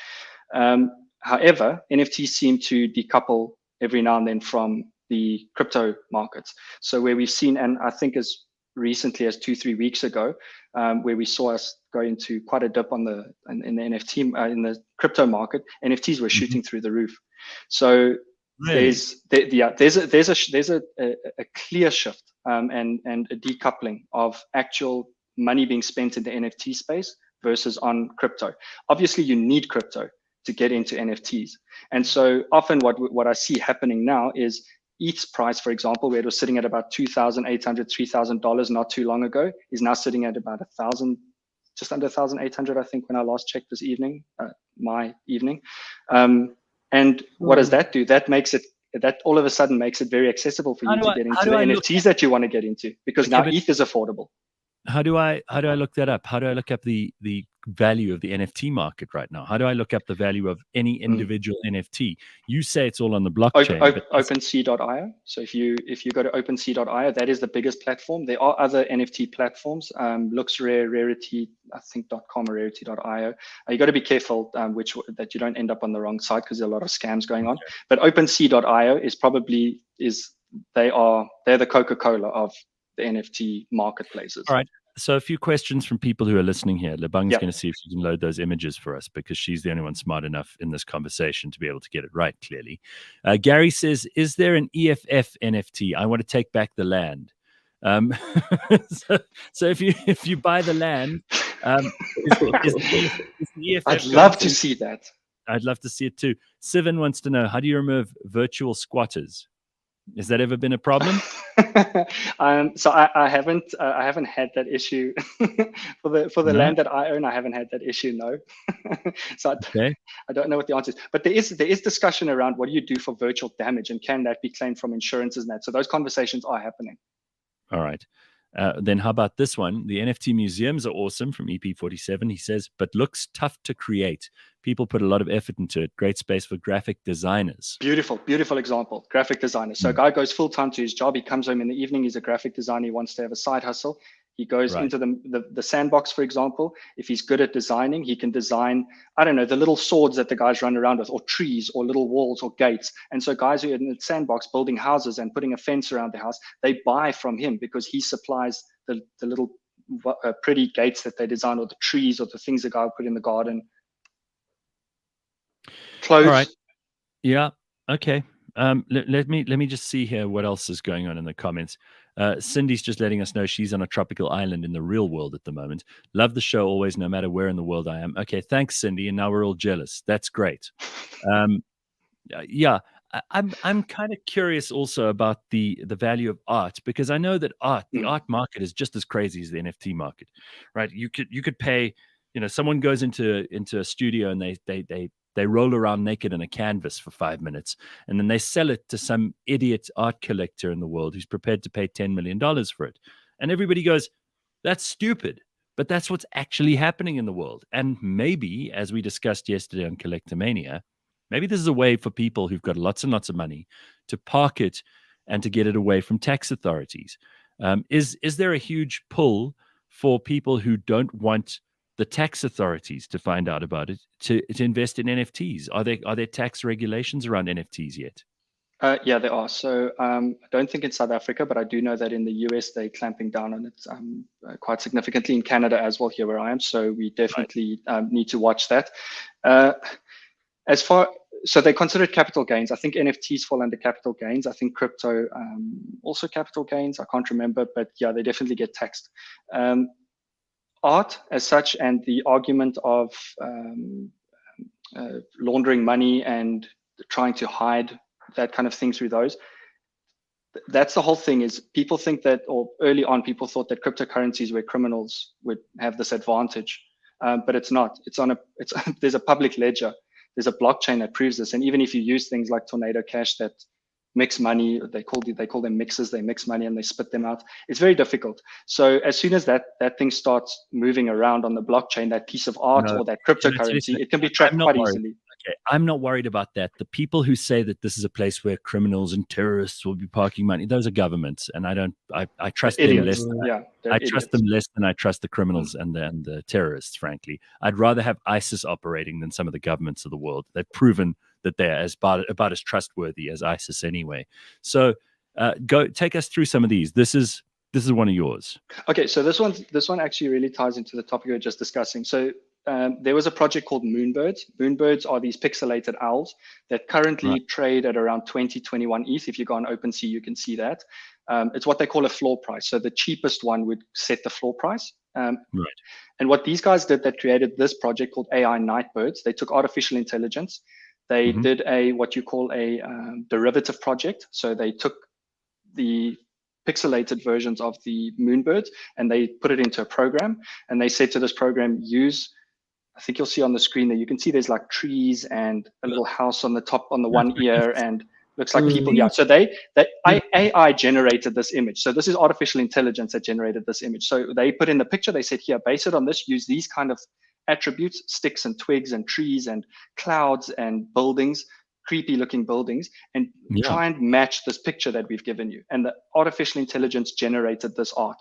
However, NFTs seem to decouple every now and then from the crypto markets. So where we've seen, and I think as recently as 2-3 weeks ago, where we saw us go into quite a dip in the NFT in the crypto market, NFTs were shooting through the roof. So there's a clear shift and a decoupling of actual money being spent in the NFT space versus on crypto. Obviously, you need crypto to get into NFTs. And so often what I see happening now is ETH's price, for example, where it was sitting at about $2,800, $3,000 not too long ago, is now sitting at about $1,000, just under $1,800, I think, when I last checked this evening, my evening. And what does that do? That all of a sudden makes it very accessible for you to get into the NFTs that you want to get into, because now ETH is affordable. How do I look that up? How do I look up the value of the NFT market right now? How do I look up the value of any individual NFT? You say it's all on the blockchain. OpenSea.io. So if you go to OpenSea.io, that is the biggest platform. There are other NFT platforms, LooksRare, Rarity, I think .com or Rarity.io. You got to be careful that you don't end up on the wrong side, because there are a lot of scams going on. But OpenSea.io they're the Coca-Cola of the NFT marketplaces. All right. So a few questions from people who are listening here. Lebang's going to see if she can load those images for us, because she's the only one smart enough in this conversation to be able to get it right, clearly. Gary says, is there an EFF NFT? I want to take back the land. So if you buy the land, is the EFF I'd love to see that. I'd love to see it too. Sivan wants to know, how do you remove virtual squatters? Has that ever been a problem? So I haven't had that issue for the land that I own. I haven't had that issue. No. So I don't know what the answer is. But there is discussion around what do you do for virtual damage, and can that be claimed from insurances and that. So those conversations are happening. All right. Then how about this one? The NFT museums are awesome, from EP47. He says, but looks tough to create. People put a lot of effort into it. Great space for graphic designers. Beautiful example. Graphic designers. So a guy goes full time to his job. He comes home in the evening. He's a graphic designer. He wants to have a side hustle. He goes into the sandbox, for example. If he's good at designing, he can design, I don't know, the little swords that the guys run around with, or trees, or little walls, or gates. And so guys who are in the sandbox building houses and putting a fence around the house, they buy from him because he supplies the little pretty gates that they design, or the trees, or the things the guy will put in the garden. Clothes. All right. Yeah. Okay. Let me just see here what else is going on in the comments. Cindy's just letting us know she's on a tropical island in the real world at the moment. Love the show always, no matter where in the world I am. Okay, thanks, Cindy. And now we're all jealous. That's great. Yeah, I'm kind of curious also about the value of art, because I know that the art market is just as crazy as the NFT market, right? You could pay, someone goes into a studio and they roll around naked in a canvas for 5 minutes, and then they sell it to some idiot art collector in the world who's prepared to pay $10 million for it. And everybody goes, that's stupid. but that's what's actually happening in the world. And maybe, as we discussed yesterday on Collectomania, maybe this is a way for people who've got lots and lots of money to park it and to get it away from tax authorities. Is there a huge pull for people who don't want the tax authorities to find out about it to invest in NFTs? Are there tax regulations around NFTs yet? Yeah, there are. So I don't think in South Africa, but I do know that in the US, they're clamping down on it quite significantly. In Canada as well, here where I am. So we definitely need to watch that. So they consider capital gains. I think NFTs fall under capital gains. I think crypto also capital gains. I can't remember, but yeah, they definitely get taxed. Art as such, and the argument of laundering money and trying to hide that kind of thing through those. That's the whole thing. Is people think that, or early on, people thought that cryptocurrencies where criminals would have this advantage, but it's not. There's a public ledger. There's a blockchain that proves this. And even if you use things like Tornado Cash that mix money, they call them mixers. They mix money and they spit them out. It's very difficult. So as soon as that thing starts moving around on the blockchain, that piece of art or that cryptocurrency, it can be tracked quite easily. Okay, I'm not worried about that. The people who say that this is a place where criminals and terrorists will be parking money, those are governments, and I trust them less. I trust them less than I trust the criminals and the terrorists. Frankly, I'd rather have ISIS operating than some of the governments of the world. They've proven that they're about as trustworthy as ISIS anyway. So go take us through some of these. This is one of yours. Okay, so this one actually really ties into the topic we were just discussing. So there was a project called Moonbirds. Moonbirds are these pixelated owls that currently trade at around 2021 ETH. If you go on OpenSea, you can see that. It's what they call a floor price. So the cheapest one would set the floor price. And what these guys did that created this project called AI Nightbirds, they took artificial intelligence. They did what you call a derivative project. So they took the pixelated versions of the Moonbirds and they put it into a program. And they said to this program, I think you'll see on the screen there, you can see there's like trees and a little house on the top on the one ear and looks like people. Yeah. So AI generated this image. So this is artificial intelligence that generated this image. So they put in the picture, they said, here, base it on this, use these kind of attributes, sticks and twigs and trees and clouds and buildings, creepy looking buildings, and try and match this picture that we've given you. And the artificial intelligence generated this art.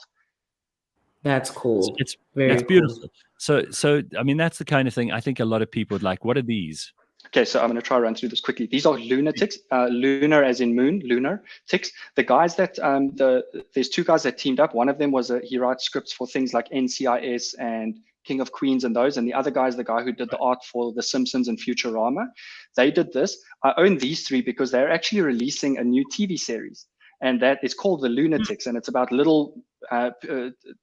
That's cool. That's beautiful. Cool. So I mean, that's the kind of thing I think a lot of people would like. What are these? Okay, so I'm going to try to run through this quickly. These are lunatics, lunar as in moon, lunar ticks. The guys that there's two guys that teamed up. One of them he writes scripts for things like NCIS and King of Queens and those, and the other guy is the guy who did the art for The Simpsons and Futurama. They did this. I own these three because they're actually releasing a new TV series, and that is called The Lunatics, and it's about little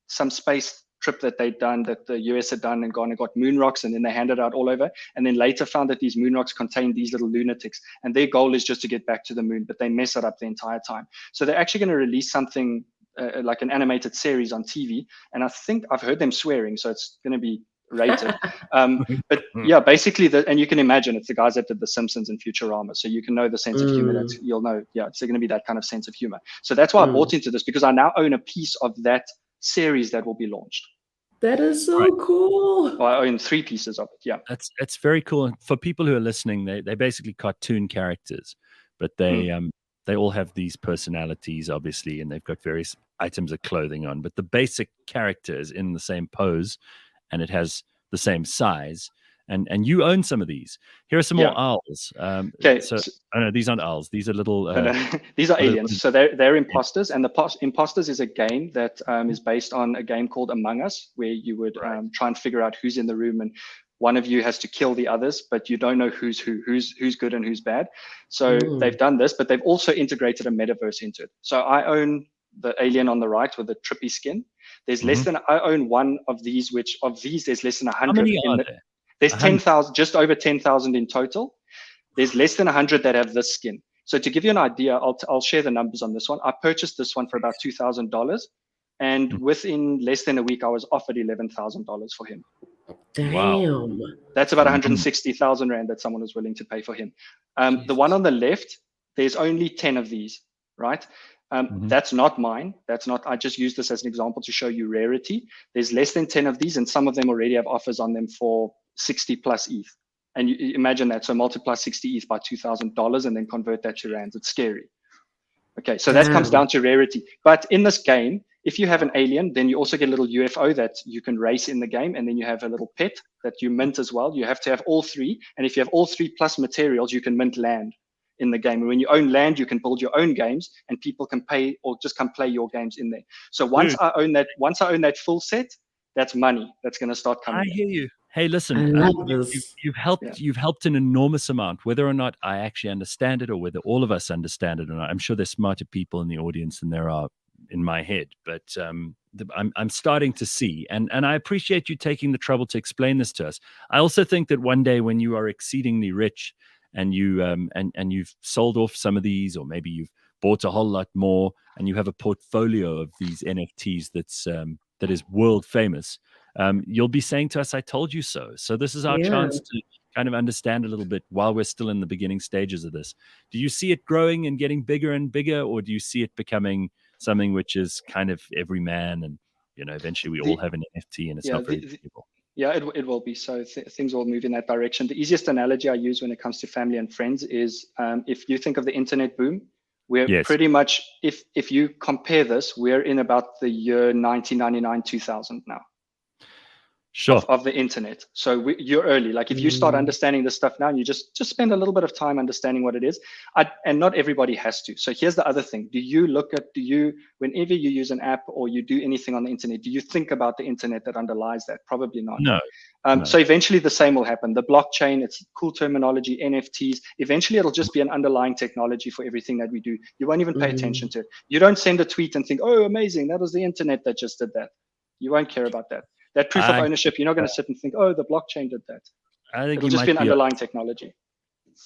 some space trip that they'd done, that the US had done, and gone and got moon rocks, and then they handed out all over, and then later found that these moon rocks contained these little lunatics, and their goal is just to get back to the moon, but they mess it up the entire time. So they're actually going to release something like an animated series on TV, and I think I've heard them swearing, so it's going to be rated. But yeah, basically, and you can imagine it's the guys that did The Simpsons and Futurama, so you can know the sense of humor. That you'll know, it's going to be that kind of sense of humor. So that's why I bought into this, because I now own a piece of that series that will be launched. That is so cool. Well, I own 3 pieces of it. Yeah, that's very cool. And for people who are listening, they basically cartoon characters, but they all have these personalities, obviously, and they've got various items of clothing on. But the basic character is in the same pose, and it has the same size. And you own some of these. Here are some more owls. Okay. So no, these aren't owls. These are little. These are aliens. So they're imposters, and the imposters is a game that is based on a game called Among Us, where you would try and figure out who's in the room, and one of you has to kill the others, but you don't know who's good and who's bad. So they've done this, but they've also integrated a metaverse into it. So I own the alien on the right with the trippy skin. There's less than, I own one of these, which of these there's less than 100. How many are there? There's 10,000, just over 10,000 in total. There's less than 100 that have this skin. So to give you an idea, I'll share the numbers on this one. I purchased this one for about $2,000, and within less than a week, I was offered $11,000 for him. Damn. Wow. That's about 160,000 Rand that someone was willing to pay for him. The one on the left, there's only 10 of these, right? That's not mine. I just use this as an example to show you rarity. There's less than 10 of these, and some of them already have offers on them for 60 plus ETH. And you imagine that. So multiply 60 ETH by $2,000 and then convert that to rands. It's scary. Okay, so that comes down to rarity. But in this game, if you have an alien, then you also get a little UFO that you can race in the game. And then you have a little pet that you mint as well. You have to have all three. And if you have all three plus materials, you can mint land in the game. And when you own land, you can build your own games and people can pay or just come play your games in there. So once I own that full set, that's money that's going to start coming. I hear you. Hey, listen, you've helped an enormous amount, whether or not I actually understand it or whether all of us understand it or not. I'm sure there's smarter people in the audience than there are in my head, but I'm starting to see, and I appreciate you taking the trouble to explain this to us. I also think that one day when you are exceedingly rich and you and you've sold off some of these, or maybe you've bought a whole lot more and you have a portfolio of these NFTs that is world famous, you'll be saying to us, I told you so. So this is our chance to kind of understand a little bit while we're still in the beginning stages of this. Do you see it growing and getting bigger and bigger, or do you see it becoming something which is kind of every man, and eventually we all have an NFT and it's not very valuable? Yeah, it will be. So things will move in that direction. The easiest analogy I use when it comes to family and friends is if you think of the internet boom, we're pretty much, if you compare this, we're in about the year 1999, 2000 now. Sure. Of the internet. So you're early. Like if you start understanding this stuff now and you just spend a little bit of time understanding what it is, and not everybody has to. So here's the other thing. Whenever you use an app or you do anything on the internet, do you think about the internet that underlies that? Probably not. No. So eventually the same will happen. The blockchain, it's cool terminology, NFTs. Eventually it'll just be an underlying technology for everything that we do. You won't even pay attention to it. You don't send a tweet and think, oh, amazing, that was the internet that just did that. You won't care about that. That proof of ownership, you're not going to sit and think, oh, the blockchain did that. I think it'll just be an underlying technology.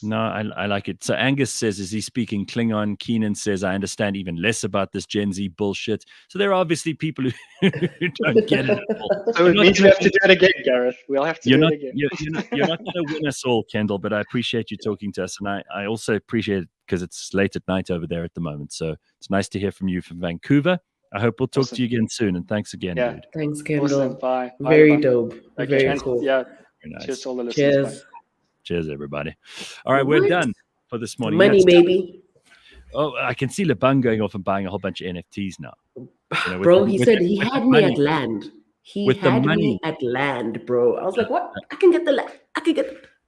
No, I like it. So Angus says, is he speaking Klingon? Keenan says, I understand even less about this Gen Z bullshit. So there are obviously people who don't get it at all. So it means we have to do it again, Gareth. We'll have to do it again. You're not going to win us all, Kendal, but I appreciate you talking to us. And I also appreciate it because it's late at night over there at the moment. So it's nice to hear from you from Vancouver. I hope we'll talk to you again soon. And thanks again, dude. Thanks, Kendal. Awesome. Bye. Very dope. Okay. Very cool. Yeah. Nice. Cheers to all the listeners. Cheers, everybody. All right, we're done for this morning. Money, baby. Oh, I can see Lebang going off and buying a whole bunch of NFTs now. Bro, he said he had me at land. He had me at land, bro. I was like, what? I can get the land.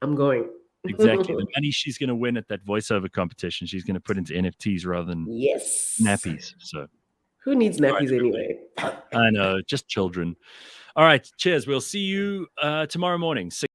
I'm going. Exactly. The money she's going to win at that voiceover competition, she's going to put into NFTs rather than nappies. So who needs nappies anyway? I know, just children. All right, cheers. We'll see you tomorrow morning.